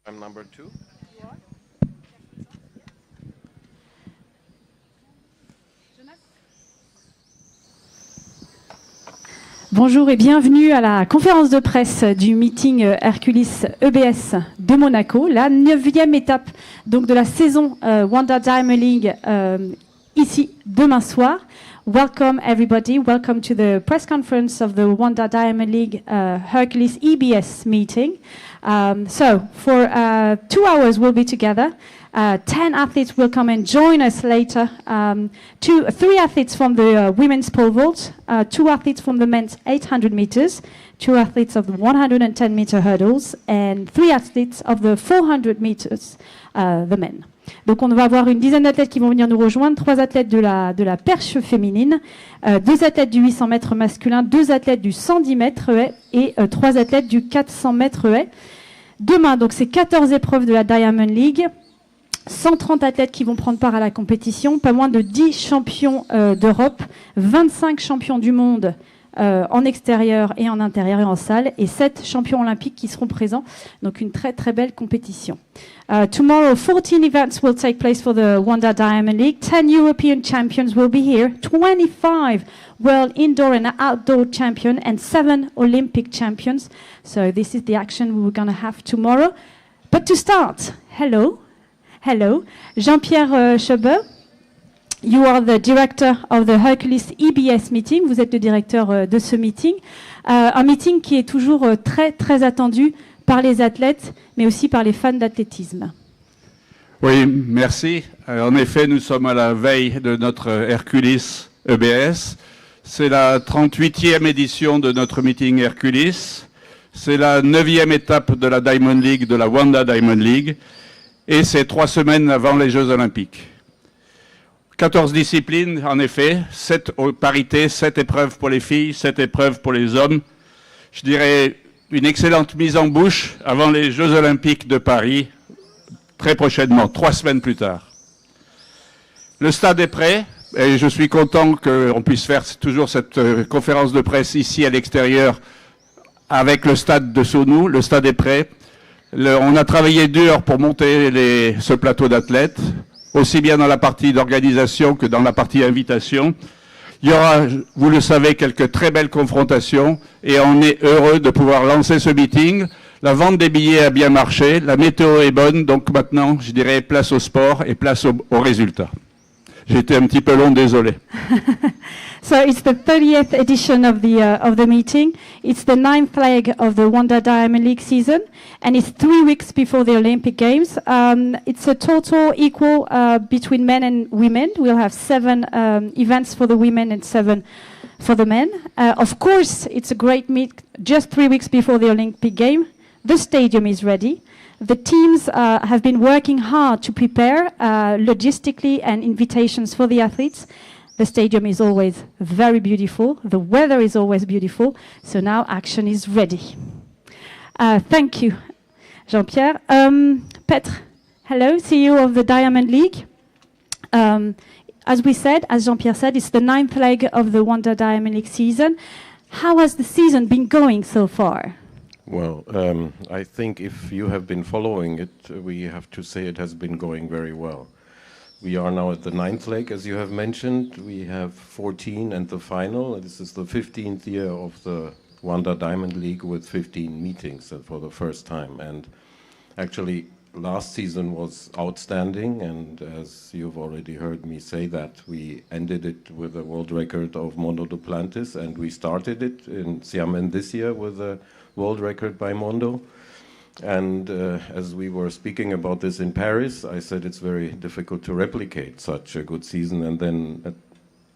I'm number 2. Bonjour et bienvenue à la conférence de presse du meeting Herculis EBS de Monaco, la 9e étape donc de la saison Wanda Diamond League ici demain soir. Welcome everybody, welcome to the press conference of the Wanda Diamond League Herculis EBS meeting. So for 2 hours we'll be together. 10 athletes will come and join us later. 3 athletes from the women's pole vault, 2 athletes from the men's 800 meters, 2 athletes of the 110 meter hurdles, and 3 athletes of the 400 meters, the men. Donc on va avoir une dizaine d'athlètes qui vont venir nous rejoindre, 3 athlètes de la perche féminine, 2 athlètes du 800 mètres masculin, 2 athlètes du 110 mètres haies et 3 athlètes du 400 mètres haies. Demain, donc c'est 14 épreuves de la Diamond League. 130 athlètes qui vont prendre part à la compétition, pas moins de 10 champions d'Europe, 25 champions du monde en extérieur et en intérieur et en salle, et 7 champions olympiques qui seront présents. Donc une très très belle compétition. Tomorrow, 14 events will take place for the Wanda Diamond League. 10 European champions will be here, 25 world indoor and outdoor champions, and 7 Olympic champions. So this is the action we're going to have tomorrow. But to start, hello, Jean-Pierre Schoebel, you are the director of the Herculis EBS meeting. Vous êtes le directeur de ce meeting. Un meeting qui est toujours très, très attendu par les athlètes, mais aussi par les fans d'athlétisme. Oui, merci. En effet, nous sommes à la veille de notre Herculis EBS. C'est la 38e édition de notre meeting Herculis. C'est la 9e étape de la Diamond League, de la Wanda Diamond League. Et c'est 3 semaines avant les Jeux Olympiques. 14 disciplines, en effet, 7 parités, 7 épreuves pour les filles, 7 épreuves pour les hommes. Je dirais une excellente mise en bouche avant les Jeux Olympiques de Paris, très prochainement, 3 semaines plus tard. Le stade est prêt, et je suis content qu'on puisse faire toujours cette conférence de presse ici à l'extérieur avec le stade dessous nous. Le stade est prêt. On a travaillé dur pour monter ce plateau d'athlètes, aussi bien dans la partie d'organisation que dans la partie invitation. Il y aura, vous le savez, quelques très belles confrontations et on est heureux de pouvoir lancer ce meeting. La vente des billets a bien marché, la météo est bonne, donc maintenant, je dirais, place au sport et place aux résultats. J'ai été un petit peu long, désolé. So it's the 30th edition of the meeting. It's the 9th leg of the Wanda Diamond League season, and it's 3 weeks before the Olympic Games. It's a total equal between men and women. We'll have 7 events for the women and 7 for the men. Of course, it's a great meet just 3 weeks before the Olympic Game. The stadium is ready. The teams have been working hard to prepare logistically and invitations for the athletes. The stadium is always very beautiful. The weather is always beautiful. So now action is ready. Thank you, Jean-Pierre. Petr, hello, CEO of the Diamond League. As we said, as Jean-Pierre said, it's the 9th leg of the Wanda Diamond League season. How has the season been going so far? Well, I think if you have been following it, we have to say it has been going very well. We are now at the 9th leg, as you have mentioned. We have 14 and the final. This is the 15th year of the Wanda Diamond League with 15 meetings for the first time. And actually, last season was outstanding. And as you've already heard me say that, we ended it with a world record of Mondo Duplantis. And we started it in Xiamen this year with a world record by Mondo. And as we were speaking about this in Paris, I said it's very difficult to replicate such a good season. And then at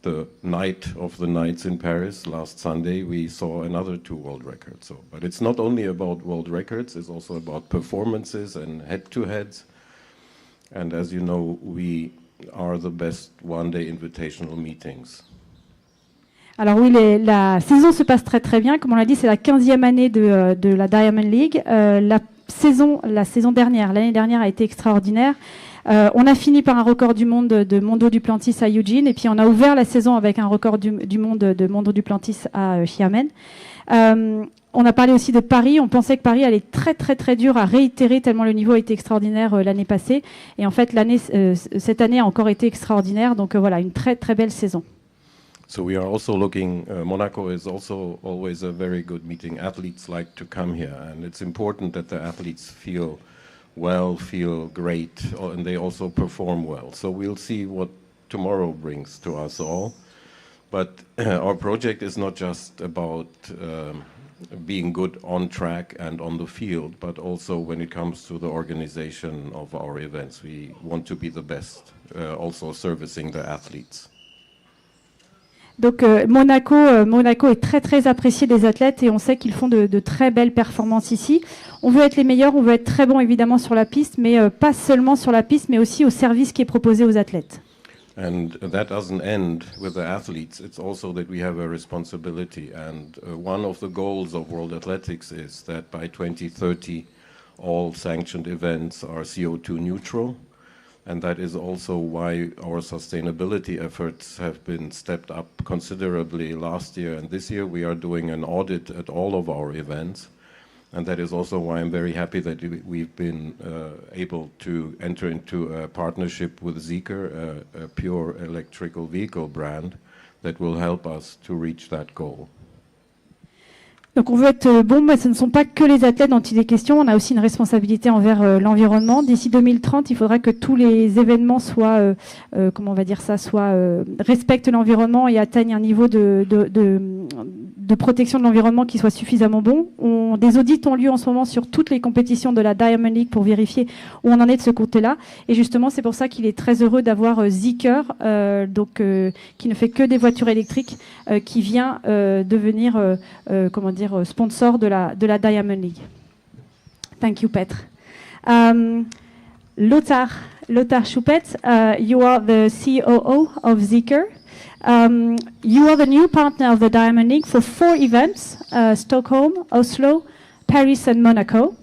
the night of the nights in Paris, last Sunday, we saw another 2 world records. So, but it's not only about world records, it's also about performances and head-to-heads. And as you know, we are the best one-day invitational meetings. Alors oui, la saison se passe très très bien. Comme on l'a dit, c'est la 15e année de la Diamond League. La saison dernière, l'année dernière a été extraordinaire. On a fini par un record du monde de Mondo Duplantis à Eugene, et puis on a ouvert la saison avec un record du monde de Mondo Duplantis à Xiamen. On a parlé aussi de Paris. On pensait que Paris allait très très très dur à réitérer tellement le niveau a été extraordinaire l'année passée. Et en fait, cette année a encore été extraordinaire. Donc voilà, une très très belle saison. So we are also looking, Monaco is also always a very good meeting. Athletes like to come here, and it's important that the athletes feel well, feel great, and they also perform well. So we'll see what tomorrow brings to us all. But our project is not just about being good on track and on the field, but also when it comes to the organization of our events. We want to be the best, also servicing the athletes. Donc Monaco est très très apprécié des athlètes et on sait qu'ils font de très belles performances ici. On veut être les meilleurs, on veut être très bon évidemment sur la piste, mais pas seulement sur la piste, mais aussi au service qui est proposé aux athlètes. And that doesn't end with the athletes. It's also that we have a responsibility. And one of the goals of World Athletics is that by 2030, all sanctioned events are CO2 neutral. And that is also why our sustainability efforts have been stepped up considerably last year. And this year we are doing an audit at all of our events. And that is also why I'm very happy that we've been able to enter into a partnership with Zeekr, a pure electrical vehicle brand, that will help us to reach that goal. Donc on veut être bon, mais ce ne sont pas que les athlètes dont il est question, on a aussi une responsabilité envers l'environnement. D'ici 2030, il faudra que tous les événements soient, respectent l'environnement et atteignent un niveau de protection de l'environnement qui soit suffisamment bon. Des audits ont lieu en ce moment sur toutes les compétitions de la Diamond League pour vérifier où on en est de ce côté-là. Et justement, c'est pour ça qu'il est très heureux d'avoir Zeekr, qui ne fait que des voitures électriques, qui vient devenir, sponsor de la Diamond League. Thank you, Petr. Lothar Schupet, you are the COO of Zeekr. You are the new partner of the Diamond League for 4 events, Stockholm, Oslo, Paris and Monaco.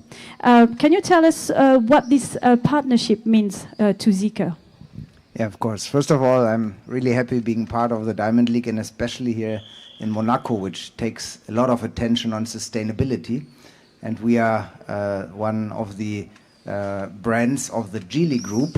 Can you tell us what this partnership means to Zeekr? Yeah, of course. First of all, I'm really happy being part of the Diamond League, and especially here in Monaco, which takes a lot of attention on sustainability. And we are one of the brands of the Geely Group,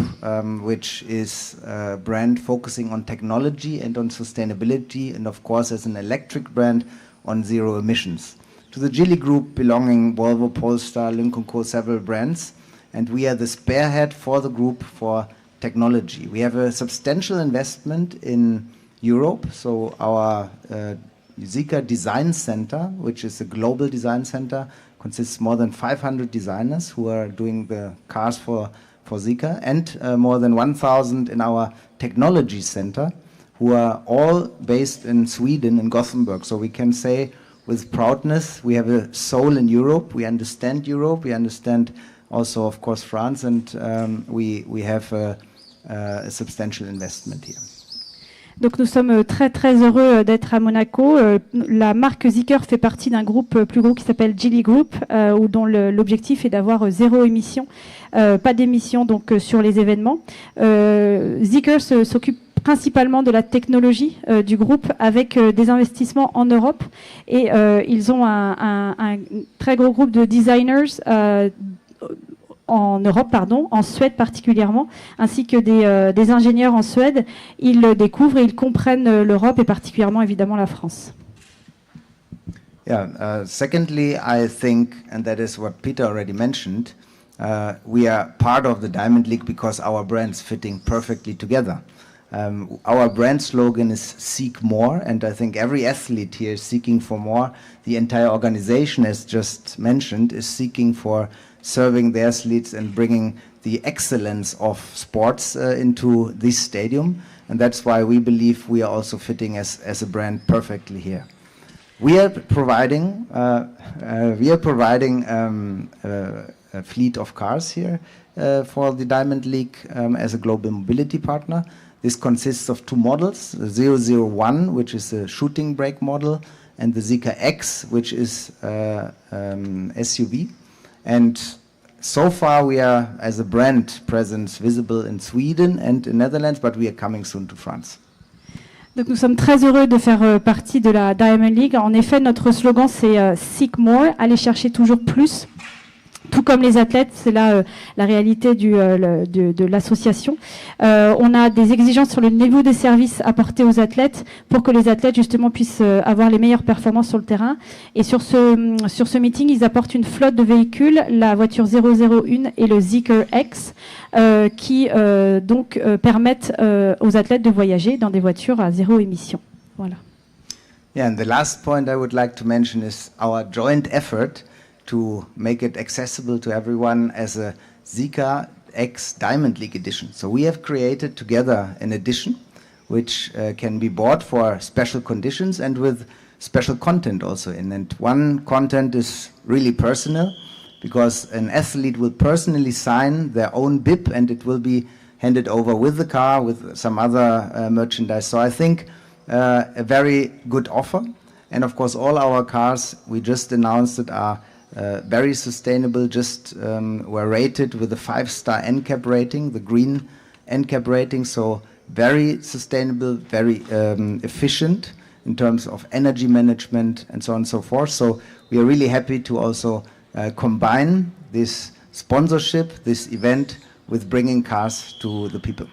which is a brand focusing on technology and on sustainability, and of course as an electric brand on zero emissions. To the Geely Group belonging Volvo, Polestar, Lincoln Co, several brands, and we are the spearhead for the group for technology. We have a substantial investment in Europe, so our Zeekr Design Center, which is a global design center, consists more than 500 designers who are doing the cars for Zeekr, and more than 1,000 in our technology center, who are all based in Sweden, in Gothenburg. So we can say with proudness, we have a soul in Europe, we understand Europe, we understand also, of course, France, and we have a substantial investment here. Donc nous sommes très très heureux d'être à Monaco. La marque Zeekr fait partie d'un groupe plus gros qui s'appelle Geely Group, dont l'objectif est d'avoir zéro émission, pas d'émission donc sur les événements. Zeekr s'occupe principalement de la technologie du groupe avec des investissements en Europe et ils ont un très gros groupe de designers en Europe, en Suède particulièrement, ainsi que des ingénieurs en Suède. Ils découvrent et ils comprennent l'Europe et particulièrement évidemment la France. Yeah, secondly, I think, and that is what Peter already mentioned, we are part of the Diamond League because our brands fitting perfectly together. Our brand slogan is "Seek More," and I think every athlete here is seeking for more. The entire organization, as just mentioned, is seeking for serving the athletes and bringing the excellence of sports into this stadium, and that's why we believe we are also fitting as a brand perfectly here. We are providing a fleet of cars here for the Diamond League as a global mobility partner. This consists of 2 models, the 001, which is a shooting brake model, and the Zeekr X, which is SUV. And so far we are, as a brand presence, visible in Sweden and in Netherlands, but we are coming soon to France. Donc nous sommes très heureux de faire partie de la Diamond League. En effet, notre slogan c'est Seek More, aller chercher toujours plus. Tout comme les athlètes, c'est là la réalité de l'association. On a des exigences sur le niveau des services apportés aux athlètes pour que les athlètes justement puissent avoir les meilleures performances sur le terrain. Et sur ce meeting, ils apportent une flotte de véhicules, la voiture 001 et le Zeekr X, qui donc permettent aux athlètes de voyager dans des voitures à zéro émission. Voilà. Yeah, and the last point I would like to mention is our joint effort to make it accessible to everyone as a Zeekr X Diamond League edition. So we have created together an edition which can be bought for special conditions and with special content also in. And one content is really personal because an athlete will personally sign their own bib and it will be handed over with the car, with some other merchandise. So I think a very good offer. And of course all our cars we just announced that are very sustainable, just were rated with a 5-star NCAP rating, the green NCAP rating, so very sustainable, very efficient in terms of energy management and so on and so forth. So we are really happy to also combine this sponsorship, this event, with bringing cars to the people.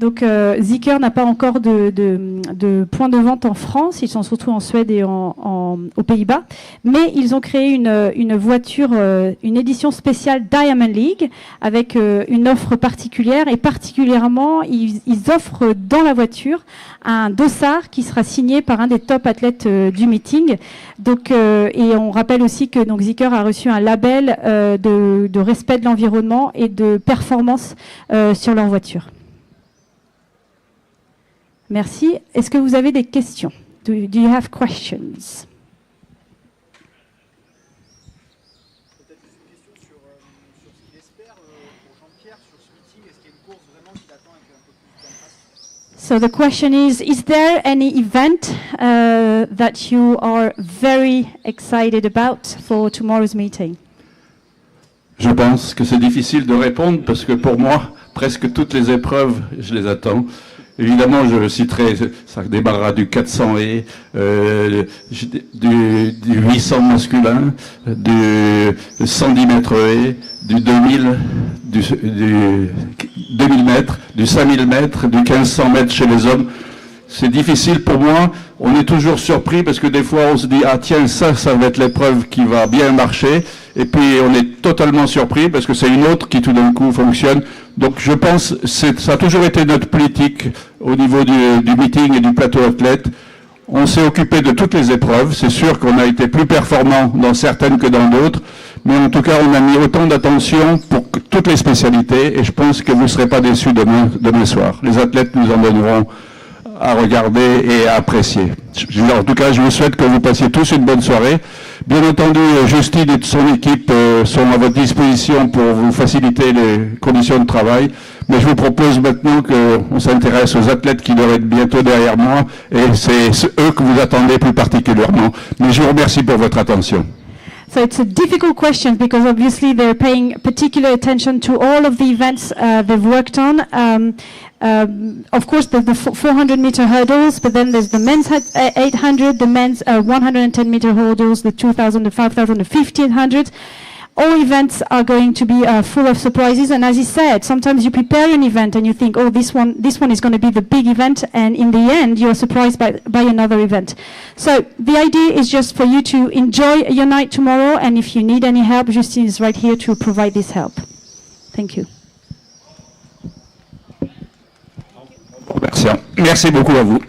Donc Zeekr n'a pas encore de point de vente en France, ils sont surtout en Suède et aux Pays-Bas, mais ils ont créé une voiture, une édition spéciale Diamond League avec une offre particulière et particulièrement ils offrent dans la voiture un dossard qui sera signé par un des top athlètes du meeting. Donc, et on rappelle aussi que donc, Zeekr a reçu un label de respect de l'environnement et de performance sur leur voiture. Merci. Est-ce que vous avez des questions? Do you have questions? Peut-être une question sur ce qu'il espère pour Jean-Pierre sur ce meeting. Est-ce qu'il y a une course vraiment qui l'attend avec un peu plus d'impact? So the question is there any event that you are very excited about for tomorrow's meeting? Je pense que c'est difficile de répondre parce que pour moi, presque toutes les épreuves, je les attends. Évidemment, je citerai, ça démarrera du 400 et du 800 masculin, du 110 mètres et du 2000, du 2000 mètres, du 5000 mètres, du 1500 mètres chez les hommes. C'est difficile pour moi. On est toujours surpris parce que des fois on se dit ah tiens ça va être l'épreuve qui va bien marcher et puis on est totalement surpris parce que c'est une autre qui tout d'un coup fonctionne. Donc je pense ça a toujours été notre politique au niveau du meeting et du plateau athlète. On s'est occupé de toutes les épreuves. C'est sûr qu'on a été plus performant dans certaines que dans d'autres, mais en tout cas on a mis autant d'attention pour toutes les spécialités et je pense que vous ne serez pas déçus demain soir. Les athlètes nous en donneront à regarder et à apprécier. En tout cas, je vous souhaite que vous passiez tous une bonne soirée. Bien entendu, Justine et son équipe sont à votre disposition pour vous faciliter les conditions de travail. Mais je vous propose maintenant qu'on s'intéresse aux athlètes qui doivent être bientôt derrière moi et c'est eux que vous attendez plus particulièrement. Mais je vous remercie pour votre attention. So it's a difficult question because obviously they're paying particular attention to all of the events they've worked on. Of course, there's the 400-meter hurdles, but then there's the men's 800, the men's 110-meter hurdles, the 2,000, the 5,000, the 1,500. All events are going to be full of surprises, and as he said, sometimes you prepare an event and you think, oh, this one is going to be the big event, and in the end, you are surprised by another event. So the idea is just for you to enjoy your night tomorrow, and if you need any help, Justine is right here to provide this help. Thank you. Merci beaucoup à vous.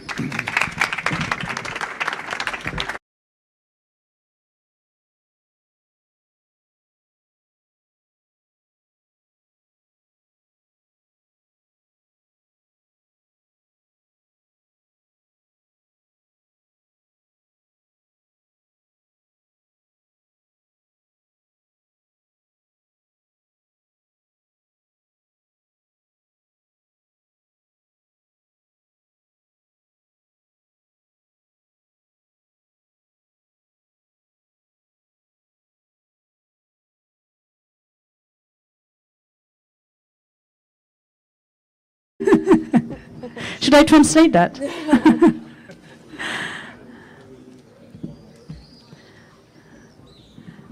Should I translate that?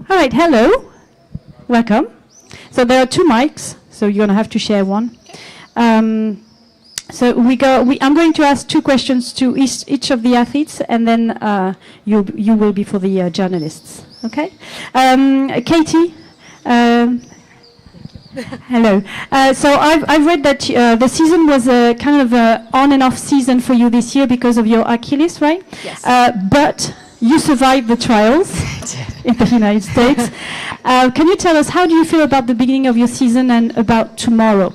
All right, hello, welcome. So there are 2 mics, so you're gonna have to share one. So I'm going to ask 2 questions to each of the athletes, and then you will be for the journalists. Okay, Katie. Hello. So I've read that the season was a kind of a on and off season for you this year because of your Herculis, right? Yes. But you survived the trials in the United States. Can you tell us, how do you feel about the beginning of your season and about tomorrow?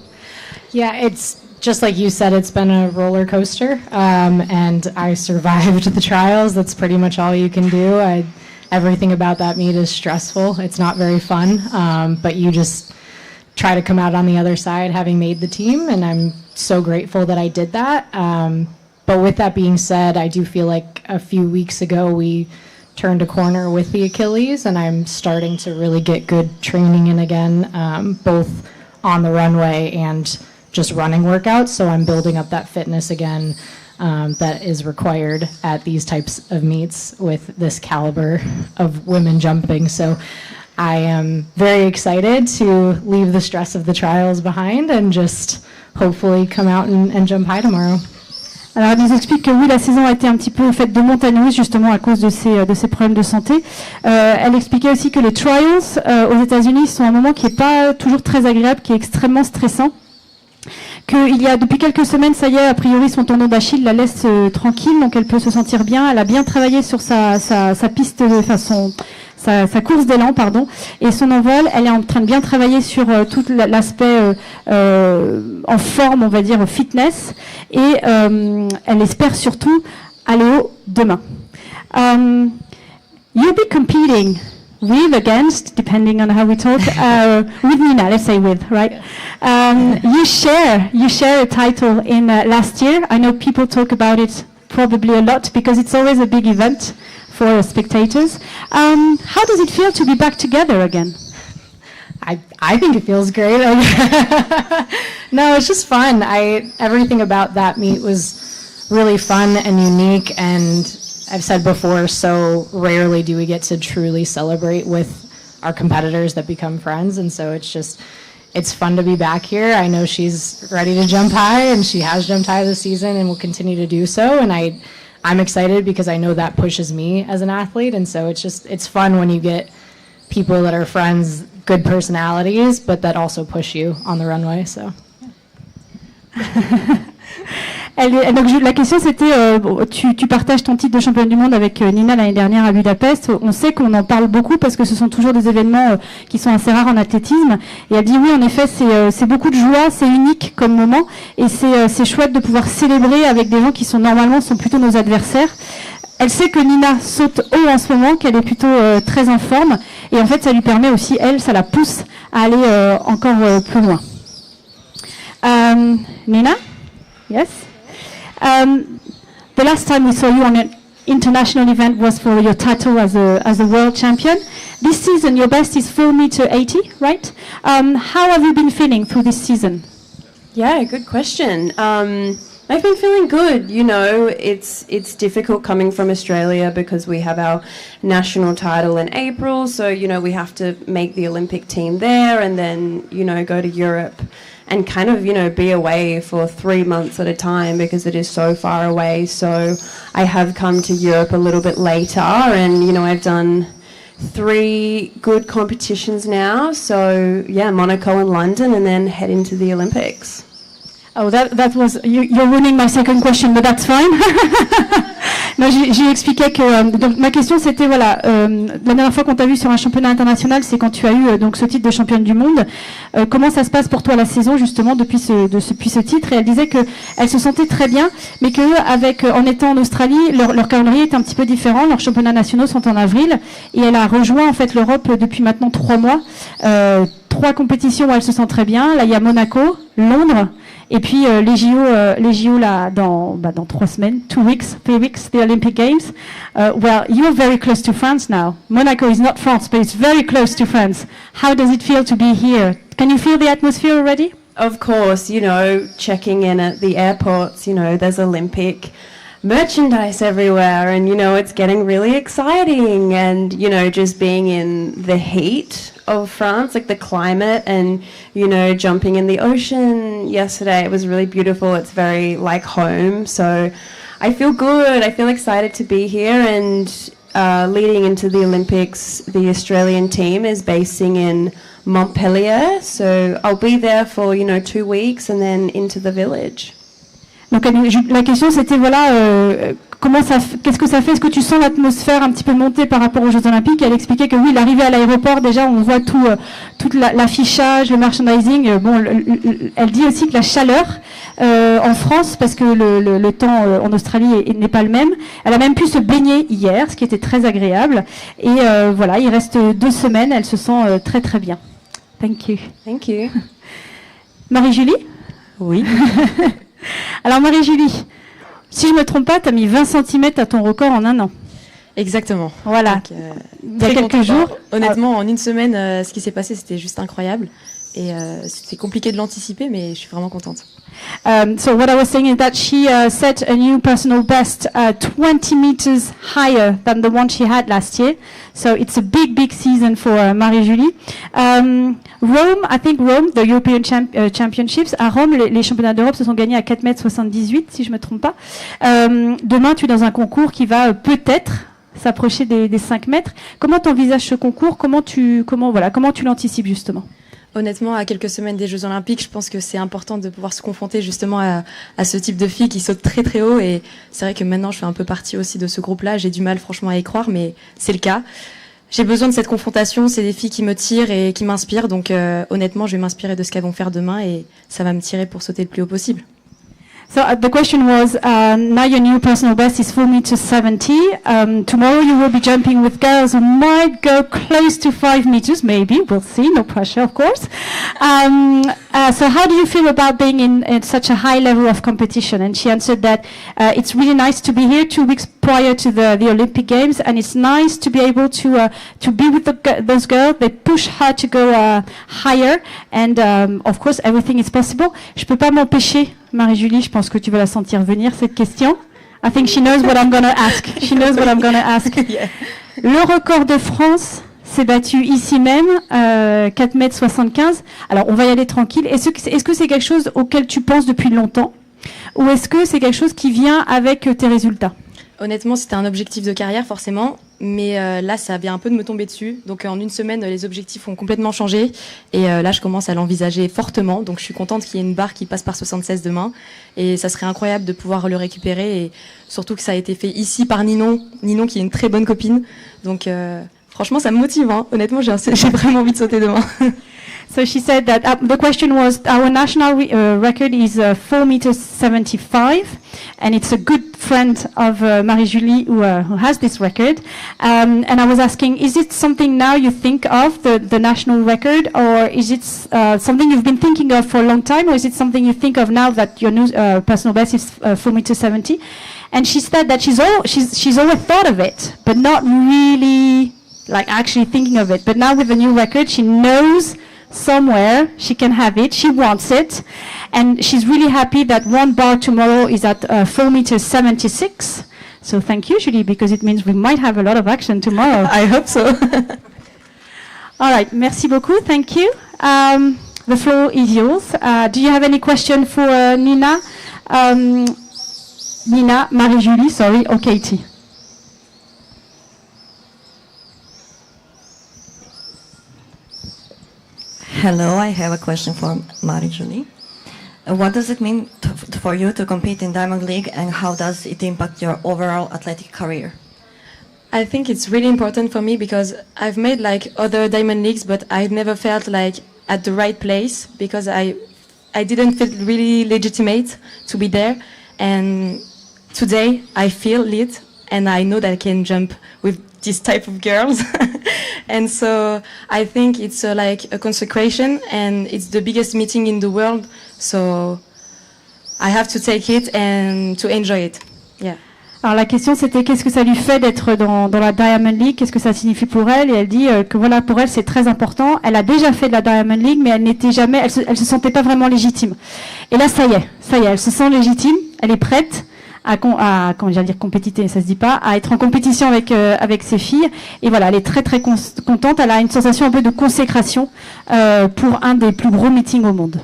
Yeah, it's just like you said, it's been a roller coaster, and I survived the trials. That's pretty much all you can do. Everything about that meet is stressful. It's not very fun, but you just try to come out on the other side having made the team, and I'm so grateful that I did that. But with that being said, I do feel like a few weeks ago we turned a corner with the Achilles, and I'm starting to really get good training in again, both on the runway and just running workouts. So I'm building up that fitness again that is required at these types of meets with this caliber of women jumping. So I am very excited to leave the stress of the trials behind and just hopefully come out and jump high tomorrow. Alors, elle nous explique que oui, la saison a été un petit peu faite de montagnes russes justement à cause de ses problèmes de santé. Elle expliquait aussi que les trials aux États-Unis sont un moment qui n'est pas toujours très agréable, qui est extrêmement stressant. Qu'il y a depuis quelques semaines, ça y est, a priori son tendon d'Achille la laisse tranquille, donc elle peut se sentir bien. Elle a bien travaillé sur sa piste, enfin sa course d'élan, pardon, et son envol. Elle est en train de bien travailler sur tout l'aspect en forme, on va dire, fitness, et elle espère surtout aller haut demain. You'll be competing against, depending on how we talk, with Nina, let's say with, right? You share a title in last year. I know people talk about it probably a lot because it's always a big event for spectators. How does it feel to be back together again? I think it feels great. No, it's just fun. Everything about that meet was really fun and unique, and I've said before, so rarely do we get to truly celebrate with our competitors that become friends, and so it's fun to be back here. I know she's ready to jump high, and she has jumped high this season and will continue to do so, and I'm excited because I know that pushes me as an athlete, and so it's fun when you get people that are friends, good personalities, but that also push you on the runway, so. Donc la question c'était, tu partages ton titre de championne du monde avec Nina l'année dernière à Budapest. On sait qu'on en parle beaucoup parce que ce sont toujours des événements qui sont assez rares en athlétisme. Et elle dit oui, en effet, c'est beaucoup de joie, c'est unique comme moment, et c'est chouette de pouvoir célébrer avec des gens qui normalement sont plutôt nos adversaires. Elle sait que Nina saute haut en ce moment, qu'elle est plutôt très en forme, et en fait ça lui permet aussi, ça la pousse à aller encore plus loin. Nina? Yes? The last time we saw you on an international event was for your title as a world champion. This season, your best is 4.80 m, right? How have you been feeling through this season? Yeah, good question. I've been feeling good. You know, it's difficult coming from Australia because we have our national title in April, so you know we have to make the Olympic team there, and then you know go to Europe and kind of, you know, be away for 3 months at a time because it is so far away. So I have come to Europe a little bit later, and, you know, I've done 3 good competitions now. So, yeah, Monaco and London, and then head into the Olympics. Oh, that was, you're ruining my second question, but that's fine. Non, j'ai expliqué que donc ma question c'était voilà, la dernière fois qu'on t'a vu sur un championnat international, c'est quand tu as eu donc ce titre de championne du monde. Comment ça se passe pour toi la saison justement depuis ce titre? Et elle disait que elle se sentait très bien, mais que en étant en Australie, leur calendrier est un petit peu différent. Leurs championnats nationaux sont en avril, et elle a rejoint en fait l'Europe depuis maintenant 3 mois. 3 compétitions où elle se sent très bien. Là, il y a Monaco, Londres. Et puis les JO là dans 3 semaines, 3 weeks, the Olympic Games. Well, you're very close to France now. Monaco is not France, but it's very close to France. How does it feel to be here? Can you feel the atmosphere already? of course, you know, checking in at the airports, you know, there's Olympic merchandise everywhere, and, you know, it's getting really exciting, and, you know, just being in the heat of France, like the climate, and, you know, jumping in the ocean yesterday, it was really beautiful. It's very like home, so I feel good. I feel excited to be here, and leading into the Olympics, the Australian team is basing in Montpellier, so I'll be there for, you know, 2 weeks and then into the village. Donc la question c'était voilà qu'est-ce que ça fait, est-ce que tu sens l'atmosphère un petit peu monter par rapport aux Jeux Olympiques? Elle expliquait que oui, l'arrivée à l'aéroport déjà on voit tout l'affichage, le merchandising. Bon, elle dit aussi que la chaleur en France, parce que le temps en Australie n'est pas le même. Elle a même pu se baigner hier, ce qui était très agréable. Et voilà, il reste 2 semaines, elle se sent très très bien. Thank you. Thank you. Marie-Julie? Oui. Alors Marie-Julie, si je me trompe pas, tu as mis 20 cm à ton record en 1 an. Exactement. Voilà. Donc, il y a quelques jours. Honnêtement, en 1 semaine, ce qui s'est passé, c'était juste incroyable. Et c'était compliqué de l'anticiper, mais je suis vraiment contente. So what I was saying is that she set a new personal best 20 meters higher than the one she had last year. So it's a big season for Marie-Julie. Rome, I think Rome, the European Championships, à Rome, les championnats d'Europe se sont gagnés à 4,78 m, si je me trompe pas. Demain, tu es dans un concours qui va peut-être s'approcher des 5 mètres. Comment tu envisages ce concours? Comment tu l'anticipes justement? Honnêtement, à quelques semaines des Jeux Olympiques, je pense que c'est important de pouvoir se confronter justement à ce type de filles qui sautent très très haut. Et c'est vrai que maintenant, je fais un peu partie aussi de ce groupe-là. J'ai du mal franchement à y croire, mais c'est le cas. J'ai besoin de cette confrontation. C'est des filles qui me tirent et qui m'inspirent. Donc honnêtement, je vais m'inspirer de ce qu'elles vont faire demain et ça va me tirer pour sauter le plus haut possible. So the question was, now your new personal best is 4,70 m. Tomorrow you will be jumping with girls who might go close to 5 meters, maybe. We'll see, no pressure, of course. So how do you feel about being in such a high level of competition? And she answered that it's really nice to be here 2 weeks prior to the Olympic Games, and it's nice to be able to be with those girls. They push her to go higher, and of course everything is possible. Je peux pas m'empêcher, Marie-Julie, je pense que tu vas la sentir venir, cette question. I think she knows what I'm going to ask. She knows what I'm going to ask. Yeah. Le record de France s'est battu ici même, 4,75 m. Alors, on va y aller tranquille. Est-ce que c'est quelque chose auquel tu penses depuis longtemps? Ou est-ce que c'est quelque chose qui vient avec tes résultats? Honnêtement, c'était un objectif de carrière, forcément. Mais là, ça vient un peu de me tomber dessus. Donc en 1 semaine, les objectifs ont complètement changé. Et là, je commence à l'envisager fortement. Donc je suis contente qu'il y ait une barre qui passe par 76 demain. Et ça serait incroyable de pouvoir le récupérer. Et surtout que ça a été fait ici par Ninon. Ninon qui est une très bonne copine. Donc franchement, ça me motive. Hein. Honnêtement, j'ai vraiment envie de sauter demain. So she said that the question was, our national record is 4,75 m, and it's a good friend of Marie-Julie who has this record. And I was asking, is it something now you think of, the national record, or is it something you've been thinking of for a long time, or is it something you think of now that your new personal best is 4,70 m? And she said that she's always thought of it, but not really like actually thinking of it. But now with the new record, she knows somewhere she can have it, she wants it, and she's really happy that one bar tomorrow is at 4,76 m. So thank you, Julie, because it means we might have a lot of action tomorrow. I hope so. All right, merci beaucoup, thank you. The floor is yours. Do you have any question for Nina? Nina, Marie-Julie, sorry, or Katie? Hello, I have a question for Marie-Julie. What does it mean for you to compete in Diamond League, and how does it impact your overall athletic career? I think it's really important for me because I've made like other Diamond Leagues, but I've never felt like at the right place because I didn't feel really legitimate to be there. And today I feel lit, and I know that I can jump with this type of girls. And so I think it's like a consecration, and it's the biggest meeting in the world. So I have to take it and to enjoy it. Yeah. Alors la question c'était qu'est-ce que ça lui fait d'être dans la Diamond League, qu'est-ce que ça signifie pour elle, et elle dit que voilà, pour elle c'est très important. Elle a déjà fait de la Diamond League, mais elle se sentait pas vraiment légitime. Et là ça y est, elle se sent légitime, elle est prête à comment dire compétiter, ça se dit pas, à être en compétition avec ses filles. Et voilà, elle est très très contente. Elle a une sensation un peu de consécration pour un des plus gros meetings au monde.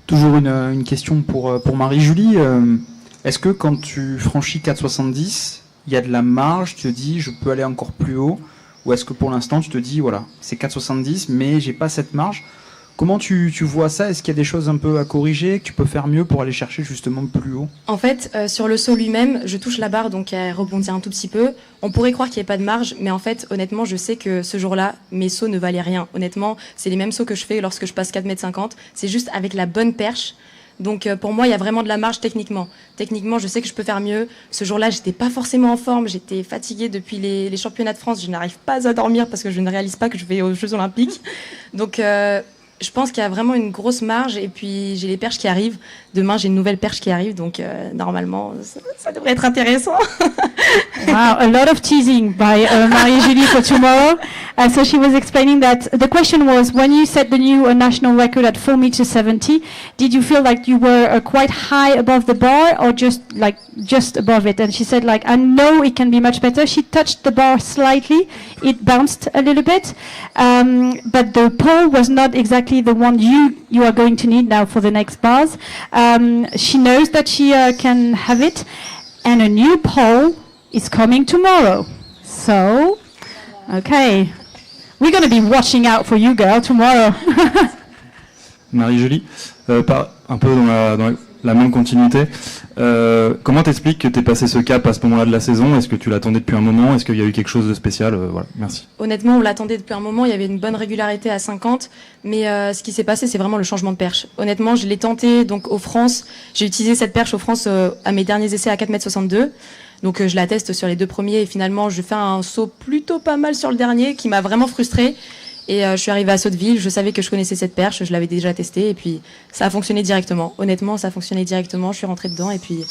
Toujours une question pour Marie-Julie. Est-ce que quand tu franchis 4,70, il y a de la marge, tu te dis je peux aller encore plus haut, ou est-ce que pour l'instant tu te dis voilà, c'est 4,70 mais j'ai pas cette marge? Comment tu vois ça? Est-ce qu'il y a des choses un peu à corriger, que tu peux faire mieux pour aller chercher justement plus haut? En fait, sur le saut lui-même, je touche la barre, donc elle rebondit un tout petit peu. On pourrait croire qu'il n'y ait pas de marge, mais en fait, honnêtement, je sais que ce jour-là, mes sauts ne valaient rien. Honnêtement, c'est les mêmes sauts que je fais lorsque je passe 4,50 m. C'est juste avec la bonne perche. Donc pour moi, il y a vraiment de la marge techniquement. Techniquement, je sais que je peux faire mieux. Ce jour-là, j'étais pas forcément en forme. J'étais fatiguée depuis les championnats de France. Je n'arrive pas à dormir parce que je ne réalise pas que je vais aux Jeux Olympiques. Donc je pense qu'il y a vraiment une grosse marge, et puis j'ai les perches qui arrivent. Demain, j'ai une nouvelle perche qui arrive, donc normalement, ça devrait être intéressant. Wow, a lot of teasing by Marie-Julie for tomorrow. So she was explaining that the question was, when you set the new national record at 4,70 m, did you feel like you were quite high above the bar or just above it? And she said I know it can be much better. She touched the bar slightly, it bounced a little bit, but the pole was not exactly the one you are going to need now for the next bars. She knows that she can have it, and a new pole is coming tomorrow. So, okay, we're going to be watching out for you, girl, tomorrow. Marie-Julie, un peu dans la même continuité, comment t'expliques que t'es passé ce cap à ce moment-là de la saison? Est-ce que tu l'attendais depuis un moment? Est-ce qu'il y a eu quelque chose de spécial? Voilà, merci. Honnêtement, on l'attendait depuis un moment. Il y avait une bonne régularité à 50, mais ce qui s'est passé, c'est vraiment le changement de perche. Honnêtement, je l'ai tenté donc aux France. J'ai utilisé cette perche aux France à mes derniers essais à 4,62 m. Donc je la teste sur les deux premiers, et finalement, je fais un saut plutôt pas mal sur le dernier qui m'a vraiment frustrée. Et je suis arrivée à Sotteville, je savais que je connaissais cette perche, je l'avais déjà testée, et puis ça a fonctionné directement. Honnêtement, ça a fonctionné directement, je suis rentrée dedans, et puis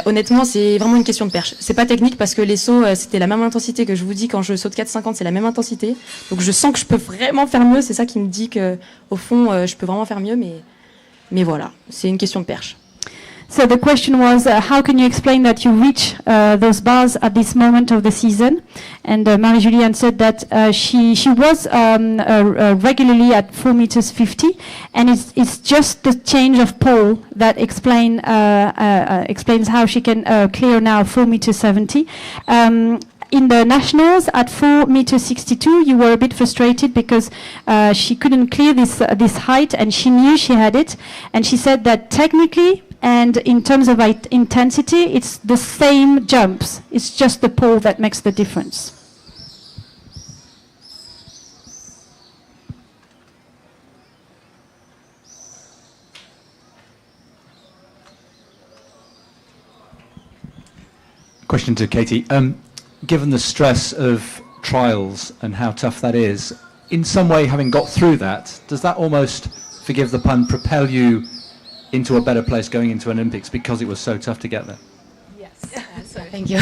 honnêtement, c'est vraiment une question de perche. C'est pas technique parce que les sauts, c'était la même intensité que je vous dis quand je saute 4,50, c'est la même intensité. Donc je sens que je peux vraiment faire mieux, c'est ça qui me dit que au fond, je peux vraiment faire mieux, mais voilà, c'est une question de perche. So the question was, how can you explain that you reach those bars at this moment of the season? And Marie-Julie answered that she was regularly at 4,50 m, and it's just the change of pole that explains how she can clear now 4,70 m. In the nationals at 4,62 m, you were a bit frustrated because she couldn't clear this height, and she knew she had it, and she said that technically and in terms of intensity, it's the same jumps. It's just the pole that makes the difference. Question to Katie. Given the stress of trials and how tough that is, in some way, having got through that, does that almost, forgive the pun, propel you into a better place going into Olympics because it was so tough to get there? Yes. Thank you.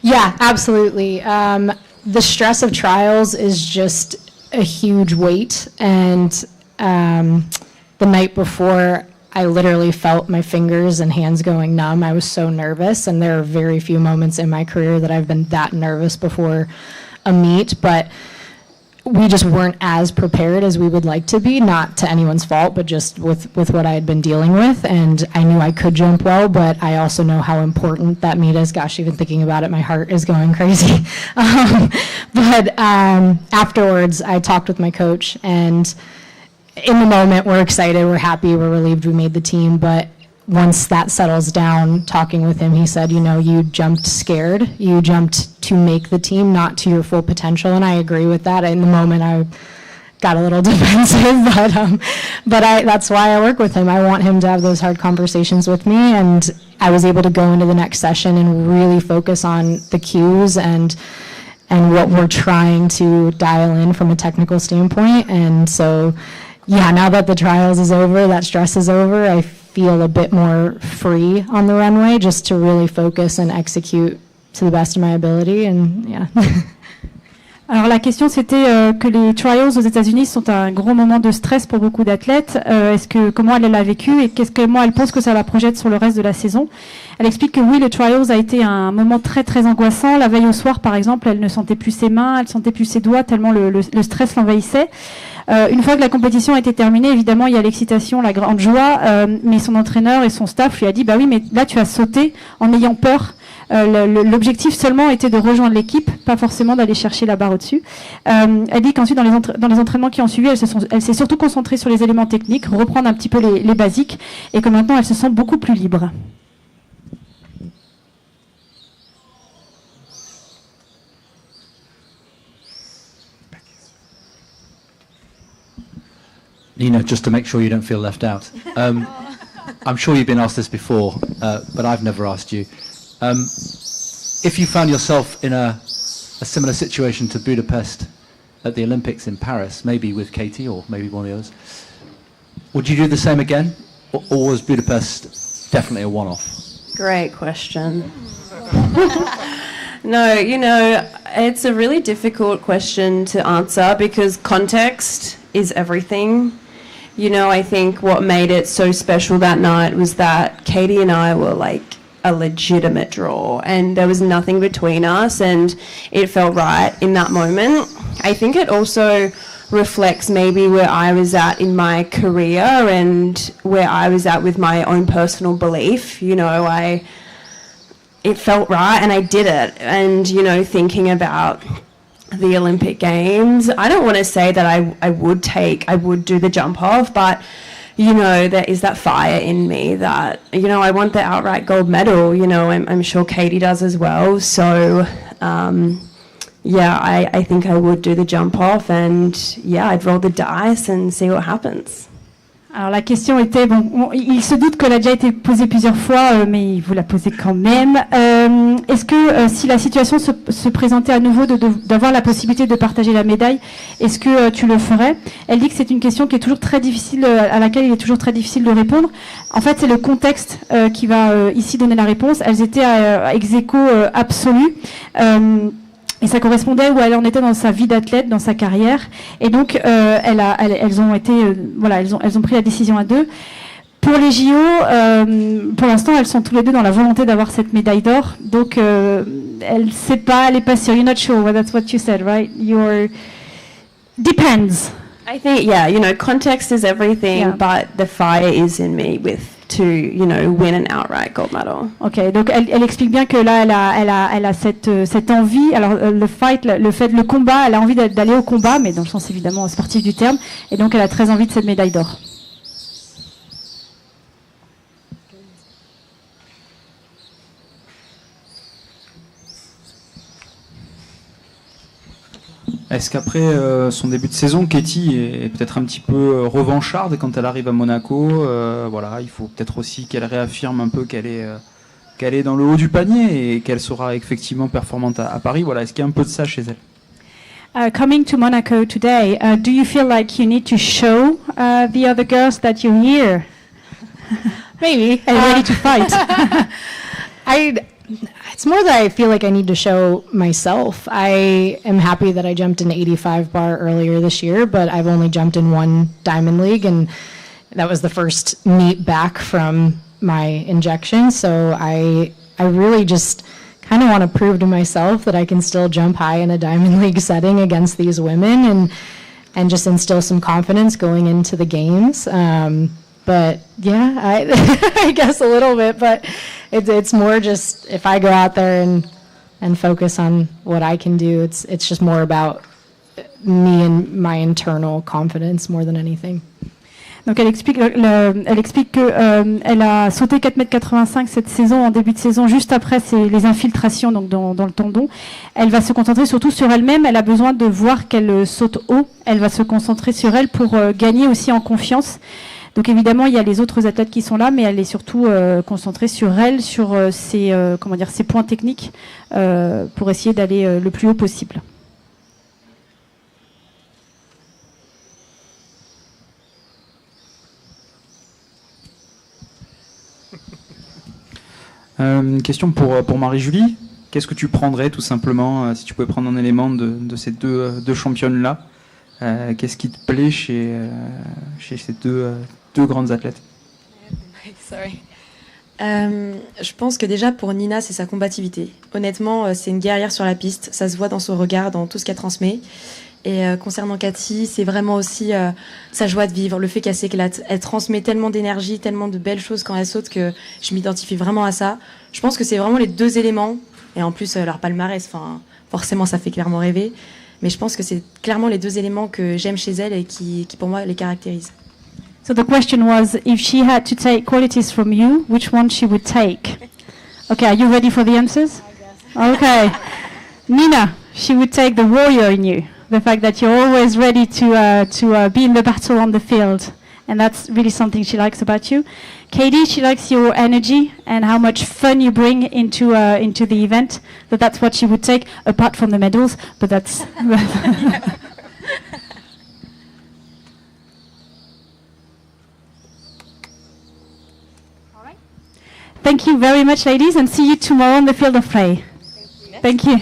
Yeah, absolutely. The stress of trials is just a huge weight, and the night before, I literally felt my fingers and hands going numb. I was so nervous, and there are very few moments in my career that I've been that nervous before a meet, but we just weren't as prepared as we would like to be, not to anyone's fault, but just with what I had been dealing with. And I knew I could jump well, but I also know how important that meet is. Gosh, even thinking about it, my heart is going crazy. But afterwards, I talked with my coach, and in the moment, we're excited, we're happy, we're relieved we made the team, but once that settles down, talking with him, he said, you jumped scared. You jumped to make the team, not to your full potential. And I agree with that. In the moment, I got a little defensive, but that's why I work with him. I want him to have those hard conversations with me. And I was able to go into the next session and really focus on the cues and what we're trying to dial in from a technical standpoint. And so yeah, now that the trials is over, that stress is over, I feel a bit more free on the runway just to really focus and execute to the best of my ability. And yeah. Alors la question c'était que les trials aux États-Unis sont un gros moment de stress pour beaucoup d'athlètes. Comment elle l'a vécu et comment elle pense que ça la projette sur le reste de la saison. Elle explique que oui, le trials a été un moment très très angoissant. La veille au soir, par exemple, elle ne sentait plus ses mains, elle sentait plus ses doigts tellement le stress l'envahissait. Une fois que la compétition a été terminée, évidemment, il y a l'excitation, la grande joie, mais son entraîneur et son staff lui a dit bah oui, mais là tu as sauté en ayant peur. L'objectif seulement était de rejoindre l'équipe, pas forcément d'aller chercher la barre au-dessus. Elle dit qu'ensuite, dans les entraînements qui ont suivi, elle s'est surtout concentrée sur les éléments techniques, reprendre un petit peu les basiques, et que maintenant, elle se sent beaucoup plus libre. Nina, just to make sure you don't feel left out. I'm sure you've been asked this before, but I've never asked you. If you found yourself in a similar situation to Budapest at the Olympics in Paris, maybe with Katie or maybe one of the others, would you do the same again? Or was Budapest definitely a one-off? Great question. No, it's a really difficult question to answer because context is everything. I think what made it so special that night was that Katie and I were like a legitimate draw and there was nothing between us and it felt right in that moment. I think it also reflects maybe where I was at in my career and where I was at with my own personal belief. It felt right and I did it. And, thinking about the Olympic Games, I don't want to say that I would do the jump off, but there is that fire in me that, I want the outright gold medal, I'm sure Katie does as well. So, I think I would do the jump off and, I'd roll the dice and see what happens. Alors la question était, il se doute qu'elle a déjà été posée plusieurs fois, mais il vous la posez quand même. Est-ce que si la situation se présentait à nouveau d'avoir la possibilité de partager la médaille, est-ce que tu le ferais? Elle dit que c'est une question qui est toujours très difficile, à laquelle il est toujours très difficile de répondre. En fait, c'est le contexte qui va ici donner la réponse. Elles étaient à ex-aequo absolu. Et ça correspondait où elle en était dans sa vie d'athlète, dans sa carrière. Et donc, elles ont pris la décision à deux. Pour les JO, pour l'instant, elles sont tous les deux dans la volonté d'avoir cette médaille d'or. Donc, elle sait pas, elle est pas sûre. You're not sure. Well, that's what you said, right? Depends. I think, context is everything, but the fire is in me to win an outright gold medal. Ok, donc elle explique bien que là, elle a cette envie. Alors le combat, elle a envie d'aller au combat, mais dans le sens évidemment sportif du terme, et donc elle a très envie de cette médaille d'or. Est-ce qu'après son début de saison, Katie est peut-être un petit peu revancharde quand elle arrive à Monaco? Il faut peut-être aussi qu'elle réaffirme un peu qu'elle est dans le haut du panier et qu'elle sera effectivement performante à Paris. Voilà, est-ce qu'il y a un peu de ça chez elle? Coming to Monaco today, do you feel like you need to show the other girls that you're here? Maybe. And ready to fight? It's more that I feel like I need to show myself. I am happy that I jumped an 85 bar earlier this year, but I've only jumped in one Diamond League, and that was the first meet back from my injection. So I really just kind of want to prove to myself that I can still jump high in a Diamond League setting against these women and just instill some confidence going into the games. But yeah, I guess a little bit, but it's more just if I go out there and focus on what I can do, it's just more about me and my internal confidence more than anything. Donc elle explique que elle a sauté 4,85 m cette saison, en début de saison, juste après les infiltrations donc dans le tendon. Elle va se concentrer surtout sur elle-même. Elle a besoin de voir qu'elle saute haut. Elle va se concentrer sur elle pour gagner aussi en confiance. Donc évidemment, il y a les autres athlètes qui sont là, mais elle est surtout concentrée sur elle, sur ses points techniques pour essayer d'aller le plus haut possible. Une question pour Marie-Julie. Qu'est-ce que tu prendrais tout simplement si tu pouvais prendre un élément de ces deux championnes-là? Qu'est-ce qui te plaît chez ces deux grandes athlètes? Sorry. Je pense que déjà pour Nina, c'est sa combativité. Honnêtement, c'est une guerrière sur la piste. Ça se voit dans son regard, dans tout ce qu'elle transmet. Et concernant Cathy, c'est vraiment aussi sa joie de vivre, le fait qu'elle s'éclate. Elle transmet tellement d'énergie, tellement de belles choses quand elle saute que je m'identifie vraiment à ça. Je pense que c'est vraiment les deux éléments. Et en plus, leur palmarès, forcément, ça fait clairement rêver. Mais je pense que c'est clairement les deux éléments que j'aime chez elle et qui pour moi, les caractérisent. So the question was, if she had to take qualities from you, which one she would take? Okay, are you ready for the answers? Okay. Nina, she would take the warrior in you. The fact that you're always ready to be in the battle on the field. And that's really something she likes about you. Katie, she likes your energy and how much fun you bring into the event. So that's what she would take, apart from the medals. But that's... Thank you very much, ladies, and see you tomorrow on the field of play. Thank you.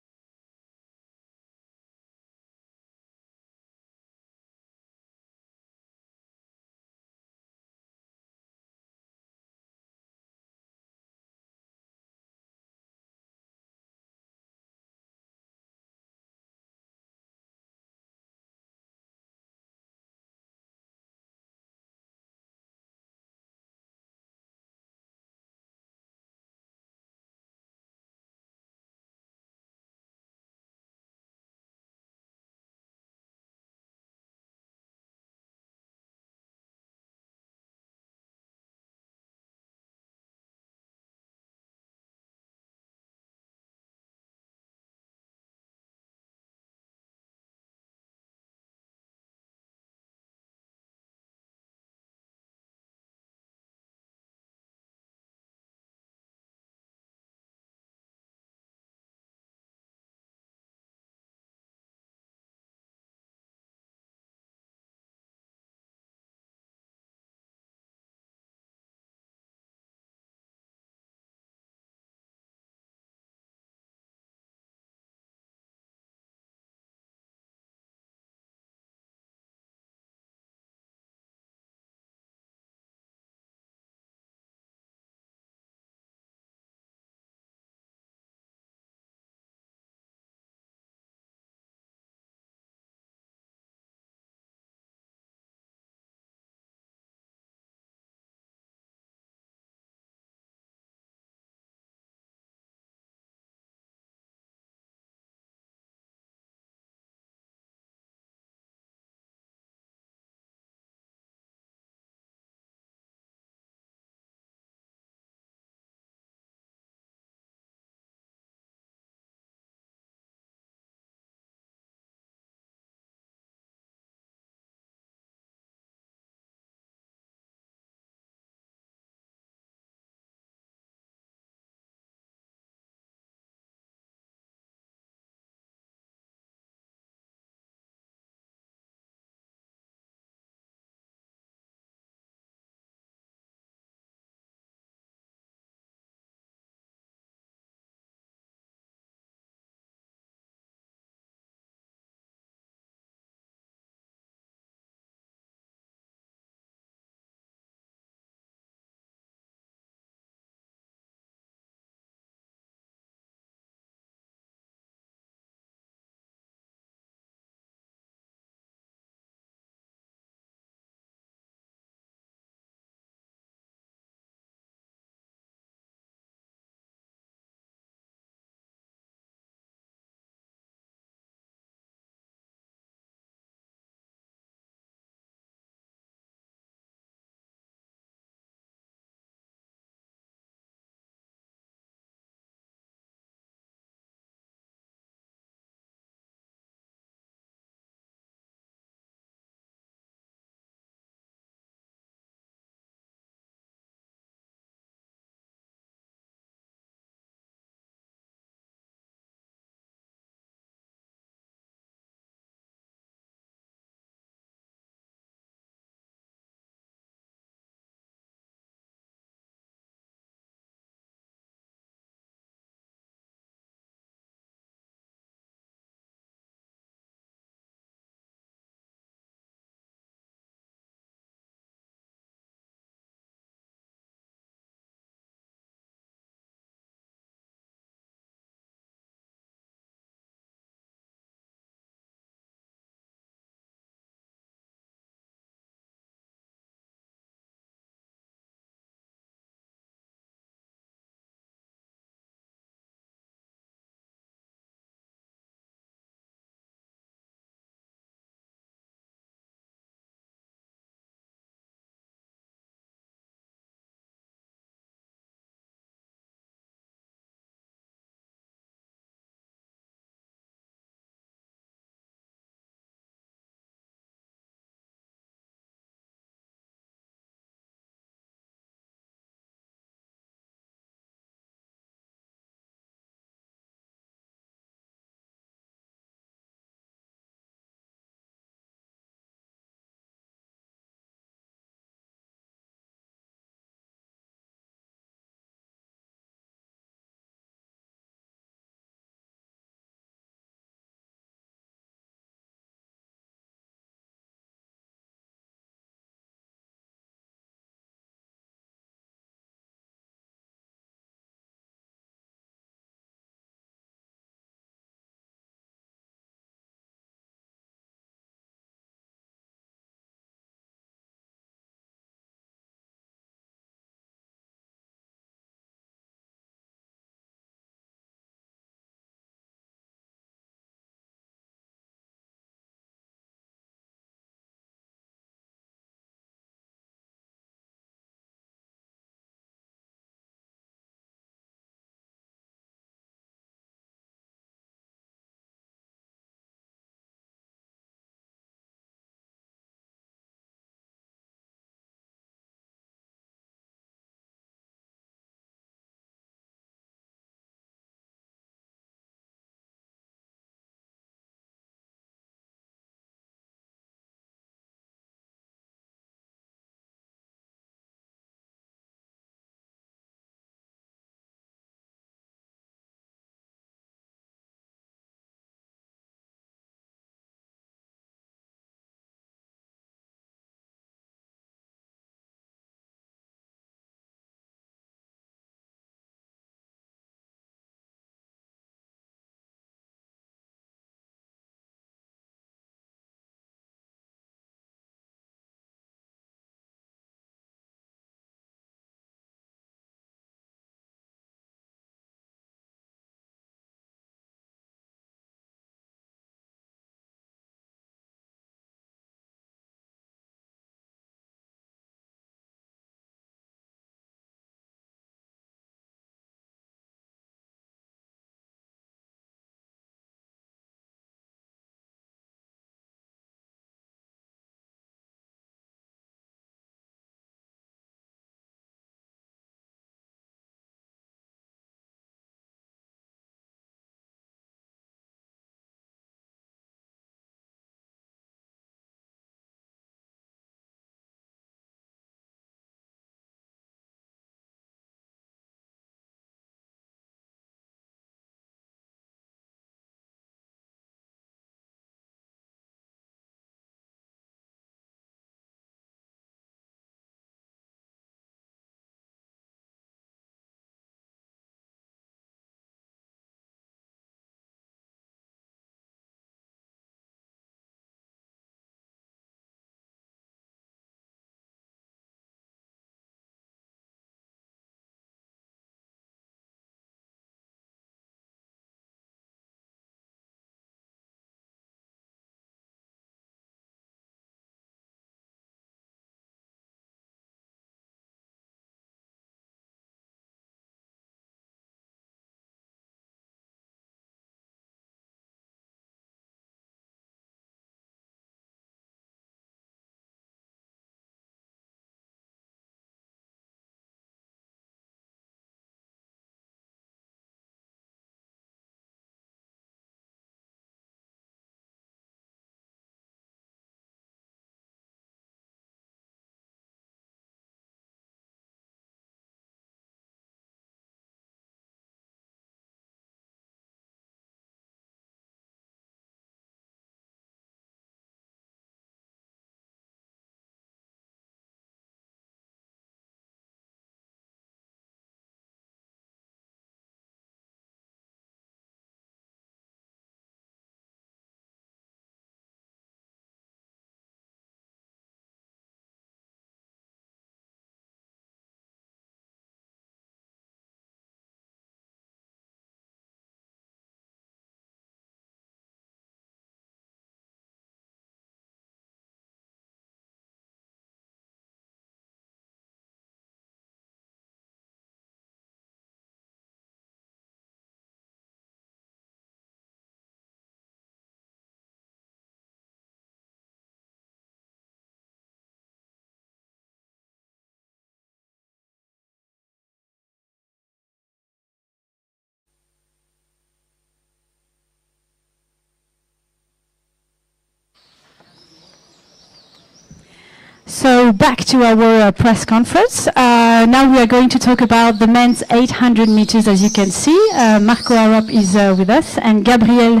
So back to our press conference. Now we are going to talk about the men's 800 meters. As you can see, Marco Arop is with us and Gabriel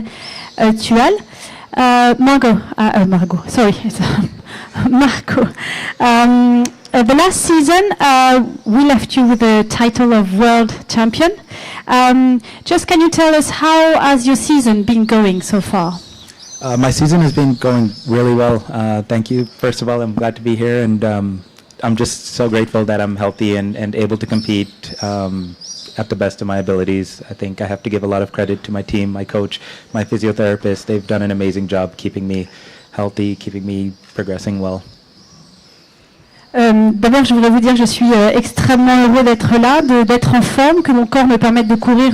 Tual. Marco. It's Marco. The last season, we left you with the title of world champion. Just can you tell us how has your season been going so far? My season has been going really well. Thank you. First of all, I'm glad to be here, and I'm just so grateful that I'm healthy and able to compete at the best of my abilities. I think I have to give a lot of credit to my team, my coach, my physiotherapist. They've done an amazing job keeping me healthy, keeping me progressing well. D'abord, je voudrais vous dire que je suis extrêmement heureux d'être là, d'être en forme, que mon corps me permette de courir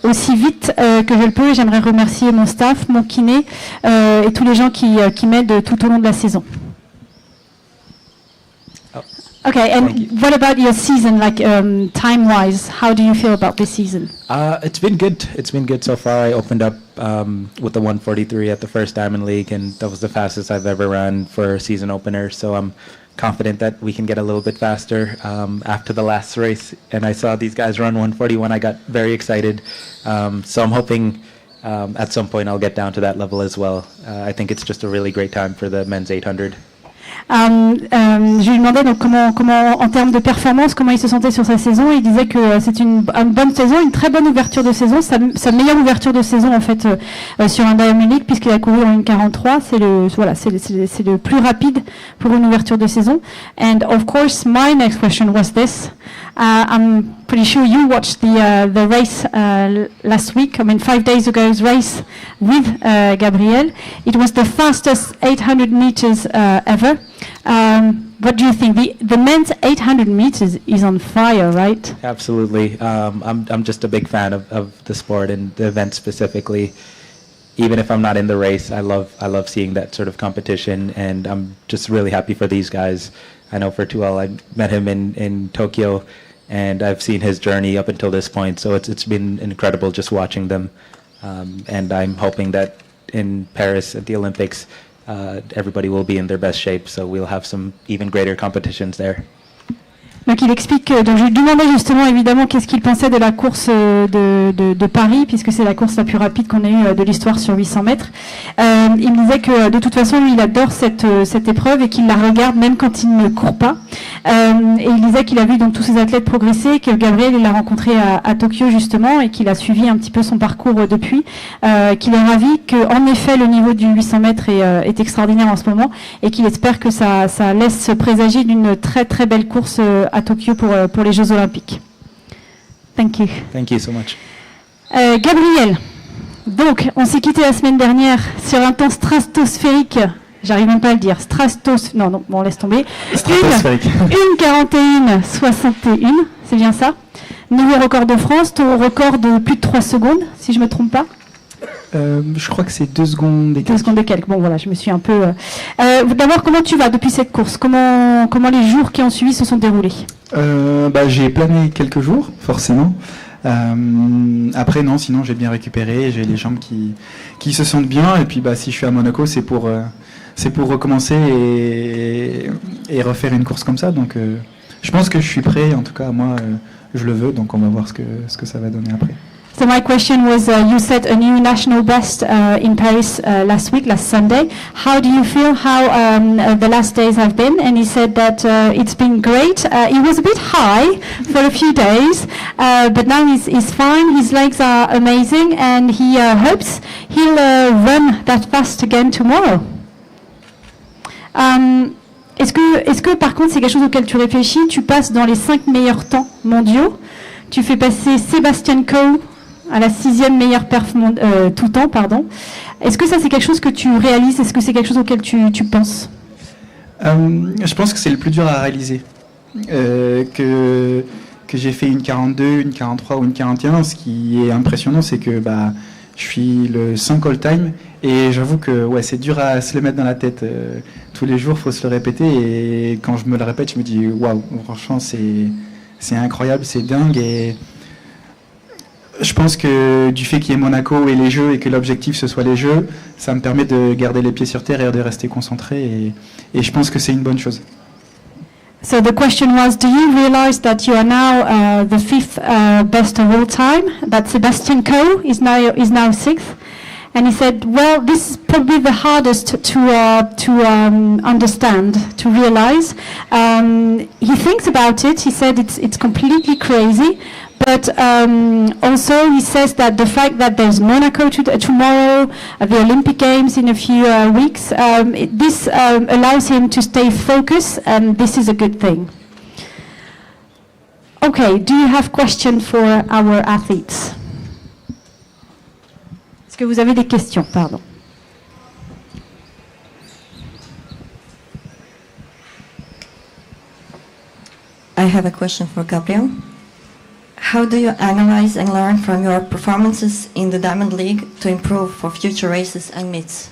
aussi vite que je le peux. Et j'aimerais remercier mon staff, mon kiné et tous les gens qui m'aident tout au long de la saison. Okay, and what about your season, like time-wise? How do you feel about this season? It's been good. It's been good so far. I opened up with the 1:43 at the first Diamond League, and that was the fastest I've ever run for a season opener. So I'm confident that we can get a little bit faster after the last race. And I saw these guys run 1:41. I got very excited. So I'm hoping at some point I'll get down to that level as well. I think it's just a really great time for the men's 800. Je lui demandais donc comment, en termes de performance, comment il se sentait sur sa saison. Il disait que c'est une bonne saison, une très bonne ouverture de saison, sa meilleure ouverture de saison en fait sur un Diamond League, puisqu'il a couru en 1:43. C'est le plus rapide pour une ouverture de saison. And of course, my next question was this. I'm pretty sure you watched the race last week. I mean, 5 days ago's race with Gabriel. It was the fastest 800 meters ever. What do you think? The men's 800 meters is on fire, right? Absolutely. I'm just a big fan of the sport and the event specifically. Even if I'm not in the race, I love seeing that sort of competition, and I'm just really happy for these guys. I know for Tual, I met him in Tokyo, and I've seen his journey up until this point, so it's been incredible just watching them. And I'm hoping that in Paris at the Olympics, everybody will be in their best shape, so we'll have some even greater competitions there. Donc il explique que, donc je lui demandais justement évidemment qu'est-ce qu'il pensait de la course de Paris, puisque c'est la course la plus rapide qu'on ait eue de l'histoire sur 800 mètres. Il me disait que de toute façon lui il adore cette épreuve et qu'il la regarde même quand il ne court pas. Et il disait qu'il a vu donc tous ces athlètes progresser, que Gabriel il l'a rencontré à Tokyo justement et qu'il a suivi un petit peu son parcours depuis, qu'il est ravi qu'en effet le niveau du 800 mètres est extraordinaire en ce moment et qu'il espère que ça laisse présager d'une très très belle course à Tokyo pour les Jeux Olympiques. Thank you. Thank you so much. Gabriel, donc on s'est quitté la semaine dernière sur un temps stratosphérique. J'arrive même pas à le dire. Non, bon, laisse tomber. 1:41:61, c'est bien ça. Nouveau record de France, ton record de plus de 3 secondes, si je me trompe pas. Je crois que c'est 2 secondes et quelques. 2 secondes et quelques. Bon, voilà, je me suis un peu... D'abord, comment tu vas depuis cette course? Comment les jours qui ont suivi se sont déroulés? J'ai plané quelques jours, forcément. Après, non, sinon j'ai bien récupéré. J'ai les jambes qui se sentent bien. Et puis, si je suis à Monaco, c'est pour recommencer et refaire une course comme ça. Donc, je pense que je suis prêt. En tout cas, moi, je le veux. Donc, on va voir ce que ça va donner après. So my question was, you set a new national best in Paris last Sunday. How do you feel? How the last days have been? And he said that it's been great. It was a bit high for a few days, but now he's fine. His legs are amazing, and he hopes he'll run that fast again tomorrow. Est-ce que par contre c'est quelque chose auquel tu réfléchis? Tu passes dans les 5 meilleurs temps mondiaux. Tu fais passer Sebastian Coe à la 6e meilleure perf tout temps, pardon. Est-ce que ça c'est quelque chose que tu réalises? Est-ce que c'est quelque chose auquel tu penses? Je pense que c'est le plus dur à réaliser. Que j'ai fait une 42, une 43 ou une 41, ce qui est impressionnant, c'est que je suis le 5 all-time et j'avoue que c'est dur à se le mettre dans la tête. Tous les jours, il faut se le répéter et quand je me le répète, je me dis waouh, franchement, c'est incroyable, c'est dingue. Et je pense que du fait qu'il y ait Monaco et les Jeux et que l'objectif ce soit les Jeux, ça me permet de garder les pieds sur terre et de rester concentré et je pense que c'est une bonne chose. So the question was, do you realize that you are now the fifth best of all time? That Sebastian Coe is now sixth? And he said, well, this is probably the hardest to understand, to realize. He thinks about it. He said it's completely crazy. But also he says that the fact that there's Monaco tomorrow, the Olympic Games in a few weeks, this allows him to stay focused, and this is a good thing. Okay, do you have questions for our athletes? Est-ce que vous avez des questions? Pardon. I have a question for Gabriel. How do you analyze and learn from your performances in the Diamond League to improve for future races and meets?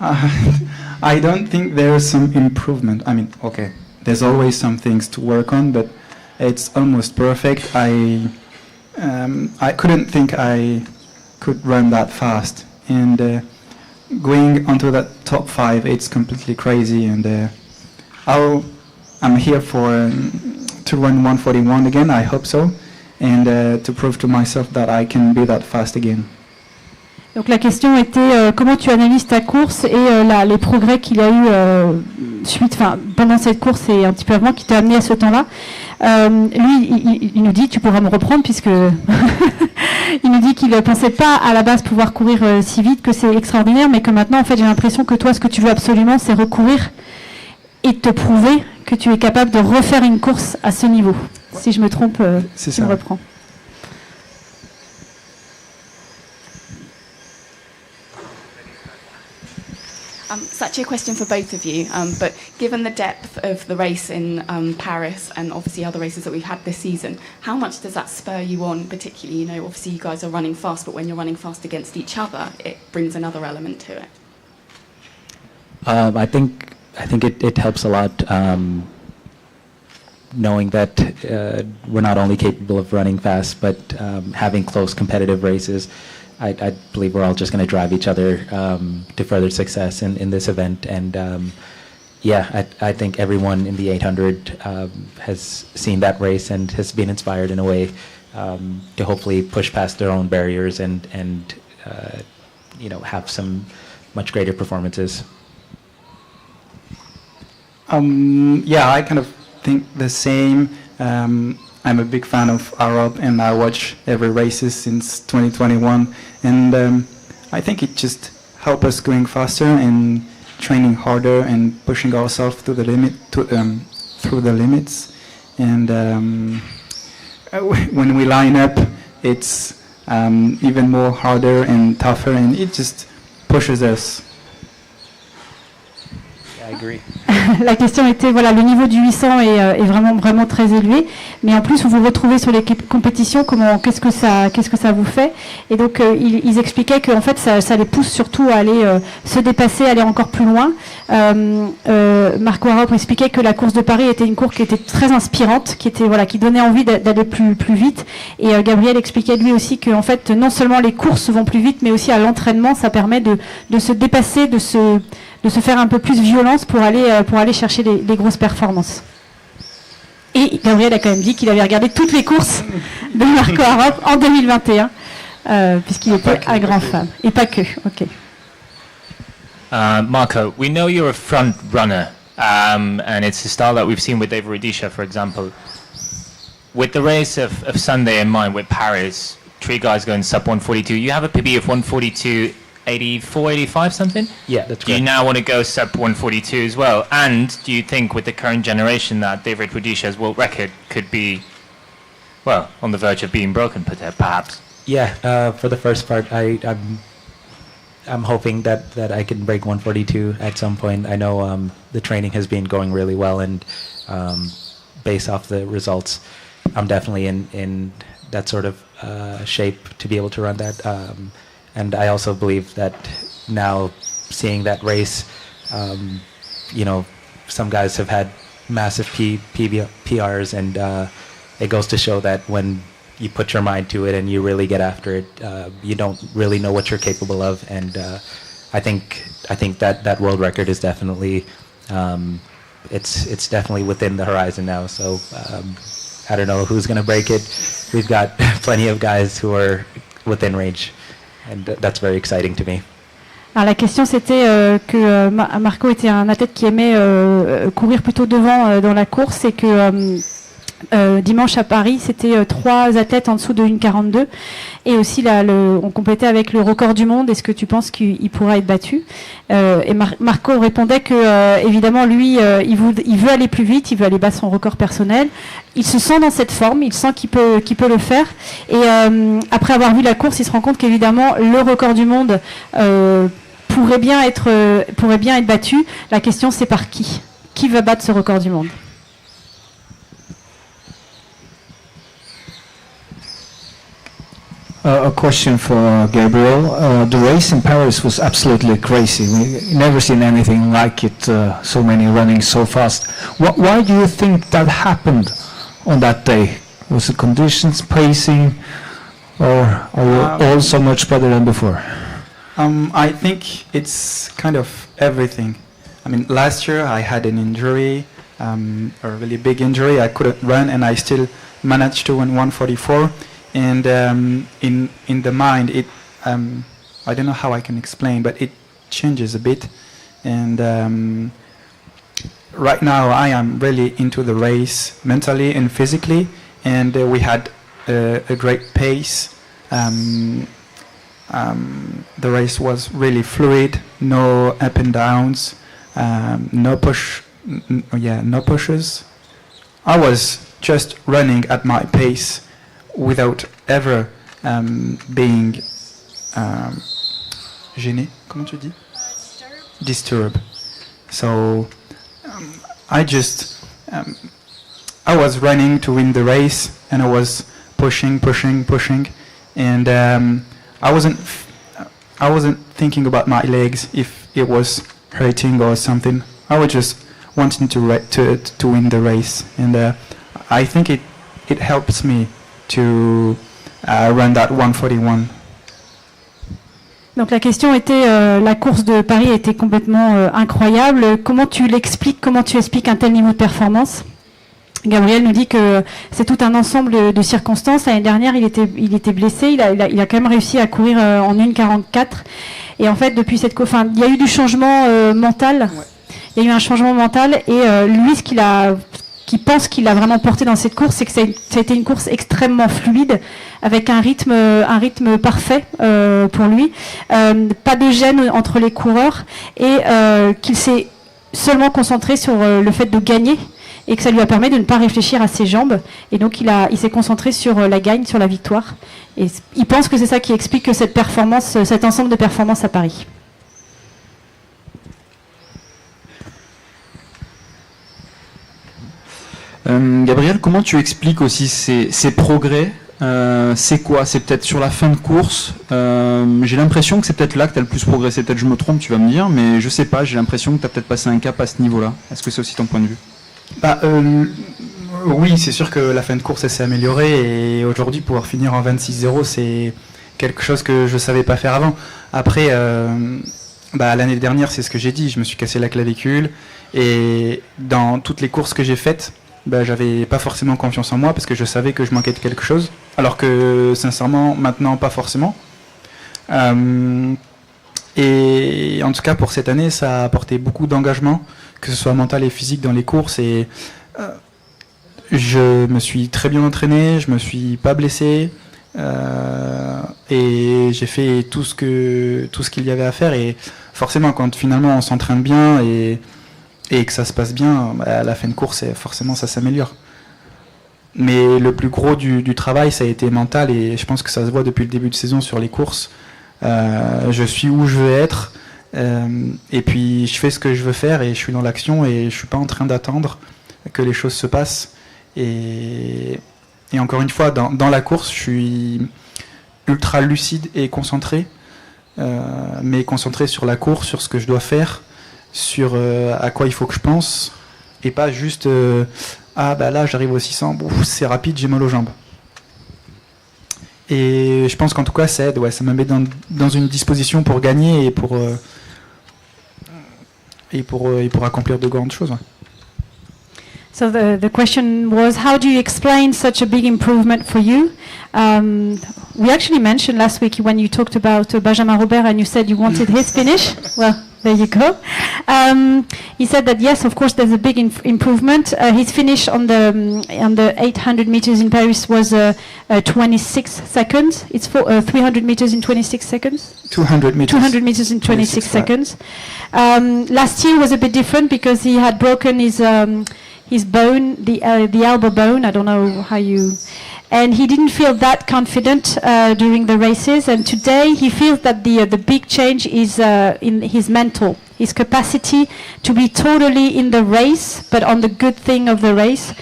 I don't think there's some improvement. I mean, okay, there's always some things to work on, but it's almost perfect. I couldn't think I could run that fast, and going onto that top 5, it's completely crazy. And I'm here for to run 141 again. I hope so, and to prove to myself that I can be that fast again. Donc la question était comment tu analyses ta course et les progrès qu'il a eu pendant cette course et un petit peu avant qui t'a amené à ce temps-là. Lui, il nous dit, tu pourras me reprendre puisque il nous dit qu'il ne pensait pas à la base pouvoir courir si vite, que c'est extraordinaire, mais que maintenant en fait j'ai l'impression que toi ce que tu veux absolument c'est recourir et te prouver que tu es capable de refaire une course à ce niveau. Si je me trompe, tu me reprends. It's actually a question for both of you, but given the depth of the race in Paris and obviously other races that we've had this season, how much does that spur you on, particularly, you know, obviously you guys are running fast, but when you're running fast against each other, it brings another element to it? I think it helps a lot knowing that we're not only capable of running fast, but having close competitive races. I believe we're all just going to drive each other to further success in this event. And I think everyone in the 800 has seen that race and has been inspired in a way to hopefully push past their own barriers and have some much greater performances. I kind of think the same. I'm a big fan of Arop, and I watch every races since 2021, and I think it just helps us going faster and training harder and pushing ourselves to the limit, through the limits. And when we line up, it's even more harder and tougher, and it just pushes us. I agree. La question était, voilà, le niveau du 800 est vraiment très élevé, mais en plus vous vous retrouvez sur les compétitions, qu'est-ce que ça vous fait? Et donc ils expliquaient qu'en fait ça les pousse surtout à aller se dépasser, aller encore plus loin. Marco Arop expliquait que la course de Paris était une course qui était très inspirante, qui donnait envie d'aller plus vite. Et Gabriel expliquait lui aussi que en fait non seulement les courses vont plus vite, mais aussi à l'entraînement ça permet de se dépasser, de se faire un peu plus violence pour aller chercher des grosses performances. Et Gabriel a quand même dit qu'il avait regardé toutes les courses de Marco Arop en 2021, puisqu'il était un grand fan. Et pas que, ok. Marco, we know you're a front runner, and it's a style that we've seen with David Rudisha, for example. With the race of Sunday in mind, with Paris, 3 guys going sub 142, you have a PB of 142. 84, 85 something? Yeah, that's correct. Do you now want to go sub 142 as well? And do you think with the current generation that David Rudisha's world record could be, well, on the verge of being broken perhaps? Yeah, for the first part, I'm hoping that I can break 142 at some point. I know the training has been going really well, and based off the results, I'm definitely in that sort of shape to be able to run that. And I also believe that now seeing that race, some guys have had massive PRs, and it goes to show that when you put your mind to it and you really get after it, you don't really know what you're capable of. And I think that world record is definitely it's definitely within the horizon now. So I don't know who's going to break it. We've got plenty of guys who are within range, and that's very exciting to me. Alors la question c'était que Marco était un athlète qui aimait courir plutôt devant dans la course et que dimanche à Paris c'était 3 athlètes en dessous de 1,42 et aussi on complétait avec le record du monde. Est-ce que tu penses qu'il pourra être battu et Marco répondait que évidemment lui il veut aller plus vite, il veut aller battre son record personnel, il se sent dans cette forme, il sent qu'il peut le faire et après avoir vu la course il se rend compte qu'évidemment le record du monde pourrait bien être battu. La question c'est par qui va battre ce record du monde? A question for Gabriel. The race in Paris was absolutely crazy. We've never seen anything like it, so many running so fast. Why do you think that happened on that day? Was it conditions, pacing, or are you all so much better than before? I think it's kind of everything. I mean, last year I had an injury, a really big injury. I couldn't run, and I still managed to win 1:44. And in the mind, it I don't know how I can explain, but it changes a bit. And right now, I am really into the race mentally and physically. And we had a great pace. The race was really fluid, no up and downs, no pushes. I was just running at my pace without ever being gêné. Comment tu dis? Disturbed. So I was running to win the race, and I was pushing, and I wasn't thinking about my legs if it was hurting or something. I was just wanting to win the race, and I think it helps me to run that 1:41. Donc la question était, la course de Paris était complètement incroyable. Comment tu l'expliques? Comment tu expliques un tel niveau de performance? Gabriel nous dit que c'est tout un ensemble de circonstances. L'année dernière, il était blessé. Il a quand même réussi à courir en 1:44. Et en fait, depuis cette course, il y a eu du changement mental. Ouais. Il y a eu un changement mental. Et lui, ce qu'il pense qu'il a vraiment porté dans cette course, c'est que ça a été une course extrêmement fluide, avec un rythme parfait pour lui. Pas de gêne entre les coureurs. Et qu'il s'est seulement concentré sur le fait de gagner. Et que ça lui a permis de ne pas réfléchir à ses jambes. Et donc il s'est concentré sur la gagne, sur la victoire. Et il pense que c'est ça qui explique que cet ensemble de performances à Paris. Gabriel, comment tu expliques aussi ces progrès? C'est quoi? C'est peut-être sur la fin de course. J'ai l'impression que c'est peut-être là que tu as le plus progressé. Peut-être je me trompe, tu vas me dire, mais je sais pas, j'ai l'impression que tu as peut-être passé un cap à ce niveau-là. Est-ce que c'est aussi ton point de vue? Oui, c'est sûr que la fin de course elle s'est améliorée et aujourd'hui pouvoir finir en 26-0 c'est quelque chose que je savais pas faire avant. Après, l'année dernière c'est ce que j'ai dit, je me suis cassé la clavicule et dans toutes les courses que j'ai faites, j'avais pas forcément confiance en moi parce que je savais que je manquais de quelque chose, alors que sincèrement maintenant pas forcément. Et en tout cas pour cette année ça a apporté beaucoup d'engagement, que ce soit mental et physique dans les courses, et je me suis très bien entraîné, je me suis pas blessé, et j'ai fait tout ce qu'il y avait à faire. Et forcément quand finalement on s'entraîne bien et que ça se passe bien, à la fin de course forcément ça s'améliore. Mais le plus gros du travail ça a été mental, et je pense que ça se voit depuis le début de saison sur les courses. Je suis où je veux être, et puis je fais ce que je veux faire et je suis dans l'action et je suis pas en train d'attendre que les choses se passent. Et encore une fois, dans la course, je suis ultra lucide et concentré, mais concentré sur la course, sur ce que je dois faire, sur à quoi il faut que je pense, et pas juste là j'arrive au 600, c'est rapide, j'ai mal aux jambes. Et je pense qu'en tout cas ça aide, ça me met dans une disposition pour gagner et pour accomplir de grandes choses. Ouais. So the question was, how do you explain such a big improvement for you? We actually mentioned last week when you talked about Benjamin Robert and you said you wanted his finish. Well, there you go. He said that yes, of course, there's a big improvement. His finish on the 800 meters in Paris was 26 seconds. It's for 300 meters in 26 seconds. 200 meters. 200 meters in 26 seconds. Last year was a bit different because he had broken his bone, the elbow bone. I don't know how you. And he didn't feel that confident during the races. And today he feels that the big change is in his mental, his capacity to be totally in the race, but on the good thing of the race.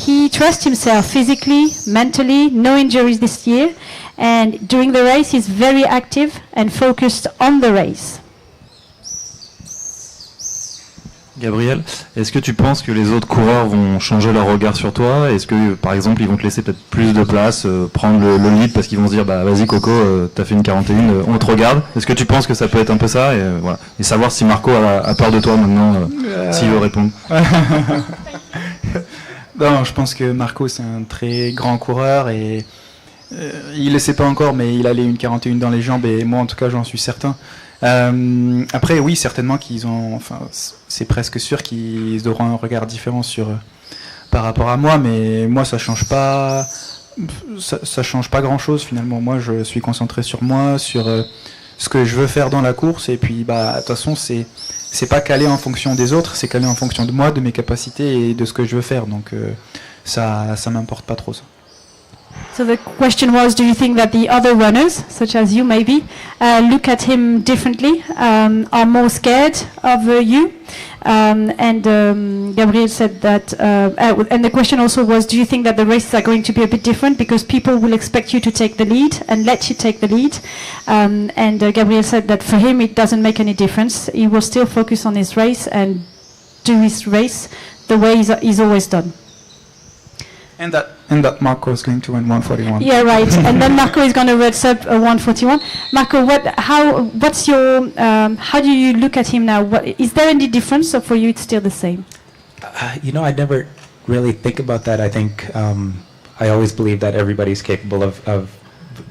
He trusts himself physically, mentally, no injuries this year. And during the race, he's very active and focused on the race. Gabriel, est-ce que tu penses que les autres coureurs vont changer leur regard sur toi? Est-ce que, par exemple, ils vont te laisser peut-être plus de place, prendre le lead parce qu'ils vont se dire bah vas-y Coco, t'as fait une 41, on te regarde. Est-ce que tu penses que ça peut être un peu ça et, voilà. Et savoir si Marco a peur de toi maintenant, s'il veut répondre. Non, je pense que Marco c'est un très grand coureur et il le sait pas encore, mais il a les 1,41 dans les jambes et moi en tout cas j'en suis certain. Après oui, certainement qu'ils ont, enfin c'est presque sûr qu'ils auront un regard différent par rapport à moi, mais moi ça change pas grand chose finalement. Moi je suis concentré sur moi, sur ce que je veux faire dans la course et puis bah de toute façon c'est pas calé en fonction des autres, c'est calé en fonction de moi, de mes capacités et de ce que je veux faire, donc ça m'importe pas trop ça. So the question was, do you think that the other runners, such as you maybe, look at him differently, are more scared of you? Gabriel said that, and the question also was, do you think that the races are going to be a bit different because people will expect you to take the lead and let you take the lead? Gabriel said that for him it doesn't make any difference. He will still focus on his race and do his race the way he's always done. And that Marco is going to win 141. Yeah, right. And then Marco is going to run sub 141. Marco, what's your, how do you look at him now? Is there any difference, or for you it's still the same? You know, I never really think about that. I think I always believe that everybody's capable of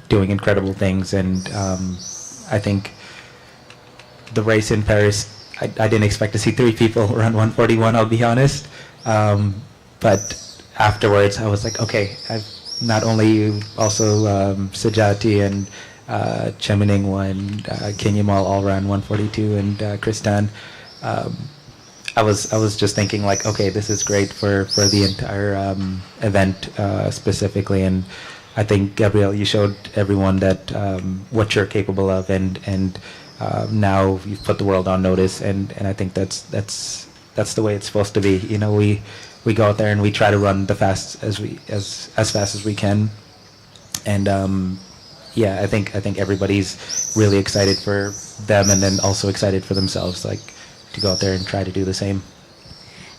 doing incredible things, and I think the race in Paris, I didn't expect to see 3 people run 141, I'll be honest. But afterwards, I was like, okay, I've not only also Sajati and Chemining won, Kenyamal all ran 142, and Kristan. I was just thinking like, okay, this is great for the entire event specifically, and I think Gabriel, you showed everyone that what you're capable of, and now you've put the world on notice, and I think that's the way it's supposed to be. You know, we go out there and we try to run as fast as we can, and yeah, I think everybody's really excited for them, and then also excited for themselves, like to go out there and try to do the same.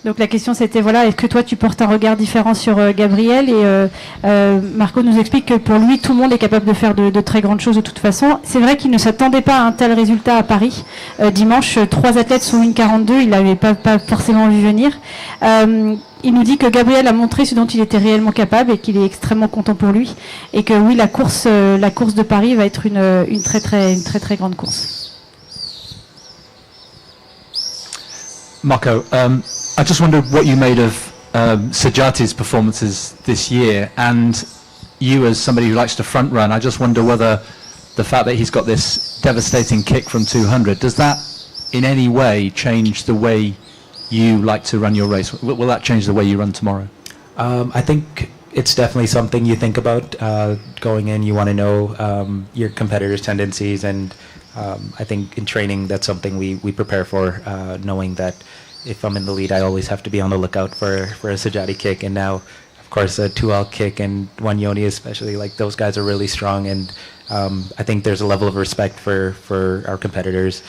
Donc la question c'était voilà, est-ce que toi tu portes un regard différent sur Gabriel, et Marco nous explique que pour lui tout le monde est capable de faire de très grandes choses de toute façon. C'est vrai qu'il ne s'attendait pas à un tel résultat à Paris. Dimanche, 3 athlètes sous 1,42, il n'avait pas forcément vu venir. Il nous dit que Gabriel a montré ce dont il était réellement capable et qu'il est extrêmement content pour lui, et que oui, la course de Paris va être une très grande course. Marco, I just wondered what you made of Sajati's performances this year, and you as somebody who likes to front run, I just wonder whether the fact that he's got this devastating kick from 200, does that in any way change the way you like to run your race? Will that change the way you run tomorrow? I think it's definitely something you think about going in. You want to know your competitors' tendencies, and I think in training that's something we prepare for, knowing that if I'm in the lead, I always have to be on the lookout for a Sajati kick, and now, of course, a Tual kick and one Yoni especially. Like, those guys are really strong, and I think there's a level of respect for our competitors,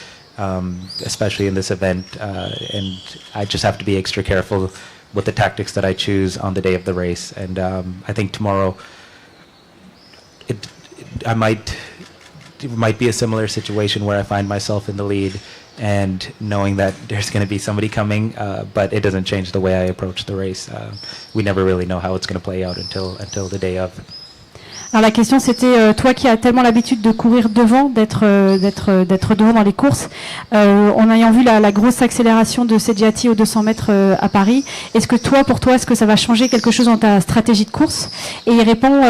especially in this event, and I just have to be extra careful with the tactics that I choose on the day of the race. And I think tomorrow, it might be a similar situation where I find myself in the lead, and knowing that there's going to be somebody coming, but it doesn't change the way I approach the race. We never really know how it's going to play out until the day of. Alors la question c'était, toi qui as tellement l'habitude de courir devant, d'être devant dans les courses, en ayant vu la grosse accélération de Sedjati aux 200 mètres à Paris, pour toi, est-ce que ça va changer quelque chose dans ta stratégie de course? Et il répond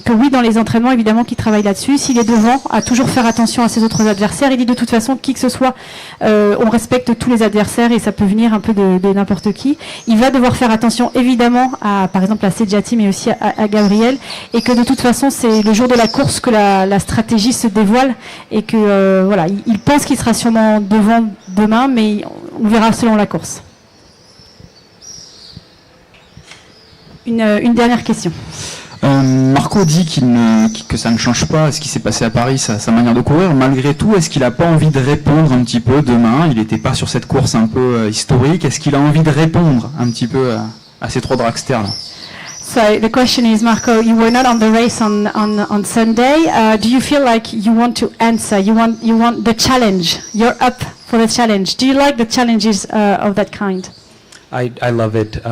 que oui, dans les entraînements, évidemment, qu'il travaille là-dessus. S'il est devant, à toujours faire attention à ses autres adversaires. Il dit de toute façon, qui que ce soit, on respecte tous les adversaires et ça peut venir un peu de n'importe qui. Il va devoir faire attention, évidemment, par exemple, à Sedjati, mais aussi à Gabriel, et que de toute façon, c'est le jour de la course que la stratégie se dévoile et que voilà, il pense qu'il sera sûrement devant demain, mais on verra selon la course. Une dernière question. Marco dit que ça ne change pas ce qui s'est passé à Paris, sa manière de courir. Malgré tout, est-ce qu'il n'a pas envie de répondre un petit peu demain? Il n'était pas sur cette course un peu historique. Est-ce qu'il a envie de répondre un petit peu à ces 3 dragsters là? So the question is, Marco, you were not on the race on Sunday. Do you feel like you want to answer? You want the challenge. You're up for the challenge. Do you like the challenges of that kind? I love it.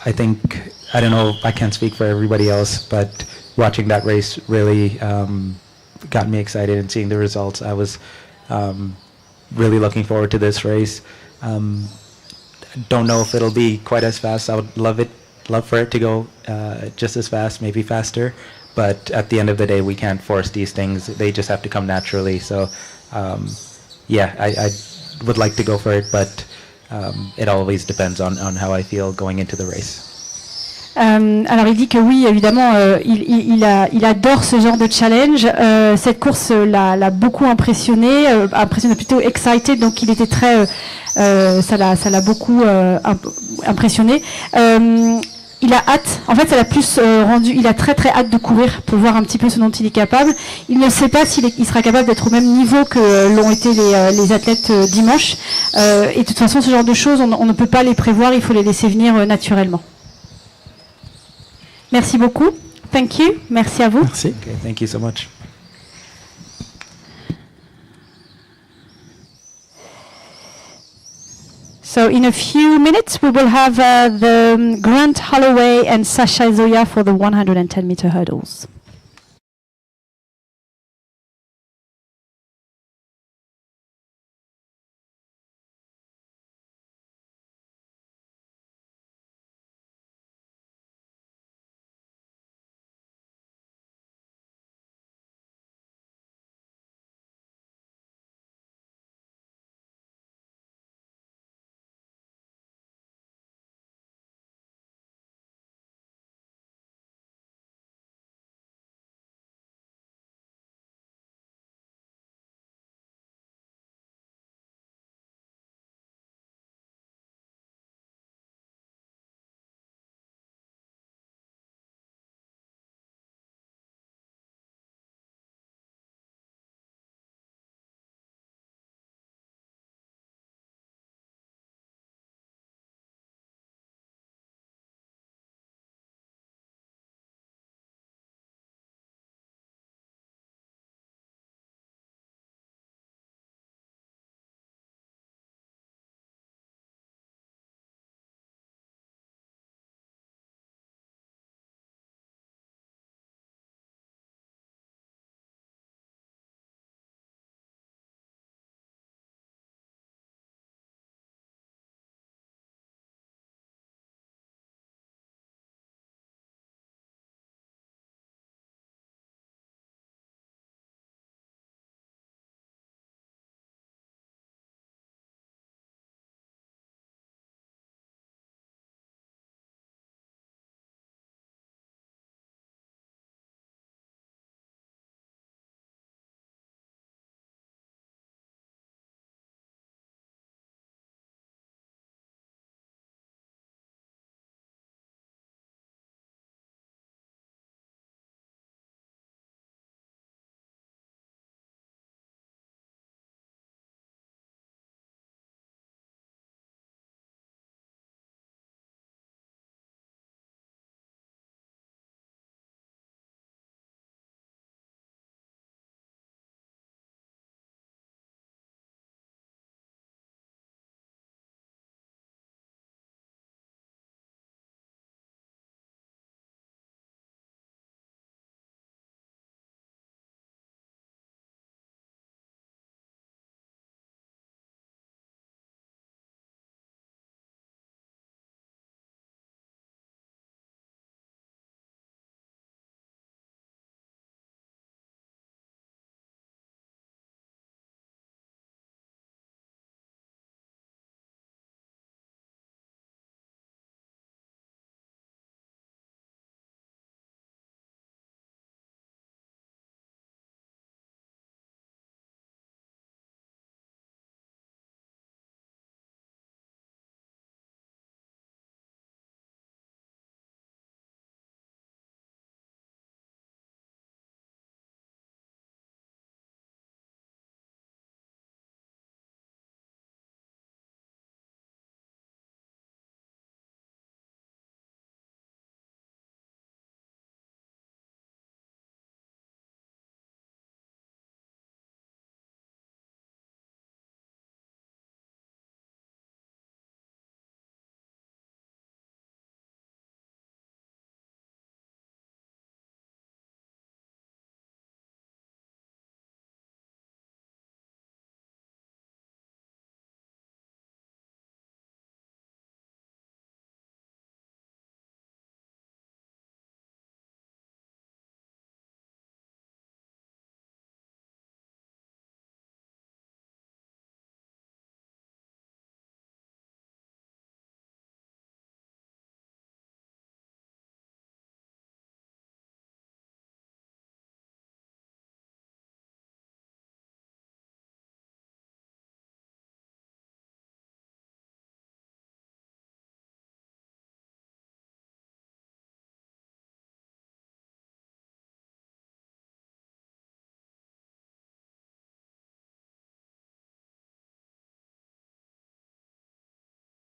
I think, I don't know, I can't speak for everybody else, but watching that race really got me excited, and seeing the results. I was really looking forward to this race. Don't know if it'll be quite as fast. I would love for it to go just as fast, maybe faster, but at the end of the day we can't force these things. They just have to come naturally. So yeah, I would like to go for it, but it always depends on how I feel going into the race. Alors il dit que oui, évidemment, il adore ce genre de challenge. Cette course l'a beaucoup impressionné plutôt excited, donc il était très, ça l'a beaucoup impressionné. Il a hâte, en fait ça l'a plus rendu, il a très très hâte de courir pour voir un petit peu ce dont il est capable. Il ne sait pas s'il sera capable d'être au même niveau que l'ont été les athlètes dimanche. Et de toute façon ce genre de choses, on ne peut pas les prévoir, il faut les laisser venir naturellement. Merci beaucoup. Thank you. Merci à vous. Merci. Okay, thank you so much. So in a few minutes we will have the Grant Holloway and Sasha Zhoya for the 110-meter hurdles.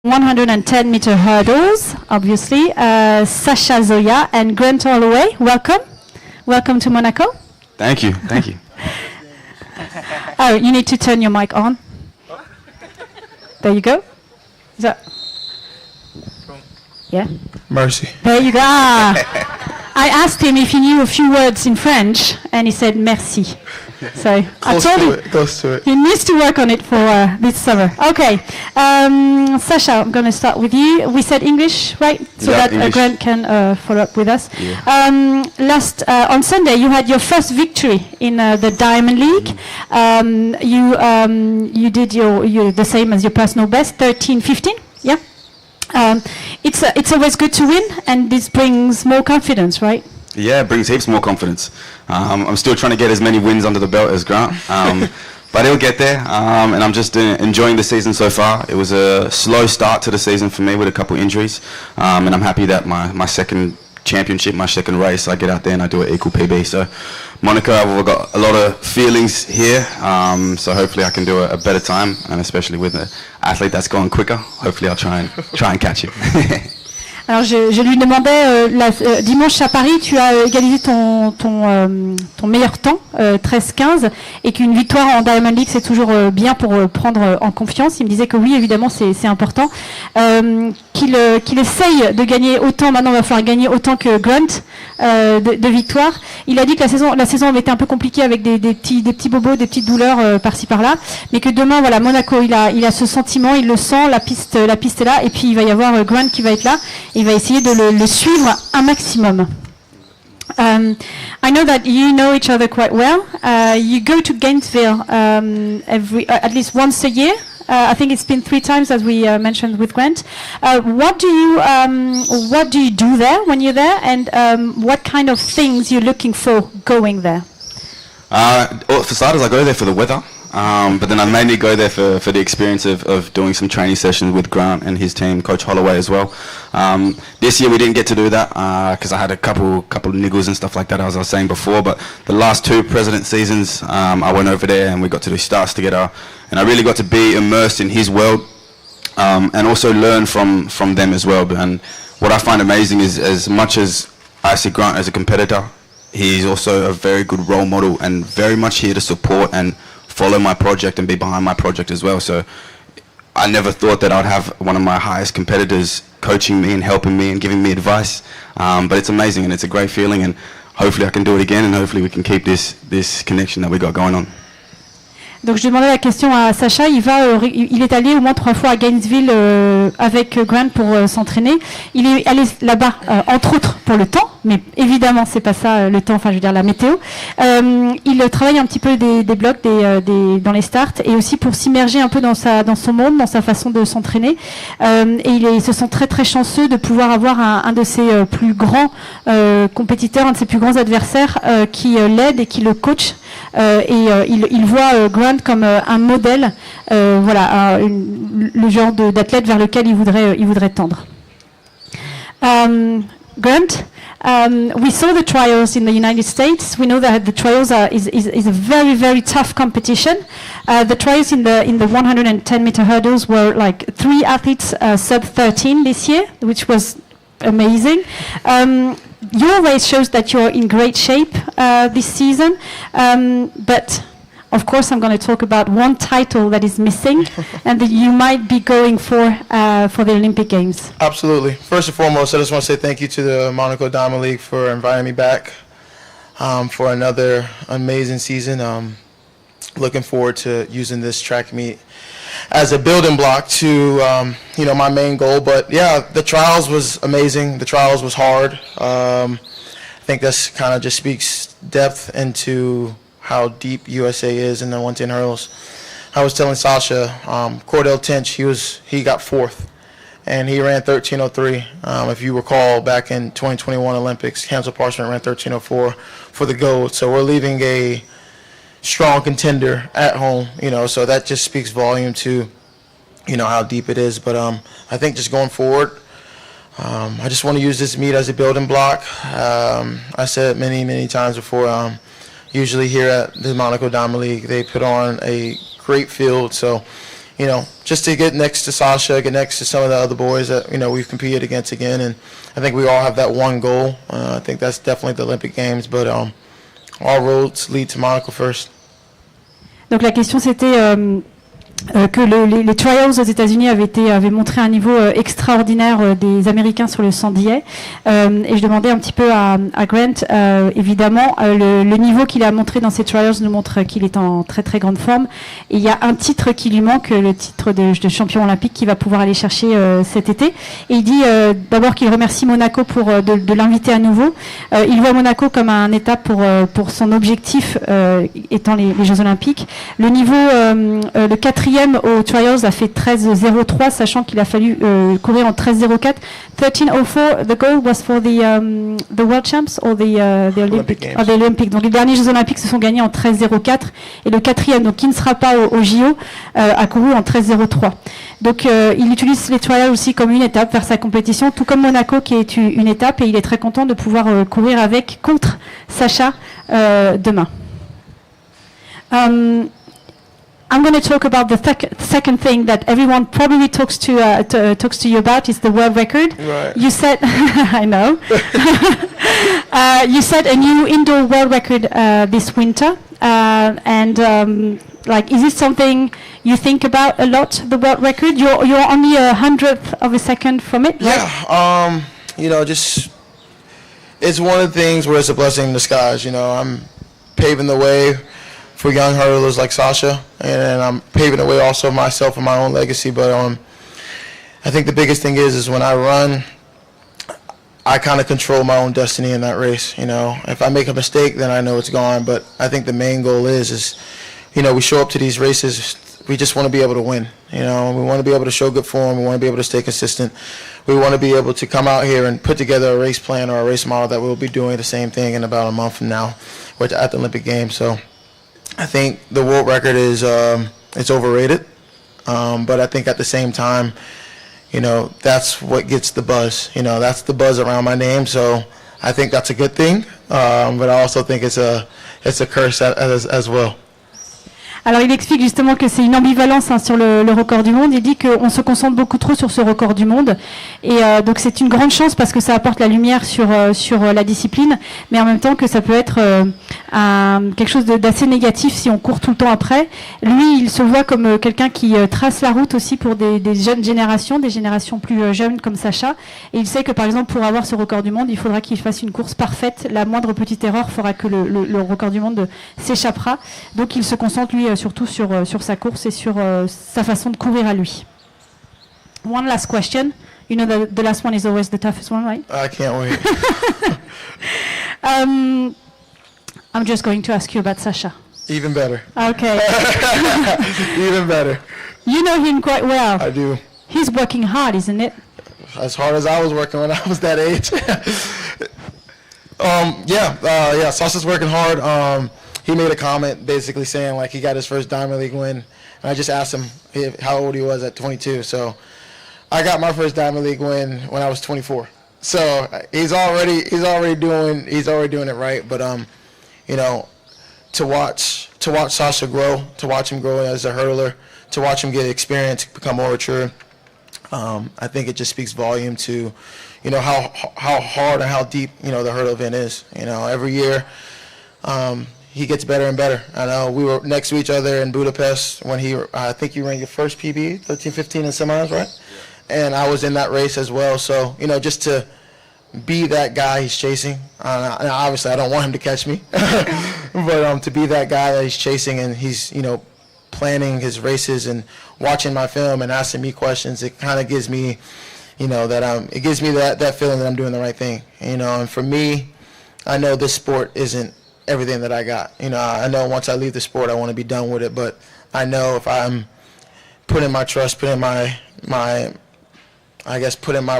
110-meter hurdles, obviously. Sasha, Zhoya, and Grant Holloway. Welcome. Welcome to Monaco. Thank you. Thank you. Oh, you need to turn your mic on. There you go. Is that? Yeah. Mercy. There you go. Ah. I asked him if he knew a few words in French, and he said merci. So I told him Close to it. he needs to work on it for this summer. Okay, Sasha, I'm going to start with you. We said English, right? So Yeah, that English. Grant can follow up with us. Yeah. On Sunday, you had your first victory in the Diamond League. You did the same as your personal best, 13:15. Yeah. It's always good to win, and this brings more confidence, right? Yeah, it brings heaps more confidence. I'm still trying to get as many wins under the belt as Grant, but he'll get there, and I'm just enjoying the season so far. It was a slow start to the season for me with a couple injuries, and I'm happy that my second championship, my second race, I get out there and I do an equal PB. So Monaco, I've got a lot of feelings here, so hopefully I can do a better time, and especially with an athlete that's going quicker, hopefully I'll try and catch him. Alors je lui demandais, dimanche à Paris, tu as égalisé ton meilleur temps, 13-15, et qu'une victoire en Diamond League c'est toujours bien pour prendre en confiance. Il me disait que oui, évidemment, c'est important. Qu'il essaye de gagner autant, maintenant il va falloir gagner autant que Grant de victoires. Il a dit que la saison avait été un peu compliquée avec des petits bobos, des petites douleurs par-ci par-là, mais que demain, voilà, Monaco, il a ce sentiment, il le sent, la piste est là, et puis il va y avoir Grant qui va être là. Il va essayer de le suivre un maximum. I know that you know each other quite well. You go to Gainesville at least once a year. I think it's been 3 times, as we mentioned with Grant. What do you do there when you're there, and what kind of things you're looking for going there? For starters, I go there for the weather. But then I mainly go there for the experience of doing some training sessions with Grant and his team, Coach Holloway as well. This year we didn't get to do that because I had a couple of niggles and stuff like that, as I was saying before. But the last 2 President seasons, I went over there and we got to do starts together, and I really got to be immersed in his world and also learn from them as well. And what I find amazing is, as much as I see Grant as a competitor, he's also a very good role model and very much here to support and follow my project and be behind my project as well. So I never thought that I'd have one of my highest competitors coaching me and helping me and giving me advice. But it's amazing and it's a great feeling, and hopefully I can do it again, and hopefully we can keep this connection that we got going on. Donc je demandais la question à Sasha. Il est allé au moins 3 fois à Gainesville avec Grant pour s'entraîner. Il est allé là-bas entre autres pour le temps, mais évidemment c'est pas ça le temps. Enfin, je veux dire la météo. Il travaille un petit peu des blocs dans les starts, et aussi pour s'immerger un peu dans son monde, dans sa façon de s'entraîner. Et il se sent très très chanceux de pouvoir avoir un de ses plus grands compétiteurs, un de ses plus grands adversaires qui l'aide et qui le coach. Il voit Grant comme un modèle, voilà, le genre d'athlète vers lequel il voudrait tendre. Grant, we saw the trials in the United States. We know that the trials is a very, very tough competition. The trials in the 110-meter hurdles were like 3 athletes sub 13 this year, which was amazing. Your race shows that you're in great shape this season, but of course I'm going to talk about one title that is missing and that you might be going for the Olympic Games. Absolutely. First and foremost, I just want to say thank you to the Monaco Diamond League for inviting me back for another amazing season. Looking forward to using this track meet as a building block to my main goal. But yeah, the trials was amazing. The trials was hard. I think that's kind of just speaks depth into how deep USA is in the 110 hurdles. I was telling Sasha, Cordell Tinch, he got 4th, and he ran 13:03. If you recall, back in 2021 Olympics, Hansel Parsons ran 13:04 for the gold. So we're leaving a strong contender at home, so that just speaks volume to, how deep it is. But I think just going forward, I just want to use this meet as a building block. I said it many, many times before. Usually here at the Monaco Diamond League, they put on a great field. So, just to get next to Sasha, get next to some of the other boys that, we've competed against again. And I think we all have that one goal. I think that's definitely the Olympic Games, but all roads lead to Monaco first. Donc la question c'était que les trials aux États-Unis avaient montré un niveau extraordinaire des Américains sur le 100 et je demandais un petit peu à Grant, évidemment, le niveau qu'il a montré dans ces trials nous montre qu'il est en très très grande forme. Et il y a un titre qui lui manque, le titre de champion olympique qu'il va pouvoir aller chercher cet été. Et il dit d'abord qu'il remercie Monaco de l'inviter à nouveau. Il voit Monaco comme une étape pour son objectif étant les Jeux Olympiques. Le niveau, le quatrième aux trials a fait 13.03, sachant qu'il a fallu courir en 13.04. 13.04, the goal was for the World Champs or the Olympic? The Olympic. Donc les derniers Jeux Olympiques se sont gagnés en 13.04 et le quatrième, donc qui ne sera pas au JO, a couru en 13.03. Donc il utilise les trials aussi comme une étape vers sa compétition, tout comme Monaco qui est une étape, et il est très content de pouvoir courir contre Sasha demain. I'm going to talk about the second thing that everyone probably talks to you about is the world record. Right. You said, I know, you set a new indoor world record this winter, and is this something you think about a lot? The world record, you're only 100th of a second from it. Right? Yeah, just it's one of the things where it's a blessing in disguise. I'm paving the way for young hurdlers like Sasha, and I'm paving the way also myself and my own legacy. But I think the biggest thing is when I run, I kind of control my own destiny in that race. If I make a mistake, then I know it's gone. But I think the main goal is we show up to these races, we just want to be able to win. We want to be able to show good form. We want to be able to stay consistent. We want to be able to come out here and put together a race plan or a race model that we'll be doing the same thing in about a month from now, at the Olympic Games. So I think the world record is it's overrated, but I think at the same time, that's what gets the buzz. That's the buzz around my name. So I think that's a good thing, but I also think it's a curse as well. Alors il explique justement que c'est une ambivalence sur le record du monde. Il dit qu'on se concentre beaucoup trop sur ce record du monde, et donc c'est une grande chance parce que ça apporte la lumière sur la discipline, mais en même temps que ça peut être quelque chose d'assez négatif si on court tout le temps après. Lui, il se voit comme quelqu'un qui trace la route aussi pour des jeunes générations, des générations plus jeunes comme Sasha, et il sait que par exemple pour avoir ce record du monde, il faudra qu'il fasse une course parfaite. La moindre petite erreur fera que le record du monde s'échappera. Donc il se concentre lui surtout sur sa course et sur sa façon de courir à lui. One last question. You know the last one is always the toughest one, right? I can't wait. I'm just going to ask you about Sasha. Even better. Okay. Even better. You know him quite well. I do. He's working hard, isn't it? As hard as I was working when I was that age. Yeah, Sasha's working hard. He made a comment basically saying he got his first Diamond League win, and I just asked him how old he was at 22. So I got my first Diamond League win when I was 24. So he's already doing it right. But to watch Sasha grow, to watch him grow as a hurdler, to watch him get experience, become more mature, I think it just speaks volume to how hard and how deep the hurdle event is. Every year. He gets better and better. I know we were next to each other in Budapest when I think you ran your first PB, 13-15 in semis, right? Yeah. And I was in that race as well. So, just to be that guy he's chasing, and obviously I don't want him to catch me, but to be that guy that he's chasing and he's, planning his races and watching my film and asking me questions, it kind of gives me, it gives me that feeling that I'm doing the right thing. And for me, I know this sport isn't everything that I got. I know once I leave the sport, I want to be done with it, but I know if I'm putting my trust, putting my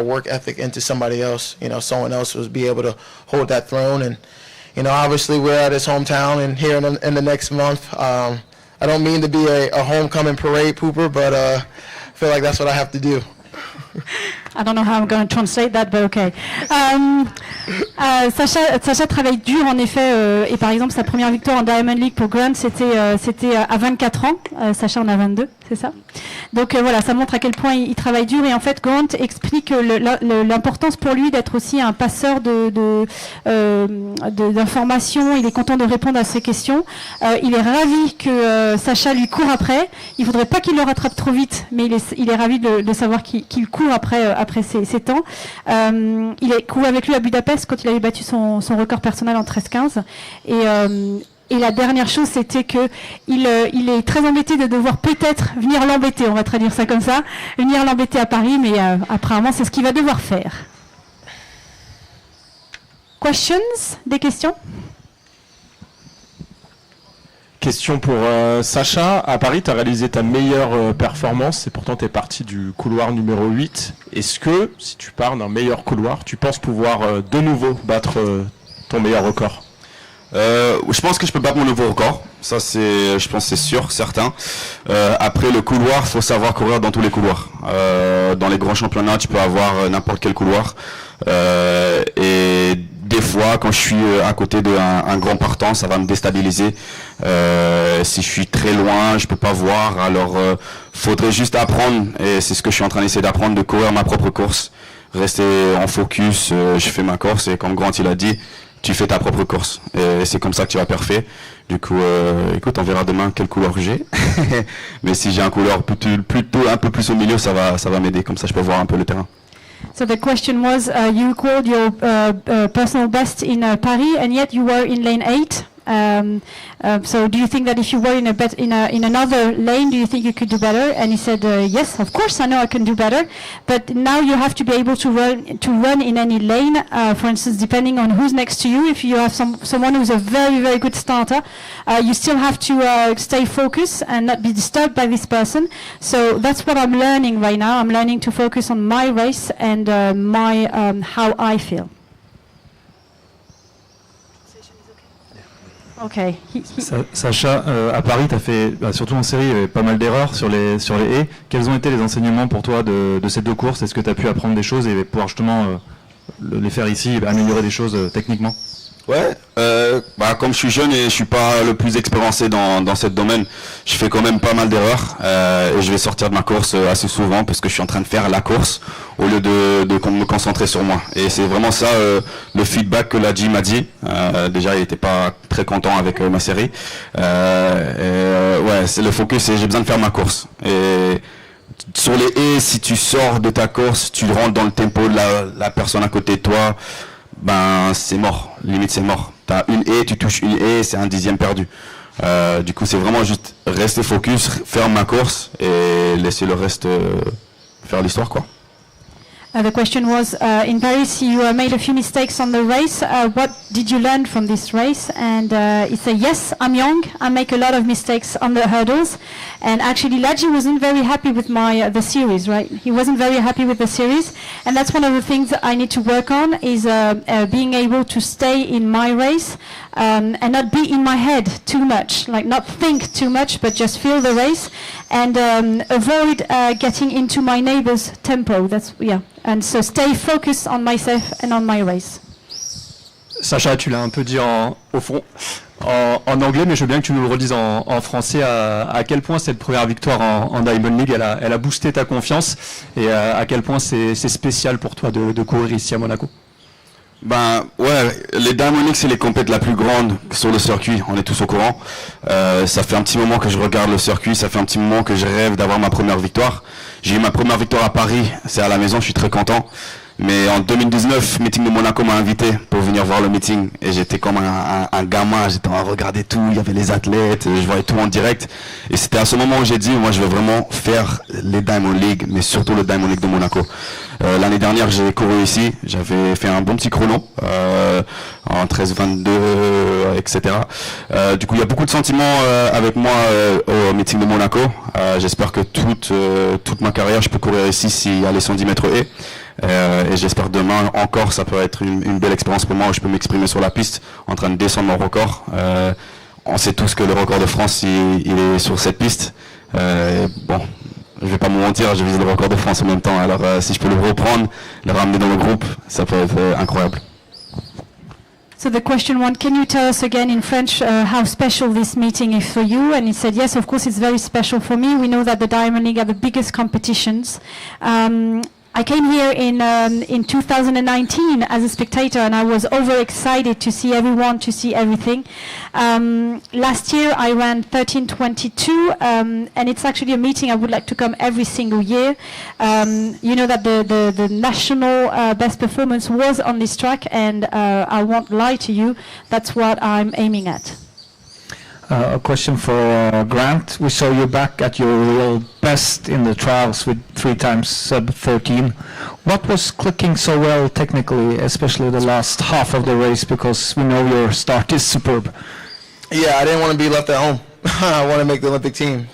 work ethic into somebody else, someone else will be able to hold that throne. And, obviously we're at his hometown and here in the next month. I don't mean to be a homecoming parade pooper, but I feel like that's what I have to do. I don't know how I'm going to translate that, but okay. Sasha travaille dur en effet, et par exemple sa première victoire en Diamond League pour Grant, c'était à 24 ans. Sacha en a 22, c'est ça. Donc voilà, ça montre à quel point il travaille dur, et en fait Grant explique l'importance pour lui d'être aussi un passeur d'informations. Il est content de répondre à ces questions. Il est ravi que Sasha lui court après. Il faudrait pas qu'il le rattrape trop vite, mais il est ravi de savoir qu'il court après ses temps. Il est couru avec lui à Budapest quand il avait battu son record personnel en 13-15. Et la dernière chose, c'était que il est très embêté de devoir peut-être venir l'embêter, on va traduire ça comme ça, venir l'embêter à Paris, mais apparemment c'est ce qu'il va devoir faire. Questions? Des questions? Question pour Sasha. À Paris, tu as réalisé ta meilleure performance et pourtant tu es parti du couloir numéro 8. Est-ce que, si tu pars d'un meilleur couloir, tu penses pouvoir de nouveau battre ton meilleur record? Je pense que je peux battre mon nouveau record. Ça, je pense que c'est sûr, certain. Après, le couloir, faut savoir courir dans tous les couloirs. Dans les grands championnats, tu peux avoir n'importe quel couloir. Et des fois, quand je suis à côté d'un grand partant, ça va me déstabiliser. Si je suis très loin, je peux pas voir. Alors, faudrait juste apprendre, et c'est ce que je suis en train d'essayer d'apprendre, de courir ma propre course. Rester en focus, je fais ma course, et comme Grant il a dit, tu fais ta propre course. Et c'est comme ça que tu vas parfait. Du coup, écoute, on verra demain quel couleur j'ai. Mais si j'ai un couleur plutôt un peu plus au milieu, ça va m'aider. Comme ça, je peux voir un peu le terrain. So the question was, you called your personal best in Paris, and yet you were in lane 8. So do you think that if you were in another lane, do you think you could do better? And he said, yes, of course, I know I can do better. But now you have to be able to run in any lane. For instance, depending on who's next to you, if you have someone who's a very, very good starter, you still have to stay focused and not be disturbed by this person. So that's what I'm learning right now. I'm learning to focus on my race and how I feel. Okay. Sasha, à Paris, tu as fait, surtout en série, il y avait pas mal d'erreurs sur les haies. Quels ont été les enseignements pour toi de ces deux courses? Est-ce que tu as pu apprendre des choses et pouvoir justement les faire ici, améliorer des choses techniquement? Ouais, comme je suis jeune et je suis pas le plus expérimenté dans ce domaine, je fais quand même pas mal d'erreurs et je vais sortir de ma course assez souvent parce que je suis en train de faire la course au lieu de me concentrer sur moi. Et c'est vraiment ça le feedback que la G m'a dit. Déjà, il était pas très content avec ma série. Ouais, c'est le focus et j'ai besoin de faire ma course. Et sur les haies, si tu sors de ta course, tu rentres dans le tempo de la personne à côté de toi, ben c'est mort, limite c'est mort. T'as une haie, tu touches une haie, c'est un dixième perdu. Du coup c'est vraiment juste rester focus, faire ma course et laisser le reste faire l'histoire quoi. The question was, in Paris you made a few mistakes on the race. What did you learn from this race? And he said, yes, I'm young. I make a lot of mistakes on the hurdles. And actually, Laji wasn't very happy with the series, right? He wasn't very happy with the series. And that's one of the things that I need to work on is being able to stay in my race and not be in my head too much, like not think too much, but just feel the race and avoid getting into my neighbor's tempo. That's, yeah. And so stay focused on myself and on my race. Sacha, tu l'as un peu dit au fond en anglais, mais je veux bien que tu nous le redises en français. À quel point cette première victoire en Diamond League, elle a boosté ta confiance et à quel point c'est spécial pour toi de courir ici à Monaco? Ben ouais, les Diamond League c'est les compètes la plus grande sur le circuit, on est tous au courant. Ça fait un petit moment que je regarde le circuit, ça fait un petit moment que je rêve d'avoir ma première victoire. J'ai eu ma première victoire à Paris, c'est à la maison, je suis très content. Mais en 2019, Meeting de Monaco m'a invité pour venir voir le meeting et j'étais comme un gamin, j'étais en train de regarder tout, il y avait les athlètes, je voyais tout en direct. Et c'était à ce moment où j'ai dit, moi je veux vraiment faire les Diamond League, mais surtout le Diamond League de Monaco. L'année dernière, j'ai couru ici, j'avais fait un bon petit chrono en 13-22, etc. Du coup, il y a beaucoup de sentiments avec moi au meeting de Monaco. J'espère que toute ma carrière, je peux courir ici s'il y a les 110 mètres haies. Et j'espère demain encore, ça peut être une belle expérience pour moi où je peux m'exprimer sur la piste en train de descendre mon record. On sait tous que le record de France, il est sur cette piste. Bon, je vais pas me mentir, je vise le record de France en même temps. Alors si je peux le reprendre, le ramener dans le groupe, ça peut être incroyable. So the question one, can you tell us again in French how special this meeting is for you? And he said, yes, of course it's very special for me. We know that the Diamond League are the biggest competitions. I came here in 2019 as a spectator, and I was overexcited to see everyone, to see everything. Last year I ran 13:22, and it's actually a meeting I would like to come every single year. You know that the national best performance was on this track, and I won't lie to you, that's what I'm aiming at. A question for Grant. We saw you back at your real best in the trials with 3 times sub 13. What was clicking so well technically, especially the last half of the race, because we know your start is superb? Yeah, I didn't want to be left at home. I want to make the Olympic team.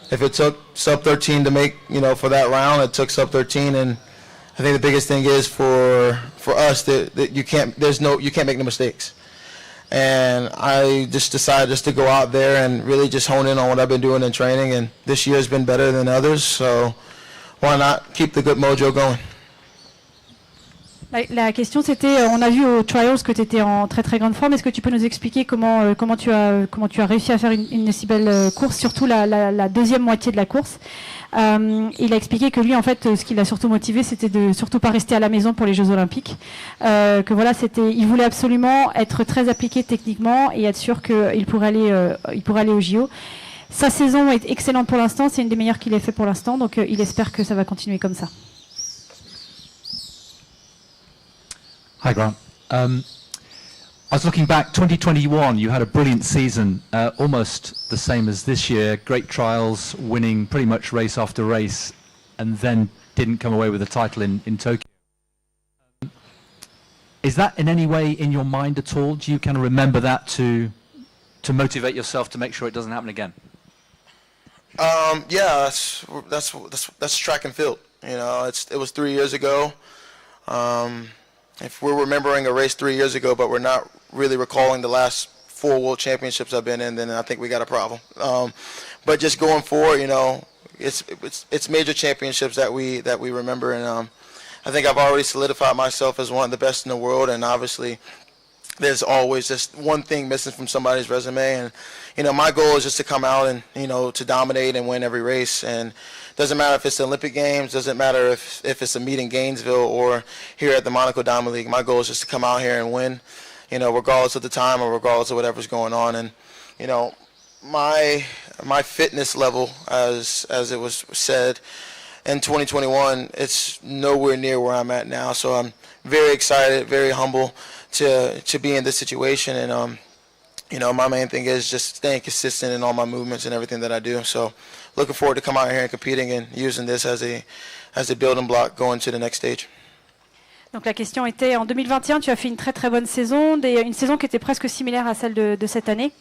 If it took sub 13 to make, for that round, it took sub 13, and I think the biggest thing is for us that you can't make no mistakes. And I just decided just to go out there and really just hone in on what I've been doing in training, and this year has been better than others, so why not keep the good mojo going? La question c'était, on a vu aux trials que tu étais en très très grande forme. Est-ce que tu peux nous expliquer comment tu as réussi à faire une si belle course, surtout la deuxième moitié de la course? Il a expliqué que lui, en fait, ce qui l'a surtout motivé, c'était de surtout pas rester à la maison pour les Jeux Olympiques. Que voilà, il voulait absolument être très appliqué techniquement et être sûr qu'il pourrait aller au JO. Sa saison est excellente pour l'instant, c'est une des meilleures qu'il ait fait pour l'instant, donc il espère que ça va continuer comme ça. Hi, Grant. I was looking back, 2021, you had a brilliant season, almost the same as this year, great trials, winning pretty much race after race, and then didn't come away with a title in Tokyo. Is that in any way in your mind at all? Do you kind of remember that to motivate yourself to make sure it doesn't happen again? Yeah, that's track and field. It was 3 years ago. If we're remembering a race 3 years ago, but we're not really recalling the last 4 World Championships I've been in, then I think we got a problem. But just going forward, it's major championships that we remember, and I think I've already solidified myself as one of the best in the world. And obviously, there's always just one thing missing from somebody's resume, and my goal is just to come out and to dominate and win every race. And doesn't matter if it's the Olympic Games, doesn't matter if it's a meet in Gainesville or here at the Monaco Diamond League. My goal is just to come out here and win, regardless of the time or regardless of whatever's going on. And my fitness level, as it was said, in 2021, it's nowhere near where I'm at now. So I'm very excited, very humble to be in this situation. And my main thing is just staying consistent in all my movements and everything that I do. So looking forward to coming out here and competing and using this as a building block going to the next stage. Donc la question était, en 2021, tu as fait une très très bonne saison, une saison qui était presque similaire à celle de cette année.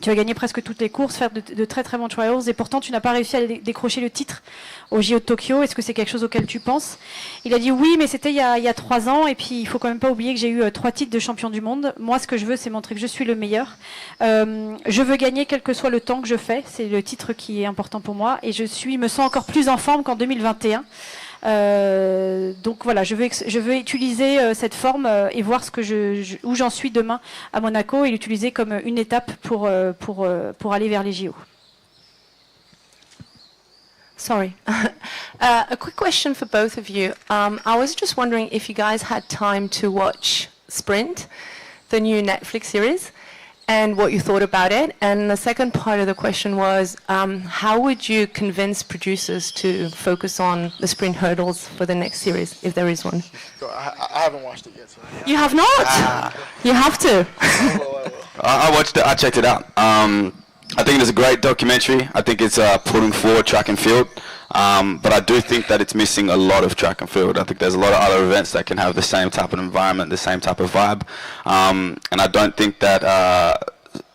Tu as gagné presque toutes les courses, faire de très très bons trials, et pourtant tu n'as pas réussi à décrocher le titre au JO de Tokyo. Est-ce que c'est quelque chose auquel tu penses? Il a dit oui, mais c'était il y a 3 ans, et puis il faut quand même pas oublier que j'ai eu 3 titres de champion du monde. Moi, ce que je veux, c'est montrer que je suis le meilleur. Je veux gagner quel que soit le temps que je fais, c'est le titre qui est important pour moi, et me sens encore plus en forme qu'en 2021. Donc voilà, je veux utiliser cette forme et voir où j'en suis demain à Monaco, et l'utiliser comme une étape pour aller vers les JO. Sorry. A quick question for both of you. I was just wondering if you guys had time to watch Sprint, the new Netflix series, and what you thought about it. And the second part of the question was, how would you convince producers to focus on the sprint hurdles for the next series, if there is one? I haven't watched it yet. So You have not? You have to. I watched it. I checked it out. I think it's a great documentary. I think it's putting forward track and field. But I do think that it's missing a lot of track and field. I think there's a lot of other events that can have the same type of environment, the same type of vibe. And I don't think that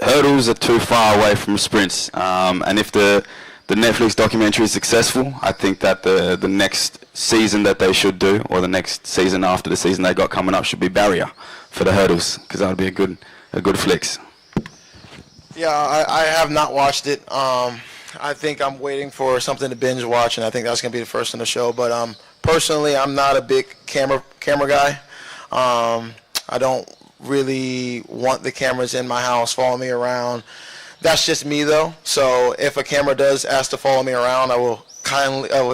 hurdles are too far away from sprints. And if the Netflix documentary is successful, I think that the next season that they should do, or the next season after the season they got coming up, should be barrier for the hurdles, because that would be a good flex. Yeah, I have not watched it. I think I'm waiting for something to binge watch, and I think that's going to be the first in the show. But personally, I'm not a big camera guy. I don't really want the cameras in my house following me around. That's just me, though. So if a camera does ask to follow me around, I will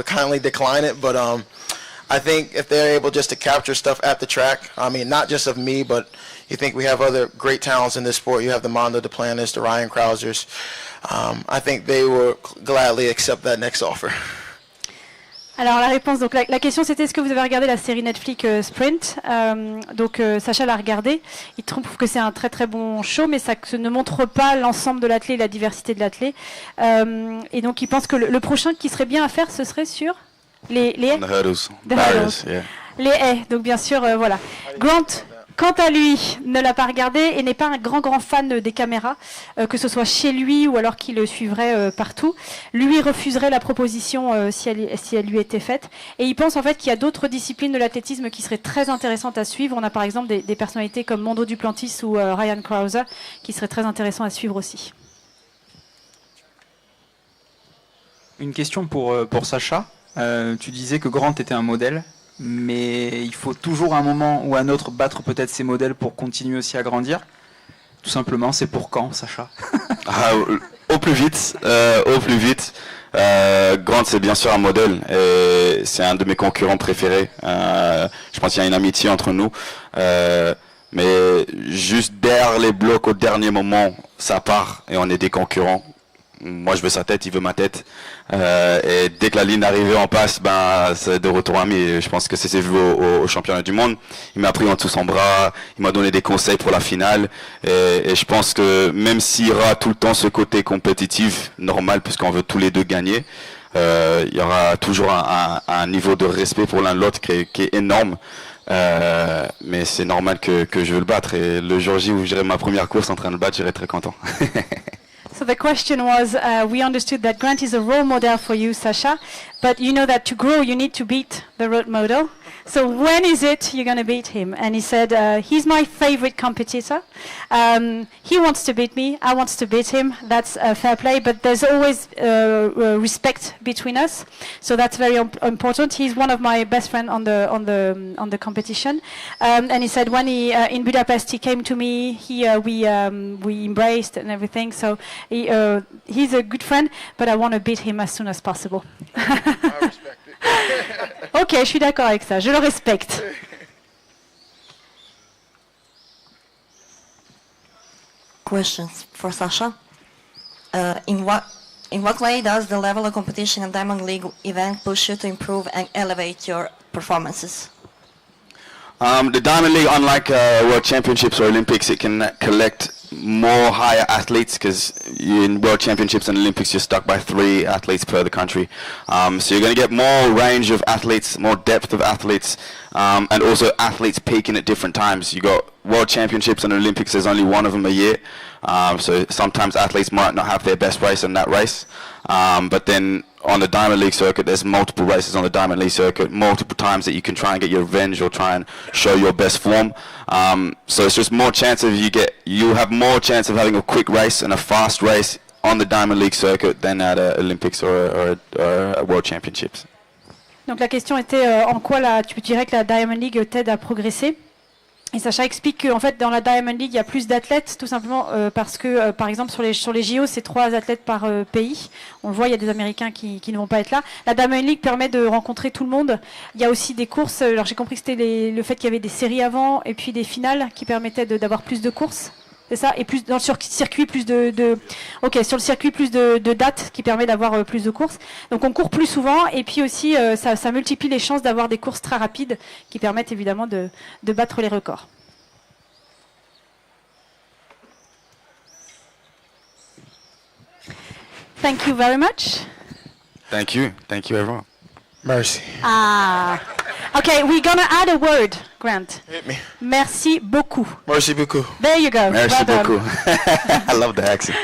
kindly decline it. But I think if they're able just to capture stuff at the track, I mean, not just of me, but you think we have other great talents in this sport. You have the Mondo de Planes, the Ryan Krausers. I think they will gladly accept that next offer. Alors la réponse, donc la question c'était est-ce que vous avez regardé la série Netflix Sprint. Sasha l'a regardé, il trouve que c'est un très très bon show, mais ça ne montre pas l'ensemble de l'athlète, la diversité de l'athlète. Et donc il pense que le prochain qui serait bien à faire, ce serait sur les haies. The hurdles. The hurdles. Yeah. Les haies, donc bien sûr, voilà. Grant, quant à lui, ne l'a pas regardé et n'est pas un grand fan des caméras, que ce soit chez lui ou alors qu'il le suivrait partout. Lui refuserait la proposition si elle lui était faite. Et il pense en fait qu'il y a d'autres disciplines de l'athlétisme qui seraient très intéressantes à suivre. On a par exemple des personnalités comme Mondo Duplantis ou Ryan Krauser qui seraient très intéressants à suivre aussi. Une question pour Sasha. Tu disais que Grant était un modèle, mais il faut toujours à un moment ou à un autre battre peut-être ses modèles pour continuer aussi à grandir. Tout simplement, c'est pour quand, Sasha? Au plus vite, au plus vite. Grant, c'est bien sûr un modèle et c'est un de mes concurrents préférés. Je pense qu'il y a une amitié entre nous. Mais juste derrière les blocs au dernier moment, ça part et on est des concurrents. Moi je veux sa tête, il veut ma tête. Et dès que la ligne d'arrivée en passe, c'est de retour à mi. Je pense que c'est vu au championnat du monde. Il m'a pris en dessous son bras, il m'a donné des conseils pour la finale. Et je pense que même s'il y aura tout le temps ce côté compétitif, normal, puisqu'on veut tous les deux gagner, il y aura toujours un niveau de respect pour l'un de l'autre qui est énorme. Mais c'est normal que je veux le battre. Et le jour J où j'irai ma première course en train de le battre, j'irai très content. So the question was, we understood that Grant is a role model for you, Sasha, but you know that to grow you need to beat the road model. So when is it you're going to beat him? And he said, he's my favorite competitor. He wants to beat me, I want to beat him. That's fair play, but there's always respect between us. So that's very important. He's one of my best friends on the competition. And he said when he in Budapest he came to me, we embraced and everything. So he's a good friend, but I want to beat him as soon as possible. Ok, je suis d'accord avec ça, je le respecte. Questions for Sasha. In what way does the level of competition in Diamond League event push you to improve and elevate your performances? The Diamond League, unlike World Championships or Olympics, it can collect more higher athletes because in World Championships and Olympics you're stuck by 3 athletes per the country. So you're going to get more range of athletes, more depth of athletes, and also athletes peaking at different times. You got World Championships and Olympics, there's only one of them a year. So sometimes athletes might not have their best race in that race. But then on the Diamond League circuit, there's multiple races on the Diamond League circuit, multiple times that you can try and get your revenge or try and show your best form. So it's just more chance of you have more chance of having a quick race and a fast race on the Diamond League circuit than at Olympics or World Championships. Donc la question était en quoi tu dirais que la Diamond League t'aide à progresser? Et Sacha explique qu'en fait dans la Diamond League il y a plus d'athlètes tout simplement parce que par exemple sur les JO c'est 3 athlètes par pays. On le voit, il y a des Américains qui ne vont pas être là. La Diamond League permet de rencontrer tout le monde. Il y a aussi des courses, alors j'ai compris que c'était le fait qu'il y avait des séries avant et puis des finales qui permettaient d'avoir plus de courses. C'est ça, et plus dans le circuit plus sur le circuit plus de dates qui permet d'avoir plus de courses. Donc on court plus souvent et puis aussi ça multiplie les chances d'avoir des courses très rapides qui permettent évidemment de battre les records. Thank you very much. Thank you everyone. Mercy. Okay, we're gonna add a word, Grant. Hit me. Merci beaucoup. Merci beaucoup. There you go. Merci well done. beaucoup. I love the accent.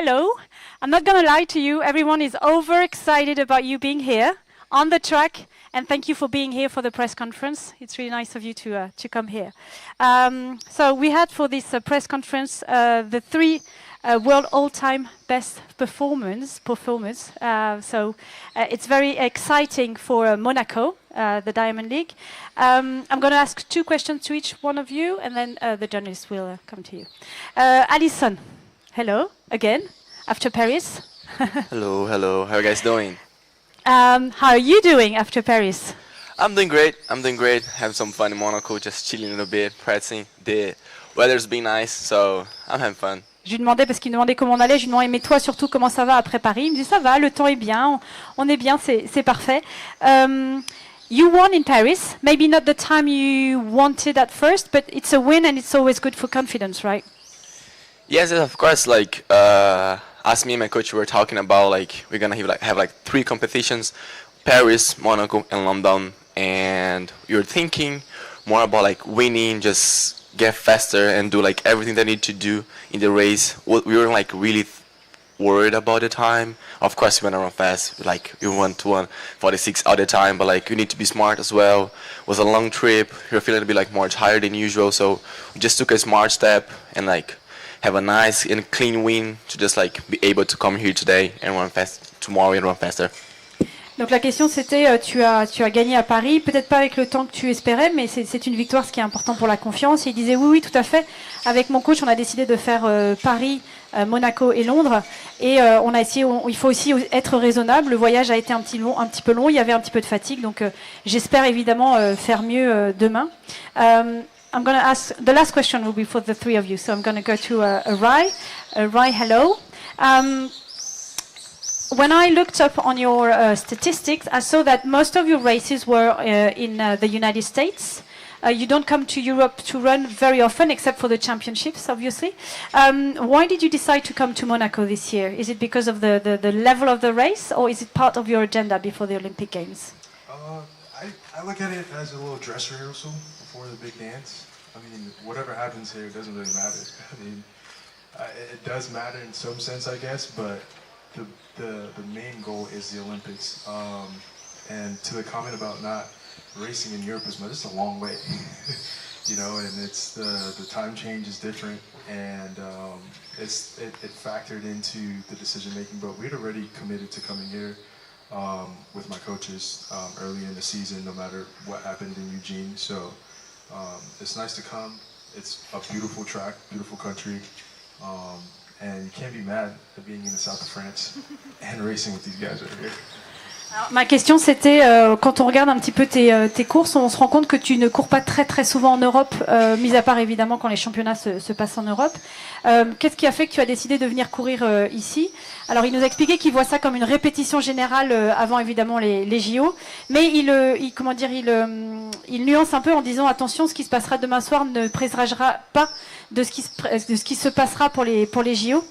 Hello. I'm not going to lie to you. Everyone is overexcited about you being here on the track. And thank you for being here for the press conference. It's really nice of you to come here. So we had for this press conference the three world all-time best performers. So it's very exciting for Monaco, the Diamond League. I'm going to ask two questions to each one of you, and then the journalists will come to you. Alison, hello again after Paris. Hello. How are you guys doing? How are you doing after Paris? I'm doing great. Having some fun in Monaco, just chilling a little bit, practicing. The weather's been nice, so I'm having fun. Je lui demandais, parce qu'il me demandait comment on allait, je lui demandais, mais toi surtout, comment ça va après Paris? Il me dit, ça va, le temps est bien, on est bien, c'est parfait. You won in Paris, maybe not the time you wanted at first, but it's a win and it's always good for confidence, right? Yes, of course. Like, as me and my coach were talking about, like, we're gonna have three competitions: Paris, Monaco, and London. And you're thinking more about like winning, just get faster and do like everything they need to do in the race. We were like really worried about the time. Of course, we want to run fast. Like, we want to run 46 all the time, but like you need to be smart as well. It was a long trip. You're feeling a bit like more tired than usual, so we just took a smart step and like have a nice and clean win to just like be able to come here today and run fast tomorrow and run faster. Donc la question c'était, tu as gagné à Paris, peut-être pas avec le temps que tu espérais, mais c'est une victoire, ce qui est important pour la confiance. Et il disait oui, tout à fait. Avec mon coach, on a décidé de faire Paris, Monaco et Londres. Et on a essayé, il faut aussi être raisonnable. Le voyage a été un petit peu long, il y avait un petit peu de fatigue. Donc j'espère évidemment faire mieux demain. I'm going to ask, the last question will be for the three of you. So I'm going to go to Rai. Rai, hello. When I looked up on your statistics, I saw that most of your races were in the United States. You don't come to Europe to run very often, except for the championships, obviously. Why did you decide to come to Monaco this year? Is it because of the level of the race, or is it part of your agenda before the Olympic Games? I look at it as a little dress rehearsal before the big dance. I mean, whatever happens here, it doesn't really matter. I mean, it does matter in some sense, I guess, but the main goal is the Olympics. And to the comment about not racing in Europe is much, it's a long way, you know, and it's the time change is different, and it factored into the decision making. But we'd already committed to coming here with my coaches early in the season, no matter what happened in Eugene. So it's nice to come. It's a beautiful track, beautiful country. And you can't be mad at being in the south of France and racing with these guys right here. Alors, ma question c'était, quand on regarde un petit peu tes courses, on se rend compte que tu ne cours pas très souvent en Europe, mis à part évidemment quand les championnats se passent en Europe. Qu'est-ce qui a fait que tu as décidé de venir courir ici? Alors il nous a expliqué qu'il voit ça comme une répétition générale avant évidemment les JO, mais il nuance un peu en disant attention, ce qui se passera demain soir ne présagera pas de ce qui se passera pour les JO.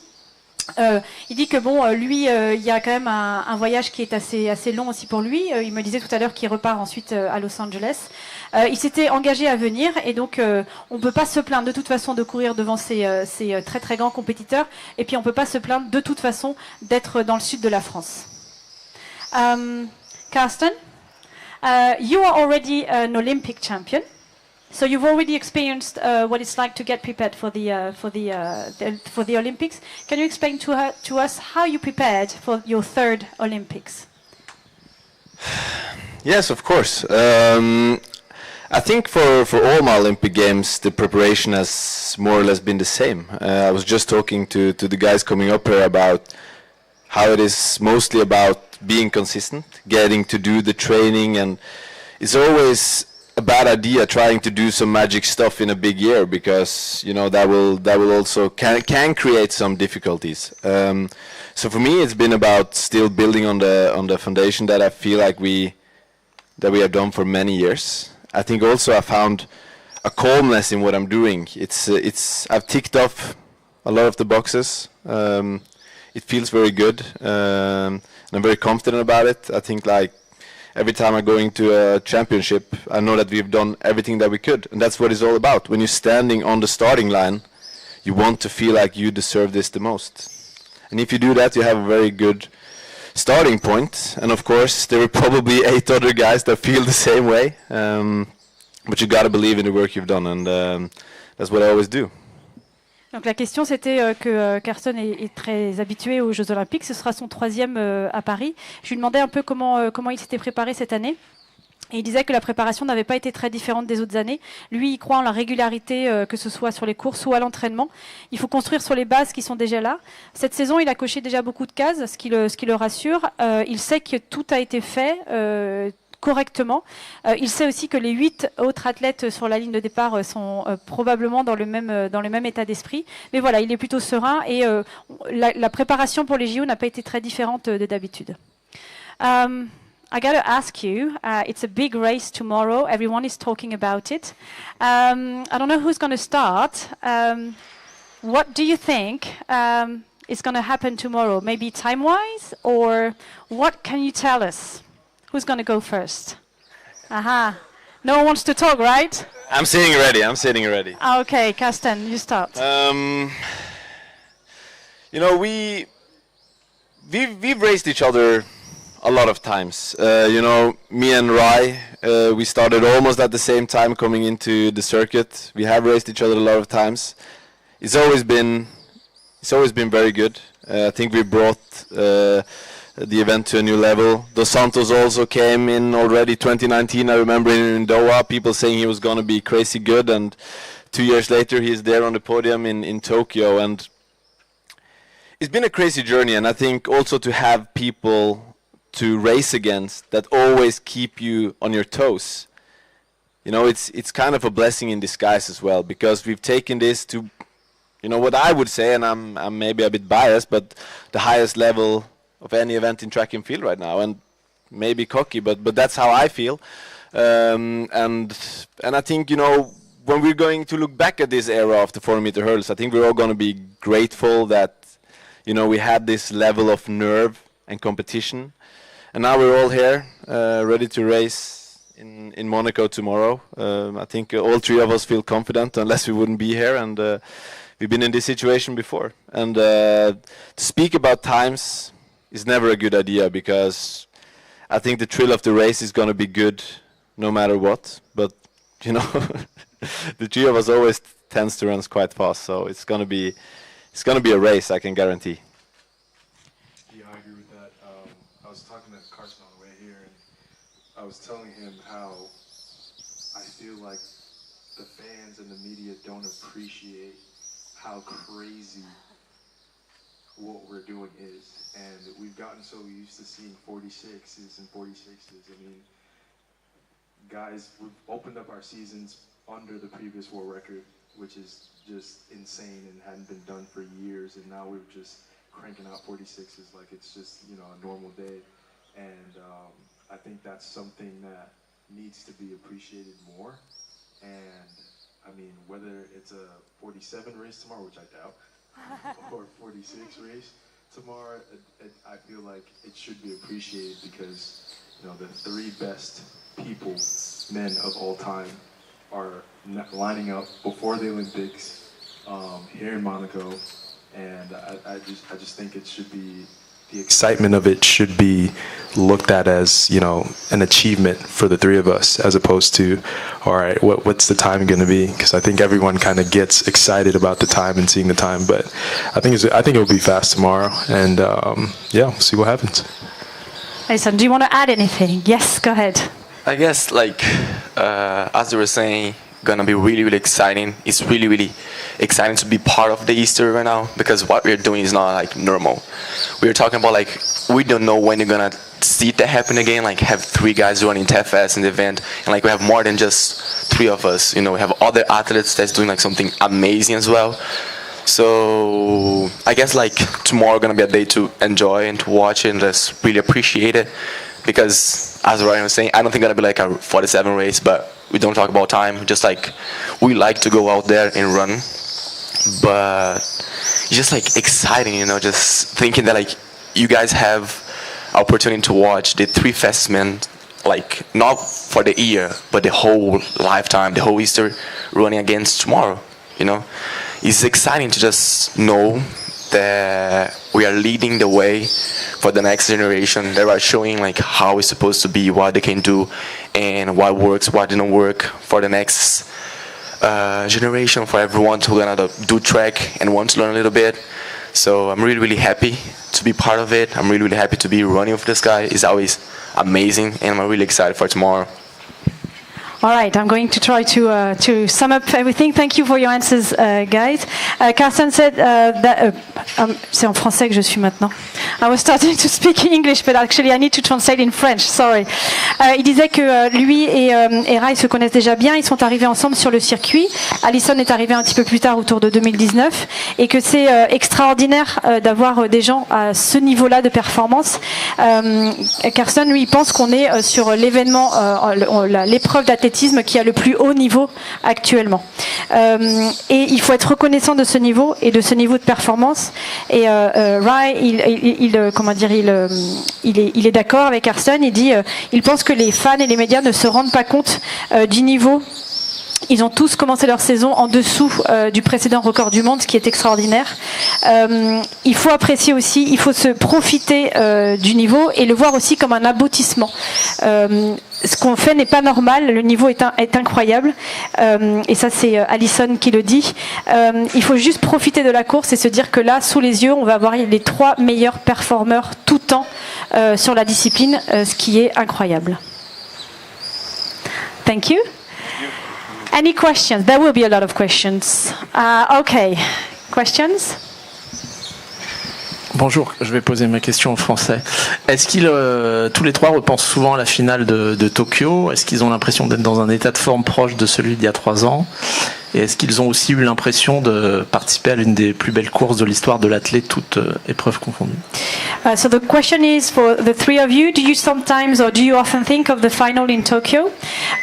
Il dit que bon, lui, il y a quand même un voyage qui est assez long aussi pour lui. Il me disait tout à l'heure qu'il repart ensuite à Los Angeles. Il s'était engagé à venir et donc on ne peut pas se plaindre de toute façon de courir devant ces très grands compétiteurs. Et puis on ne peut pas se plaindre de toute façon d'être dans le sud de la France. Karsten, you are already an Olympic champion. So you've already experienced what it's like to get prepared for the Olympics. Can you explain to us how you prepared for your third Olympics? Yes, of course. I think for all my Olympic games, the preparation has more or less been the same. I was just talking to the guys coming up here about how it is mostly about being consistent, getting to do the training, and it's always a bad idea trying to do some magic stuff in a big year, because you know that will also can create some difficulties. So for me, it's been about still building on the foundation that I feel like we have done for many years. I think also I found a calmness in what I'm doing. I've ticked off a lot of the boxes. It feels very good, and I'm very confident about it. I think like every time I go into a championship, I know that we've done everything that we could, and that's what it's all about. When you're standing on the starting line, you want to feel like you deserve this the most. And if you do that, you have a very good starting point. And of course, there are probably 8 other guys that feel the same way. But you got to believe in the work you've done, and that's what I always do. Donc la question c'était que Karsten est très habitué aux Jeux Olympiques, ce sera son 3e à Paris. Je lui demandais un peu comment il s'était préparé cette année. Et il disait que la préparation n'avait pas été très différente des autres années. Lui, il croit en la régularité, que ce soit sur les courses ou à l'entraînement. Il faut construire sur les bases qui sont déjà là. Cette saison, il a coché déjà beaucoup de cases, ce qui le rassure. Il sait que tout a été fait correctement. Il sait aussi que les 8 autres athlètes sur la ligne de départ sont probablement dans le même état d'esprit. Mais voilà, il est plutôt serein et la préparation pour les JO n'a pas été très différente de d'habitude. I got to ask you, it's a big race tomorrow. Everyone is talking about it. I don't know who's going to start. What do you think is going to happen tomorrow? Maybe time-wise? Or what can you tell us? Who's going to go first? Aha. No one wants to talk, right? I'm sitting ready. Okay, Karsten, you start. You know, we've raced each other a lot of times. You know, me and Rai, we started almost at the same time coming into the circuit. We have raced each other a lot of times. It's always been very good. I think we brought the event to a new level. Dos Santos also came in already 2019. I remember in Doha, people saying he was going to be crazy good, and 2 years later he's there on the podium in Tokyo. And it's been a crazy journey, and I think also to have people to race against that always keep you on your toes. You know, it's kind of a blessing in disguise as well, because we've taken this to, you know, what I would say, and I'm maybe a bit biased, but the highest level of any event in track and field right now, and maybe cocky, but that's how I feel. And I think, you know, when we're going to look back at this era of the 400-meter hurdles, I think we're all going to be grateful that, you know, we had this level of nerve and competition. And now we're all here, ready to race in Monaco tomorrow. I think all 3 of us feel confident, unless we wouldn't be here. And we've been in this situation before. And to speak about times is never a good idea, because I think the thrill of the race is going to be good no matter what. But, you know, the 3 of us always tends to run quite fast. So it's going to be a race, I can guarantee. I was telling him how I feel like the fans and the media don't appreciate how crazy what we're doing is. And we've gotten so used to seeing 46s and 46s. I mean, guys, we've opened up our seasons under the previous world record, which is just insane and hadn't been done for years. And now we're just cranking out 46s like it's just, you know, a normal day. And I think that's something that needs to be appreciated more. And I mean, whether it's a 47 race tomorrow, which I doubt, or 46 race tomorrow, I feel like it should be appreciated, because, you know, the 3 best people, men of all time, are lining up before the Olympics here in Monaco, and I just think it should be, the excitement of it should be looked at as, you know, an achievement for the 3 of us, as opposed to, all right, what's the time going to be? Because I think everyone kind of gets excited about the time and seeing the time, but I think it will be fast tomorrow, and yeah, we'll see what happens. Alison, do you want to add anything? Yes, go ahead. I guess, like, as you were saying, gonna be really, really exciting. It's really, really exciting to be part of the Easter right now, because what we're doing is not like normal. We're talking about, like, we don't know when you're gonna see that happen again, like have 3 guys running TFS in the event, and like we have more than just 3 of us, you know, we have other athletes that's doing like something amazing as well. So I guess like tomorrow gonna be a day to enjoy and to watch it and just really appreciate it, because as Ryan was saying, I don't think it's gonna be like a 47 race, but we don't talk about time, just like we like to go out there and run, but it's just like exciting, you know, just thinking that like you guys have opportunity to watch the 3 fastest men, like not for the year but the whole lifetime, the whole Easter, running against tomorrow, you know. It's exciting to just know that we are leading the way for the next generation. They are showing like how it's supposed to be, what they can do, and what works, what didn't work for the next generation, for everyone to learn how to do track and want to learn a little bit. So I'm really, really happy to be part of it. I'm really, really happy to be running with this guy. It's always amazing, and I'm really excited for tomorrow. All right, I'm going to try to sum up everything. Thank you for your answers, guys. Karsten said that c'est en français que je suis maintenant. I was starting to speak in English, but actually I need to translate in French. Sorry. Il disait que lui et Rai se connaissent déjà bien. Ils sont arrivés ensemble sur le circuit. Alison est arrivée un petit peu plus tard, autour de 2019, et que c'est extraordinaire d'avoir des gens à ce niveau-là de performance. Karsten, lui, pense qu'on est sur l'événement, l'épreuve d'athlétisme qui a le plus haut niveau actuellement. Et il faut être reconnaissant de ce niveau et de ce niveau de performance. Et Rai, il est d'accord avec Karsten. Il dit, il pense que les fans et les médias ne se rendent pas compte du niveau. Ils ont tous commencé leur saison en dessous du précédent record du monde, ce qui est extraordinaire. Il faut apprécier aussi, il faut se profiter du niveau et le voir aussi comme un aboutissement. Ce qu'on fait n'est pas normal, le niveau est incroyable. Et ça, c'est Alison qui le dit. Il faut juste profiter de la course et se dire que là, sous les yeux, on va avoir les 3 meilleurs performeurs tout temps sur la discipline, ce qui est incroyable. Thank you. Any questions? There will be a lot of questions. Okay, questions? Bonjour, je vais poser ma question en français. Est-ce qu'ils, tous les 3, repensent souvent à la finale de Tokyo? Est-ce qu'ils ont l'impression d'être dans un état de forme proche de celui d'il y a 3 ans? Et est-ce qu'ils ont aussi eu l'impression de participer à l'une des plus belles courses de l'histoire de l'athlète, toutes épreuves confondues? So the question is for the 3 of you, do you sometimes or do you often think of the final in Tokyo?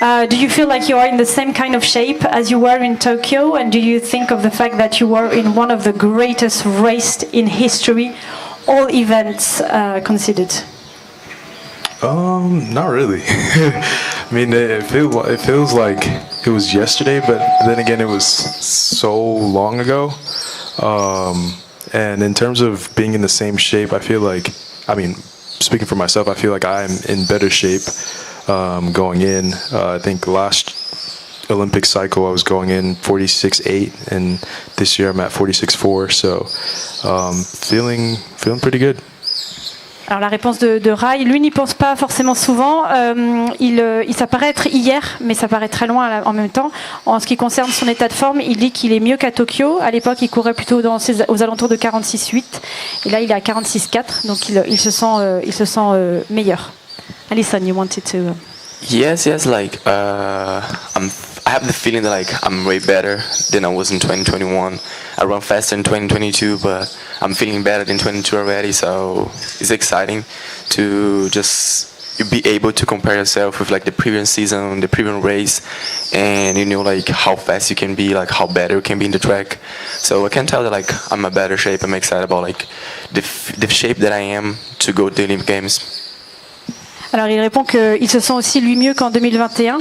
Do you feel like you are in the same kind of shape as you were in Tokyo? And do you think of the fact that you were in one of the greatest races in history, all events considered? Not really. I mean, it feels like it was yesterday, but then again, it was so long ago. And in terms of being in the same shape, I feel like, I mean, speaking for myself, I feel like I'm in better shape going in. I think last Olympic cycle I was going in 46.8, and this year I'm at 46.4, so feeling pretty good. Alors la réponse de Rai, lui n'y pense pas forcément souvent. Ça paraît être hier, mais ça paraît très loin en même temps. En ce qui concerne son état de forme, il dit qu'il est mieux qu'à Tokyo. À l'époque, il courait plutôt aux alentours de 46.8, et là il est à 46.4, donc il se sent meilleur. Alison, you wanted to? Yes, like I have the feeling that like I'm way better than I was in 2021. I run faster in 2022, but I'm feeling better than 22 already, so it's exciting to just be able to compare yourself with like the previous season, the previous race, and you know like how fast you can be, like how better you can be in the track. So I can tell that like I'm in a better shape. I'm excited about like the shape that I am to go to the Olympic Games. Alors il répond qu'il se sent aussi lui mieux qu'en 2021.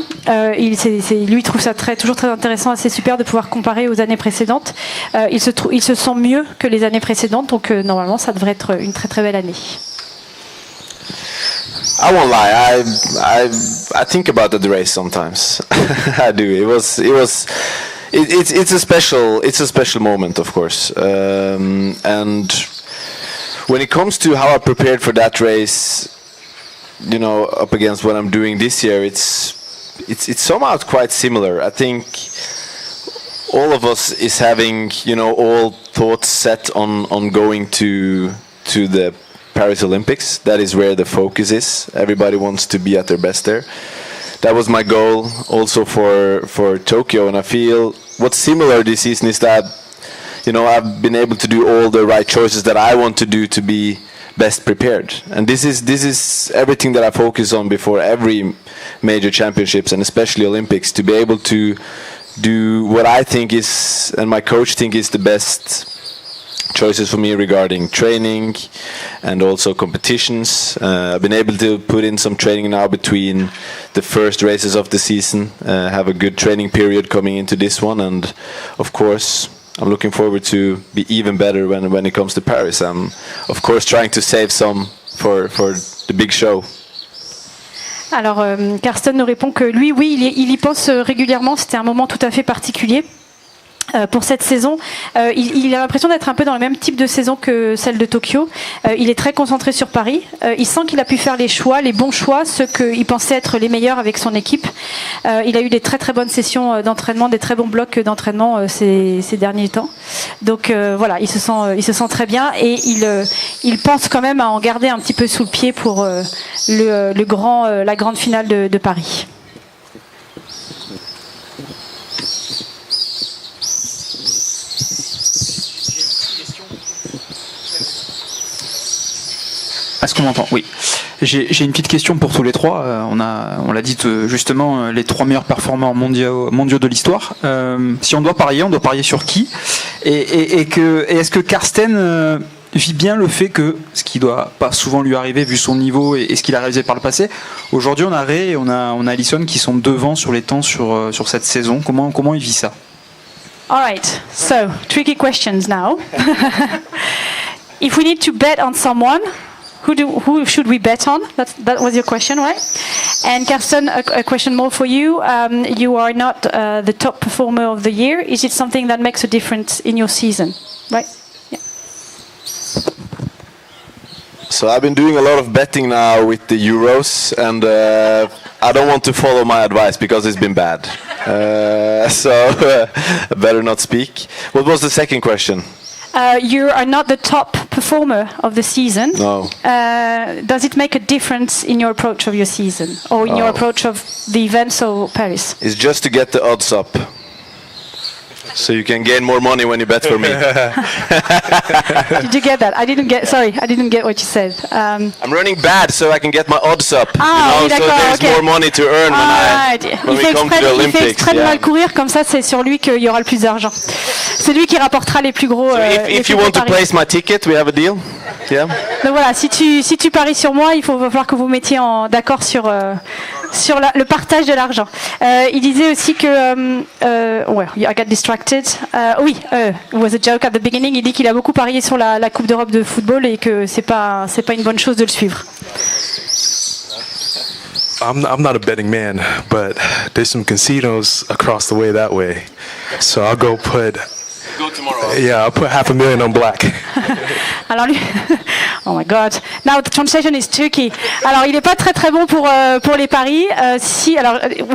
Lui trouve ça toujours très intéressant, assez super de pouvoir comparer aux années précédentes. Il se sent mieux que les années précédentes, donc normalement ça devrait être une très très belle année. I won't lie. I think about the race sometimes. I do. It's a special moment, of course. And when it comes to how I prepared for that race, you know, up against what I'm doing this year, it's somehow quite similar. I think all of us is having, you know, all thoughts set on going to the Paris Olympics. That is where the focus is. Everybody wants to be at their best there. That was my goal also for Tokyo, and I feel what's similar this season is that, you know, I've been able to do all the right choices that I want to do to be best prepared, and this is everything that I focus on before every major championships and especially Olympics, to be able to do what I think is, and my coach think is, the best choices for me regarding training and also competitions. I've been able to put in some training now between the first races of the season, have a good training period coming into this one, and of course I'm looking forward to be even better when it comes to Paris. I'm of course trying to save some for the big show. Alors, Karsten nous répond que lui, oui, il y pense régulièrement. C'était un moment tout à fait particulier. Pour cette saison, il a l'impression d'être un peu dans le même type de saison que celle de Tokyo. Il est très concentré sur Paris. Il sent qu'il a pu faire les bons choix, ceux qu'il pensait être les meilleurs avec son équipe. Il a eu des très très bonnes sessions d'entraînement, des très bons blocs d'entraînement ces derniers temps. Donc voilà, il se sent très bien et il pense quand même à en garder un petit peu sous le pied pour la grande finale de Paris. Est-ce qu'on m'entend? Oui. J'ai une petite question pour tous les trois. On l'a dit justement, les 3 meilleurs performeurs mondiaux de l'histoire. Si on doit parier sur qui? Et est-ce que Karsten vit bien le fait que, ce qui doit pas souvent lui arriver vu son niveau et ce qu'il a réalisé par le passé, aujourd'hui on a Ray et on a Alison qui sont devant sur les temps sur cette saison. Comment il vit ça? All right. So, tricky questions now. If we need to bet on someone, who should we bet on? That was your question, right? And Karsten, a question more for you. You are not the top performer of the year. Is it something that makes a difference in your season, right? Yeah. So I've been doing a lot of betting now with the Euros, and I don't want to follow my advice because it's been bad. So I better not speak. What was the second question? You are not the top performer of the season. No. Does it make a difference in your approach of your season or in your approach of the events of Paris? It's just to get the odds up. So you can gain more money when you bet for me. Did you get that? I didn't get what you said. I'm running bad, so I can get my odds up. Ah, so there's more money to earn when we come to the Olympics. Il fait exprès de mal courir, comme ça c'est sur lui qu'il y aura le plus d'argent. C'est lui qui rapportera les plus gros. So if you want to place my ticket, we have a deal. Yeah. Donc voilà, si tu paries sur moi, va falloir que vous mettiez d'accord sur le partage de l'argent. Il disait aussi que I got distracted. It was a joke at the beginning. Il dit qu'il a beaucoup parié sur la Coupe d'Europe de football et que c'est pas une bonne chose de le suivre. I'm not a betting man, but there's some casinos across the way that way. So I'll go tomorrow. Yeah, I'll put $500,000 on black. Alors lui, oh my God. Now the translation is tricky. Alors il n'est pas très très bon pour les paris.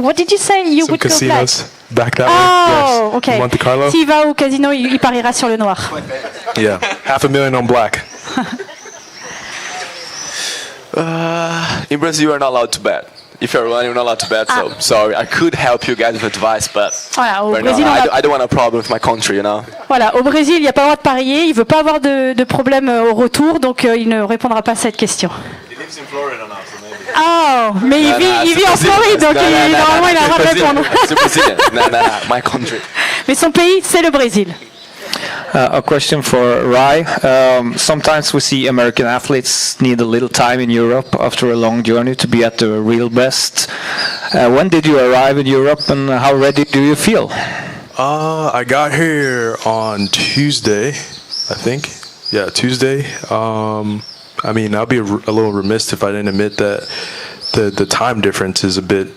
What did you say? You some would casinos go black. back that way. Oh, yes. okay. Monte Carlo. S'il va au casino, il pariera sur le noir. Yeah, $500,000 on black. In Brazil, you are not allowed to bet. If you're running, you're not allowed to bet. So sorry, I could help you guys with advice, but voilà, au right Brésil, now, I don't want a problem with my country, you know. Voilà, au Brésil, il n'y a pas le droit de parier. Il veut pas avoir de problème au retour, donc il ne répondra pas à cette question. Oh, mais il vit en Floride, donc normalement il a le droit de répondre. C'est Brésilien. No, my country. Mais son pays, c'est le Brésil. A question for Rai. Sometimes we see American athletes need a little time in Europe after a long journey to be at the real best. When did you arrive in Europe and how ready do you feel? I got here on Tuesday, I think. Yeah, Tuesday. I mean, I'll be a little remiss if I didn't admit that the time difference is a bit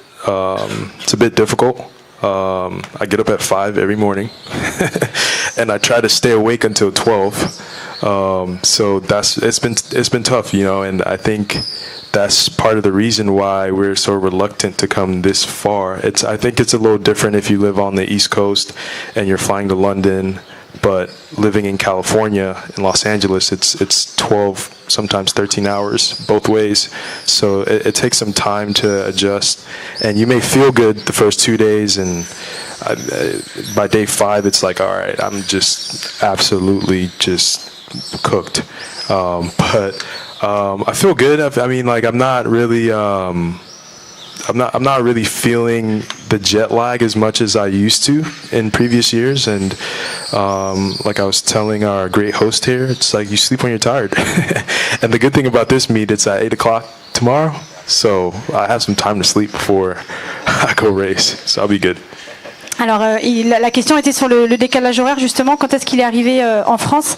difficult. I get up at 5 every morning, and I try to stay awake until 12. So it's been tough, you know, and I think that's part of the reason why we're so reluctant to come this far. I think it's a little different if you live on the East Coast and you're flying to London, but living in California, in Los Angeles, it's 12, sometimes 13 hours both ways. So it takes some time to adjust, and you may feel good the first 2 days, and by day 5, it's like, all right, I'm just absolutely just cooked. But I feel good. I mean, like I'm not really feeling the jet lag as much as I used to in previous years. And like I was telling our great host here, it's like you sleep when you're tired. And the good thing about this meet, it's at 8 o'clock tomorrow. So I have some time to sleep before I go race. So I'll be good. Alors, la question était sur le décalage horaire, justement. Quand est-ce qu'il est arrivé en France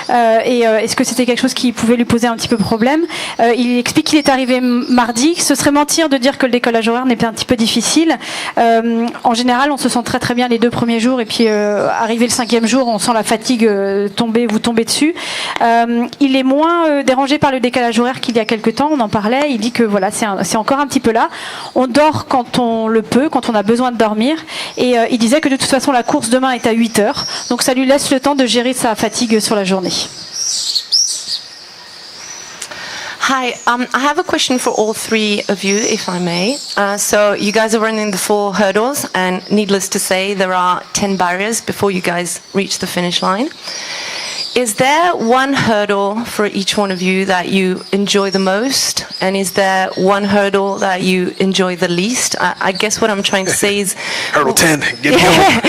et est-ce que c'était quelque chose qui pouvait lui poser un petit peu problème? Il explique qu'il est arrivé mardi. Ce serait mentir de dire que le décalage horaire n'est pas un petit peu difficile. En général, on se sent très très bien les 2 premiers jours et puis arrivé le 5e jour, on sent la fatigue vous tomber dessus. Il est moins dérangé par le décalage horaire qu'il y a quelques temps. On en parlait. Il dit que voilà, c'est encore un petit peu là. On dort quand on le peut, quand on a besoin de dormir. Et il disait que de toute façon la course demain est à 8 heures, donc ça lui laisse le temps de gérer sa fatigue sur la journée. Hi, I have a question for all 3 of you, if I may. So you guys are running the 4 hurdles, and needless to say, there are 10 barriers before you guys reach the finish line. Is there one hurdle for each one of you that you enjoy the most? And is there one hurdle that you enjoy the least? I guess what I'm trying to say is... Hurdle 10, get going.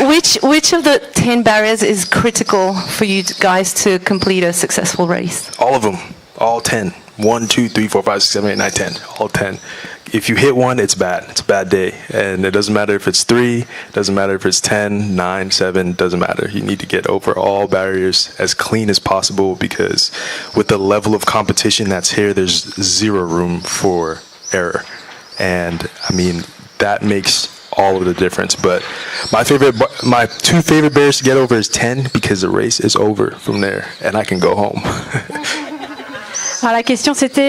Which of the 10 barriers is critical for you guys to complete a successful race? All of them. All 10. 1, 2, 3, 4, 5, 6, 7, 8, 9, 10. All 10. If you hit one, it's bad. It's a bad day. And it doesn't matter if it's 3, it doesn't matter if it's 10, 9, 7, doesn't matter. You need to get over all barriers as clean as possible, because with the level of competition that's here, there's 0 room for error. And I mean, that makes all of the difference. But my 2 favorite barriers to get over is 10, because the race is over from there and I can go home. Alors la question c'était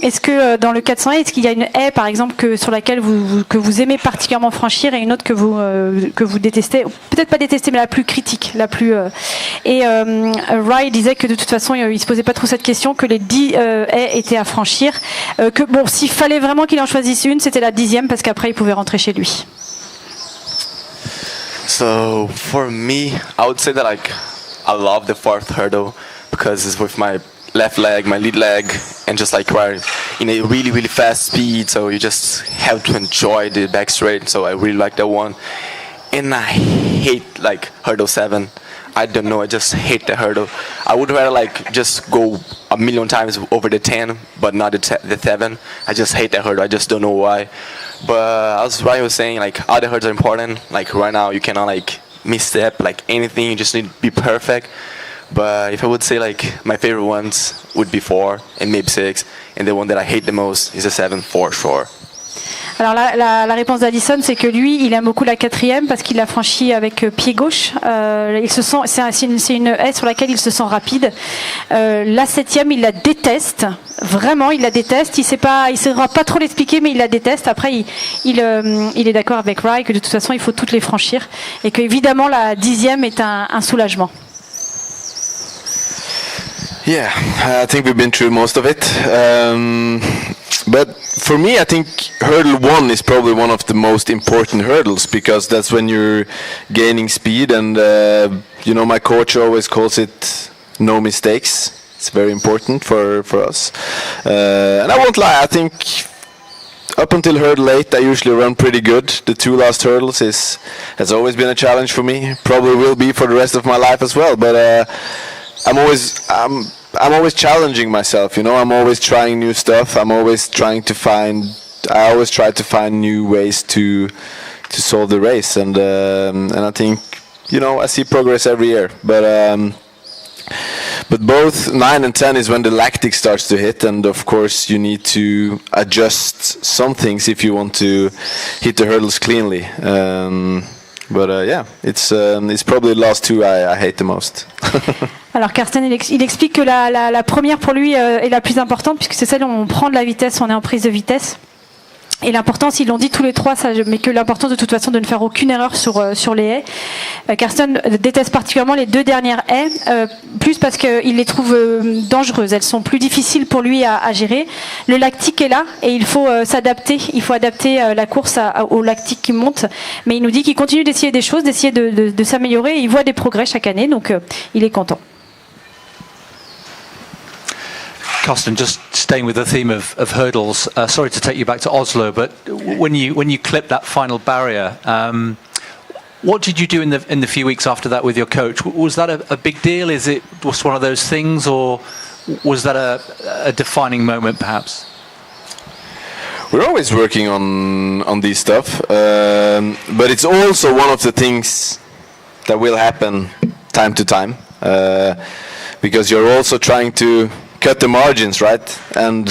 est-ce que dans le 400 est-ce qu'il y a une haie par exemple sur laquelle vous aimez particulièrement franchir et une autre que vous détestez, peut-être pas détestez mais la plus critique, la plus et Rai disait que de toute façon il se posait pas trop cette question, que les 10 haies étaient à franchir, que bon s'il fallait vraiment qu'il en choisisse une, c'était la 10e parce qu'après il pouvait rentrer chez lui. So for me, I would say that like I love the 4th hurdle because it's with my left leg, my lead leg, and just like right in a really really fast speed, so you just have to enjoy the back straight. So I really like that one. And I hate like hurdle 7. I don't know, I just hate the hurdle. I would rather like just go a million times over the 10 but not the 7. I just hate that hurdle, I just don't know why. But as Ryan was saying, like other hurdles are important. Like right now you cannot like misstep like anything, you just need to be perfect. But if I would say like my favorite ones would be 4 and maybe 6, and the one that I hate the most is a 7 for sure. Alors la réponse d'Alison, c'est que lui, il aime beaucoup la 4e parce qu'il l'a franchie avec pied gauche. Il se sent, c'est une haie sur laquelle il se sent rapide. La 7e, il la déteste. Vraiment, il la déteste. Il saura pas trop l'expliquer, mais il la déteste. Après, il est d'accord avec Rai que de toute façon, il faut toutes les franchir et que évidemment la 10e est un soulagement. Yeah, I think we've been through most of it. But for me, I think hurdle 1 is probably one of the most important hurdles, because that's when you're gaining speed, and you know, my coach always calls it no mistakes. It's very important for us. And I won't lie, I think up until hurdle 8 I usually run pretty good. The 2 last hurdles has always been a challenge for me. Probably will be for the rest of my life as well. But I'm always challenging myself, you know. I'm always trying new stuff. I always try to find new ways to solve the race, and I think, you know, I see progress every year. But both 9 and 10 is when the lactic starts to hit, and of course you need to adjust some things if you want to hit the hurdles cleanly. Yeah, it's probably the last 2 I hate the most. Alors Karsten, il explique que la première pour lui est la plus importante, puisque c'est celle où on prend de la vitesse, on est en prise de vitesse. Et l'importance, ils l'ont dit tous les 3, mais que l'importance de toute façon de ne faire aucune erreur sur les haies. Karsten déteste particulièrement les 2 dernières haies, plus parce qu'il les trouve dangereuses. Elles sont plus difficiles pour lui à gérer. Le lactique est là et il faut s'adapter. Il faut adapter la course au lactique qui monte. Mais il nous dit qu'il continue d'essayer des choses, d'essayer de s'améliorer. Et il voit des progrès chaque année, donc il est content. Karsten, just staying with the theme of hurdles, sorry to take you back to Oslo, but when you clipped that final barrier, what did you do in the few weeks after that with your coach? Was that a big deal? Is it was one of those things, or was that a defining moment perhaps? we're always working on these stuff, but it's also one of the things that will happen time to time, because you're also trying to cut the margins, right? And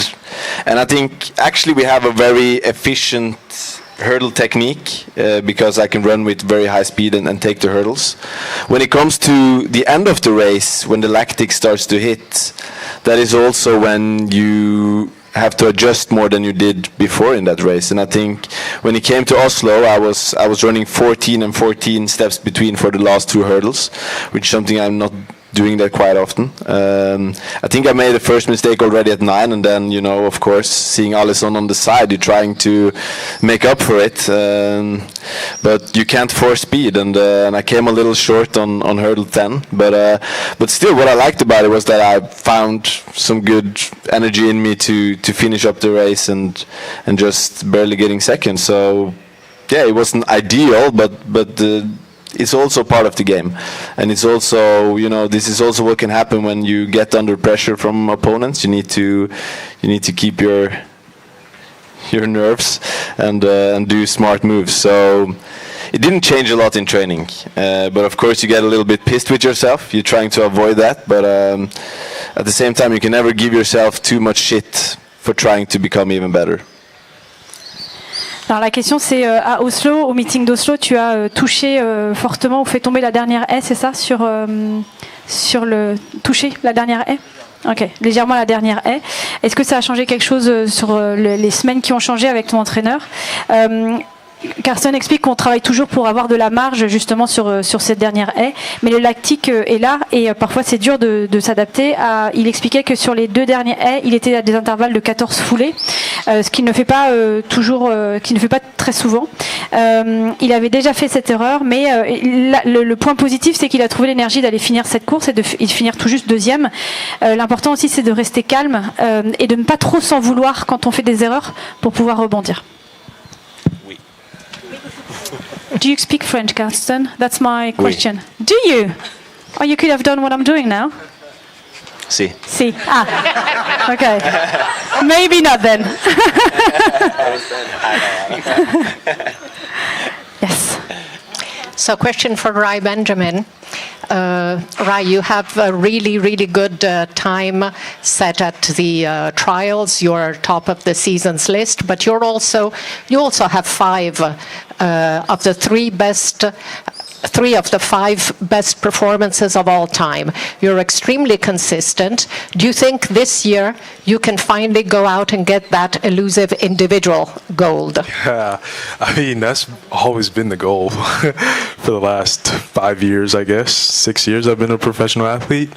I think actually we have a very efficient hurdle technique, because I can run with very high speed and take the hurdles. When it comes to the end of the race, when the lactic starts to hit, that is also when you have to adjust more than you did before in that race. And I think when it came to Oslo, I was running 14 and 14 steps between for the last two hurdles, which is something I'm not doing that quite often. I think I made the first mistake already at 9, and then, you know, of course, seeing Alison on the side, you're trying to make up for it, but you can't force speed, and I came a little short on hurdle 10, but still, what I liked about it was that I found some good energy in me to finish up the race and just barely getting second. So yeah, it wasn't ideal, but it's also part of the game, and it's also, you know, this is also what can happen when you get under pressure from opponents. You need to keep your nerves and do smart moves. So it didn't change a lot in training, but of course you get a little bit pissed with yourself. You're trying to avoid that, but at the same time you can never give yourself too much shit for trying to become even better. Alors la question c'est à Oslo, au meeting d'Oslo, tu as touché fortement ou fait tomber la dernière haie, c'est ça, sur le toucher la dernière haie. Ok, légèrement la dernière haie. Est-ce que ça a changé quelque chose sur les semaines qui ont changé avec ton entraîneur? Karsten explique qu'on travaille toujours pour avoir de la marge justement sur cette dernière haie, mais le lactique est là et parfois c'est dur de s'adapter. Il expliquait que sur les 2 dernières haies, il était à des intervalles de 14 foulées, ce qu'il ne fait pas qu'il ne fait pas très souvent. Il avait déjà fait cette erreur, mais le point positif, c'est qu'il a trouvé l'énergie d'aller finir cette course et de finir tout juste 2e. L'important aussi, c'est de rester calme et de ne pas trop s'en vouloir quand on fait des erreurs pour pouvoir rebondir. Do you speak French, Karsten? That's my question. Oui. Do you? Or you could have done what I'm doing now? Si. Si. Ah. Okay. Maybe not then. Yes. So, question for Rai Benjamin. Rai, you have a really, really good time set at the trials. You're top of the season's list, but you also have 5 of the 3 of the 5 best performances of all time. You're extremely consistent. Do you think this year you can finally go out and get that elusive individual gold? Yeah, I mean, that's always been the goal for the last 5 years, I guess. 6 years I've been a professional athlete.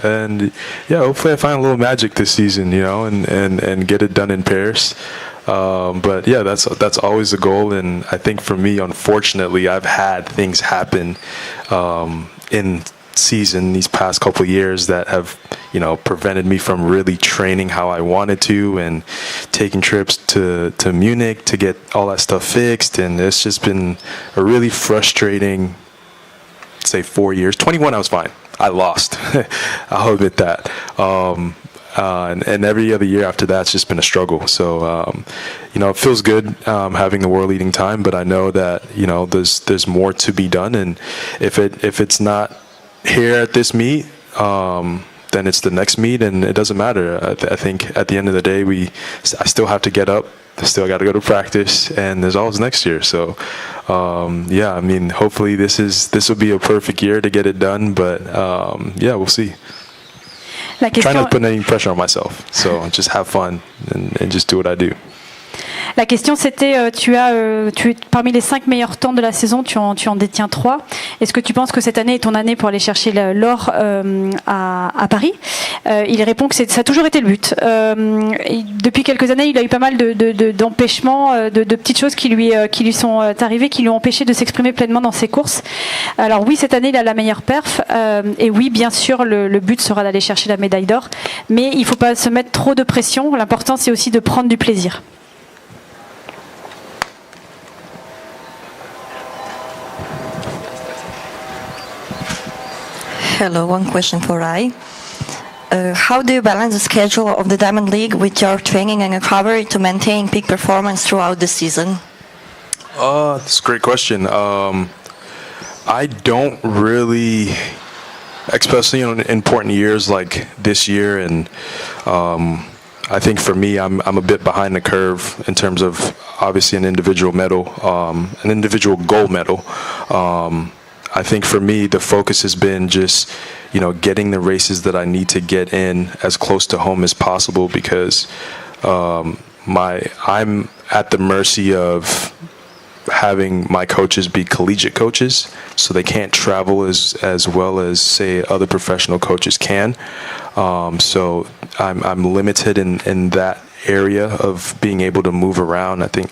And yeah, hopefully I find a little magic this season, you know, and get it done in Paris. But yeah, that's always the goal, and I think for me, unfortunately, I've had things happen in season these past couple of years that have, you know, prevented me from really training how I wanted to and taking trips to Munich to get all that stuff fixed, and it's just been a really frustrating, say, 4 years. 21, I was fine. I lost. I'll admit that. And every other year after that, it's just been a struggle. So, you know, it feels good having the world leading time, but I know that, you know, there's more to be done. And if it's not here at this meet, then it's the next meet, and it doesn't matter. I think at the end of the day, I still have to get up. I still got to go to practice, and there's always next year. So, yeah, I mean, hopefully this will be a perfect year to get it done. But yeah, we'll see. Try not to put any pressure on myself, so just have fun and just do what I do. La question c'était, tu es parmi les 5 meilleurs temps de la saison, tu en détiens 3. Est-ce que tu penses que cette année est ton année pour aller chercher l'or à Paris? Il répond que ça a toujours été le but. Depuis quelques années, il a eu pas mal d'empêchements, de petites choses qui lui sont arrivées, qui lui ont empêché de s'exprimer pleinement dans ses courses. Alors oui, cette année, il a la meilleure perf, et oui, bien sûr, le but sera d'aller chercher la médaille d'or, mais il ne faut pas se mettre trop de pression. L'important, c'est aussi de prendre du plaisir. Hello, one question for Rai. how do you balance the schedule of the Diamond League with your training and recovery to maintain peak performance throughout the season? That's a great question. I don't really, especially in important years like this year, and I think for me, I'm a bit behind the curve in terms of obviously an individual medal, an individual gold medal. I think for me, the focus has been just, getting the races that I need to get in as close to home as possible, because I'm at the mercy of having my coaches be collegiate coaches, so they can't travel as well as, say, other professional coaches can. So I'm limited in that area of being able to move around. I think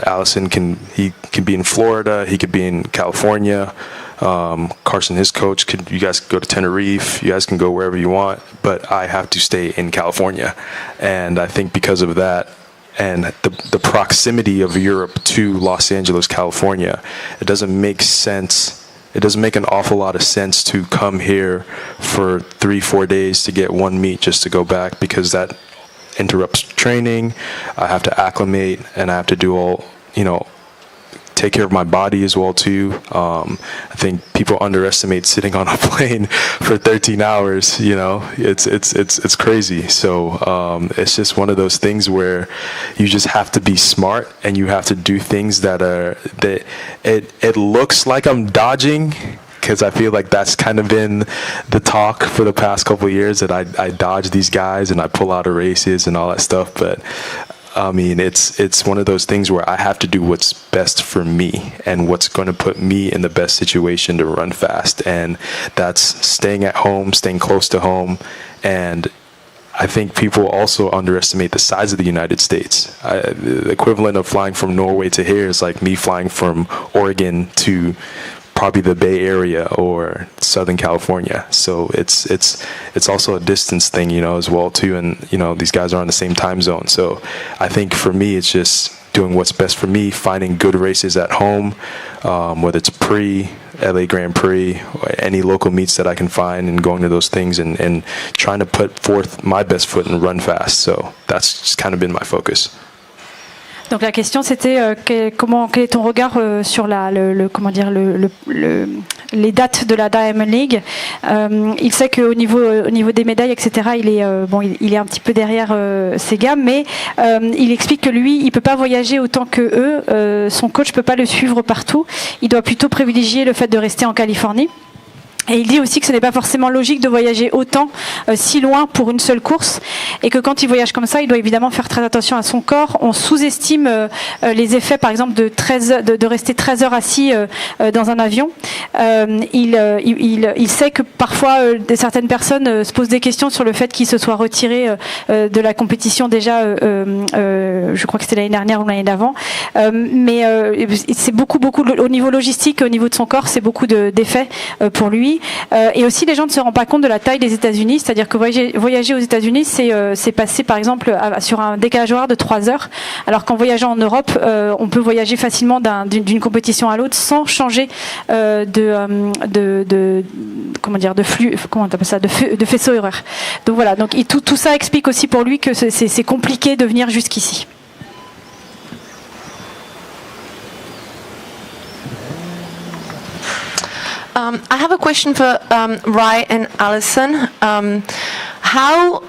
Alison can be in Florida, he could be in California. Karsten, his coach, you guys could go to Tenerife, you guys can go wherever you want, but I have to stay in California. And I think because of that, and the proximity of Europe to Los Angeles, California, it doesn't make sense. It doesn't make an awful lot of sense to come here for 3-4 days to get one meet just to go back, because that interrupts training. I have to acclimate, and I have to do all, take care of my body as well too. I think people underestimate sitting on a plane for 13 hours. It's crazy. So it's just one of those things where you just have to be smart, and you have to do things that it looks like I'm dodging, because I feel like that's kind of been the talk for the past couple of years, that I dodge these guys and I pull out of races and all that stuff. But I mean, it's one of those things where I have to do what's best for me and what's going to put me in the best situation to run fast. And that's staying at home, staying close to home. And I think people also underestimate the size of the United States. The equivalent of flying from Norway to here is like me flying from Oregon to probably the Bay Area or Southern California. So it's also a distance thing, as well too. And these guys are on the same time zone. So I think for me, it's just doing what's best for me, finding good races at home, whether it's LA Grand Prix, or any local meets that I can find, and going to those things and trying to put forth my best foot and run fast. So that's just kind of been my focus. Donc la question c'était quel est ton regard sur les dates de la Diamond League. Il sait qu'au niveau des médailles, etc., il est un petit peu derrière ses gars, mais il explique que lui, il peut pas voyager autant que eux. Son coach peut pas le suivre partout. Il doit plutôt privilégier le fait de rester en Californie. Et il dit aussi que ce n'est pas forcément logique de voyager autant, si loin pour une seule course, et que quand il voyage comme ça, il doit évidemment faire très attention à son corps. On sous-estime les effets, par exemple, de rester 13 heures assis dans un avion. Il sait que parfois certaines personnes se posent des questions sur le fait qu'il se soit retiré de la compétition déjà, je crois que c'était l'année dernière ou l'année d'avant. Mais c'est beaucoup au niveau logistique, au niveau de son corps, c'est beaucoup d'effets pour lui. Et aussi, les gens ne se rendent pas compte de la taille des États-Unis, c'est-à-dire que voyager aux États-Unis, c'est passer par exemple sur un décalage horaire de 3 heures, alors qu'en voyageant en Europe, on peut voyager facilement d'une compétition à l'autre sans changer de faisceau horaire. Donc voilà, donc tout ça explique aussi pour lui que c'est compliqué de venir jusqu'ici. I have a question for Rai and Alison. How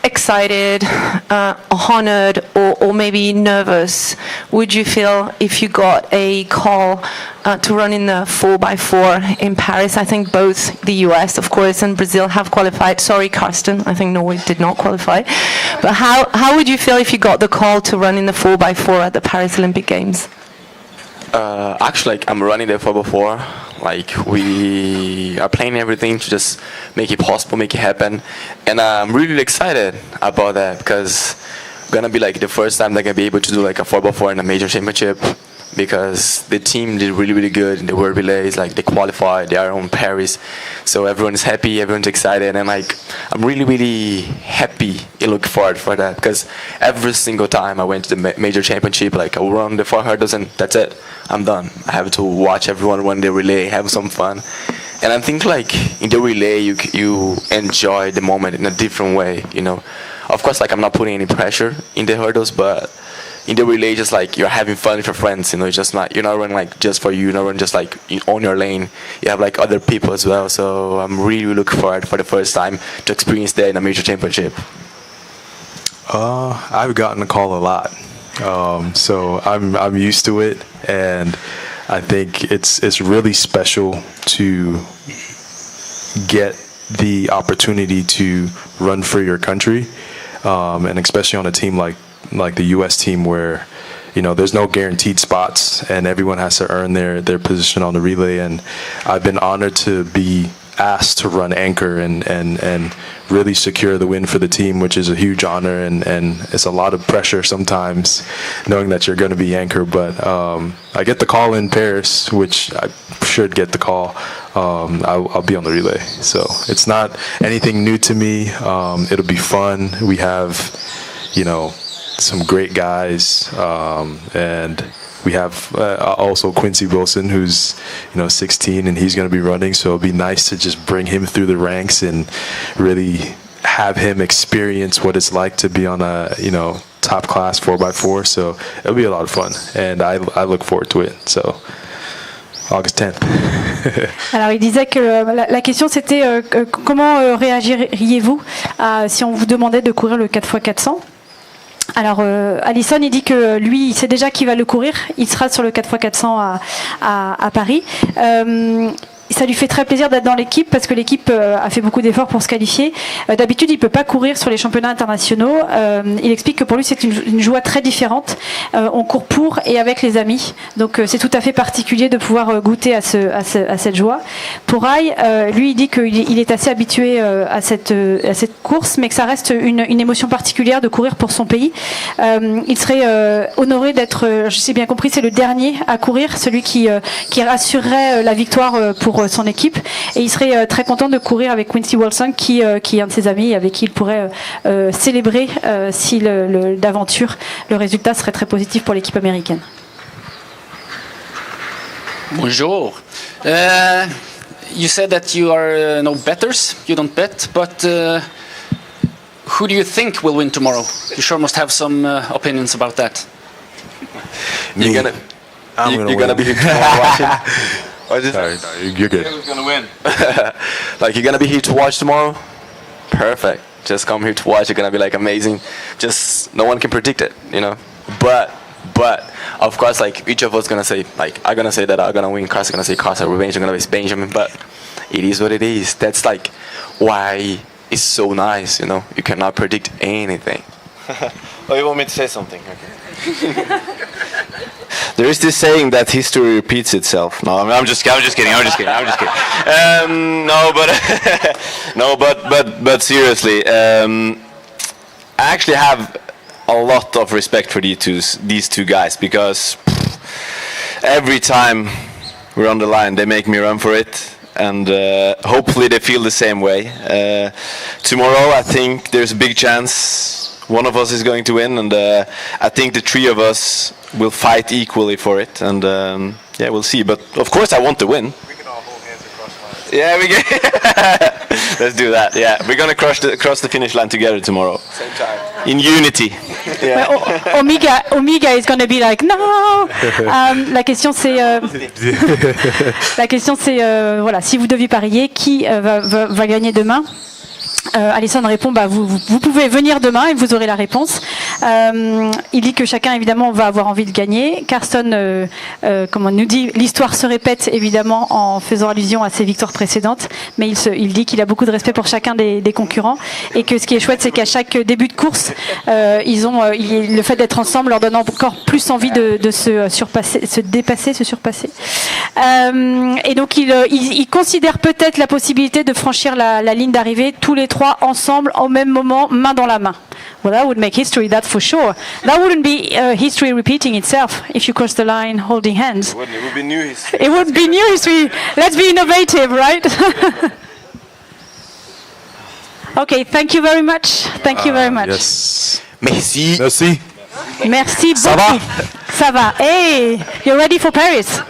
excited, honored, or maybe nervous would you feel if you got a call to run in the 4x4 in Paris? I think both the US, of course, and Brazil have qualified. Sorry, Karsten, I think Norway did not qualify. But how would you feel if you got the call to run in the 4x4 at the Paris Olympic Games? Actually, I'm running the 4x4. We are planning everything to just make it possible, make it happen. And I'm really excited about that, because it's going to be the first time they're going to be able to do a 4x4 in a major championship, because the team did really, really good in the world relays. They qualified, they are on Paris. So everyone's happy, everyone's excited. And I'm really, really happy and look forward for that, because every single time I went to the major championship, I run the 4 hurdles and that's it. I'm done. I have to watch everyone run the relay, have some fun. And I think like in the relay, you enjoy the moment in a different way, you know. Of course, like I'm not putting any pressure in the hurdles, but in the relay, just like you're having fun with your friends, you know. You're not running like just for you, you're not running just like on your lane. You have like other people as well. So I'm really looking forward for the first time to experience that in a major championship. I've gotten a call a lot, so I'm used to it, and I think it's really special to get the opportunity to run for your country, and especially on a team like the U.S. team where, you know, there's no guaranteed spots and everyone has to earn their position on the relay. And I've been honored to be asked to run anchor and really secure the win for the team, which is a huge honor, and it's a lot of pressure sometimes knowing that you're going to be anchor. But I get the call in Paris, which I should get the call. I'll be on the relay, so it's not anything new to me. It'll be fun. We have, you know, some great guys, and we have also Quincy Wilson, who's, you know, 16, and he's going to be running. So it'll be nice to just bring him through the ranks and really have him experience what it's like to be on a, you know, top class 4x4. So it'll be a lot of fun, and I look forward to it. So August 10th. Alors il disait que la question c'était comment réagiriez-vous si on vous demandait de courir le 4x400. Alors Alison, il dit que lui, il sait déjà qu'il va le courir. Il sera sur le 4x400 à Paris. Ça lui fait très plaisir d'être dans l'équipe parce que l'équipe a fait beaucoup d'efforts pour se qualifier. D'habitude, il peut pas courir sur les championnats internationaux. Il explique que pour lui, c'est une joie très différente. On court pour et avec les amis. Donc, c'est tout à fait particulier de pouvoir goûter à cette joie. Pour Rai, lui, il dit qu'il est assez habitué à cette course, mais que ça reste une émotion particulière de courir pour son pays. Il serait honoré d'être, je sais bien compris, c'est le dernier à courir, celui qui assurerait la victoire pour son équipe, et il serait très content de courir avec Quincy Wilson qui est un de ses amis avec qui il pourrait célébrer si d'aventure le résultat serait très positif pour l'équipe américaine. Bonjour. You said that you are no betters, you don't bet, but who do you think will win tomorrow? You sure must have some opinions about that. You're gonna be here tomorrow watching. Sorry, you're good. Who's gonna win? Like, you're gonna be here to watch tomorrow? Perfect. Just come here to watch. It's gonna be like amazing. Just no one can predict it, you know. But of course, like each of us gonna say, like I'm gonna say that I'm gonna win. Karsten gonna say Karsten revenge. I'm gonna be Benjamin. But it is what it is. That's like why it's so nice, you know. You cannot predict anything. Oh, you want me to say something? Okay. There is this saying that history repeats itself. No, I'm just kidding. But seriously, I actually have a lot of respect for these two guys, because every time we're on the line, they make me run for it, and hopefully they feel the same way. Tomorrow, I think there's a big chance one of us is going to win, and I think the three of us will fight equally for it, and yeah, we'll see. But of course, I want to win. We can all hold hands across the line. Yeah, we can. Let's do that. Yeah, we're gonna cross the finish line together tomorrow. Same time. In unity. Yeah. Omega is gonna be like no. La question c'est voilà, si vous deviez parier, qui va gagner demain? Alison répond vous pouvez venir demain et vous aurez la réponse. Il dit que chacun évidemment va avoir envie de gagner. Karsten, comme on nous dit, l'histoire se répète évidemment en faisant allusion à ses victoires précédentes, mais il dit qu'il a beaucoup de respect pour chacun des concurrents, et que ce qui est chouette, c'est qu'à chaque début de course, le fait d'être ensemble leur donne encore plus envie de se surpasser. Et donc il considère peut-être la possibilité de franchir la ligne d'arrivée tous les trois ensemble au même moment, main dans la main. Well, that would make history, that's for sure. That wouldn't be history repeating itself if you cross the line holding hands. It would be new history. It would be new history. Let's be innovative, right? Okay, thank you very much. Thank you very much. Yes. Merci. Merci beaucoup. Ça va. Hey, you're ready for Paris?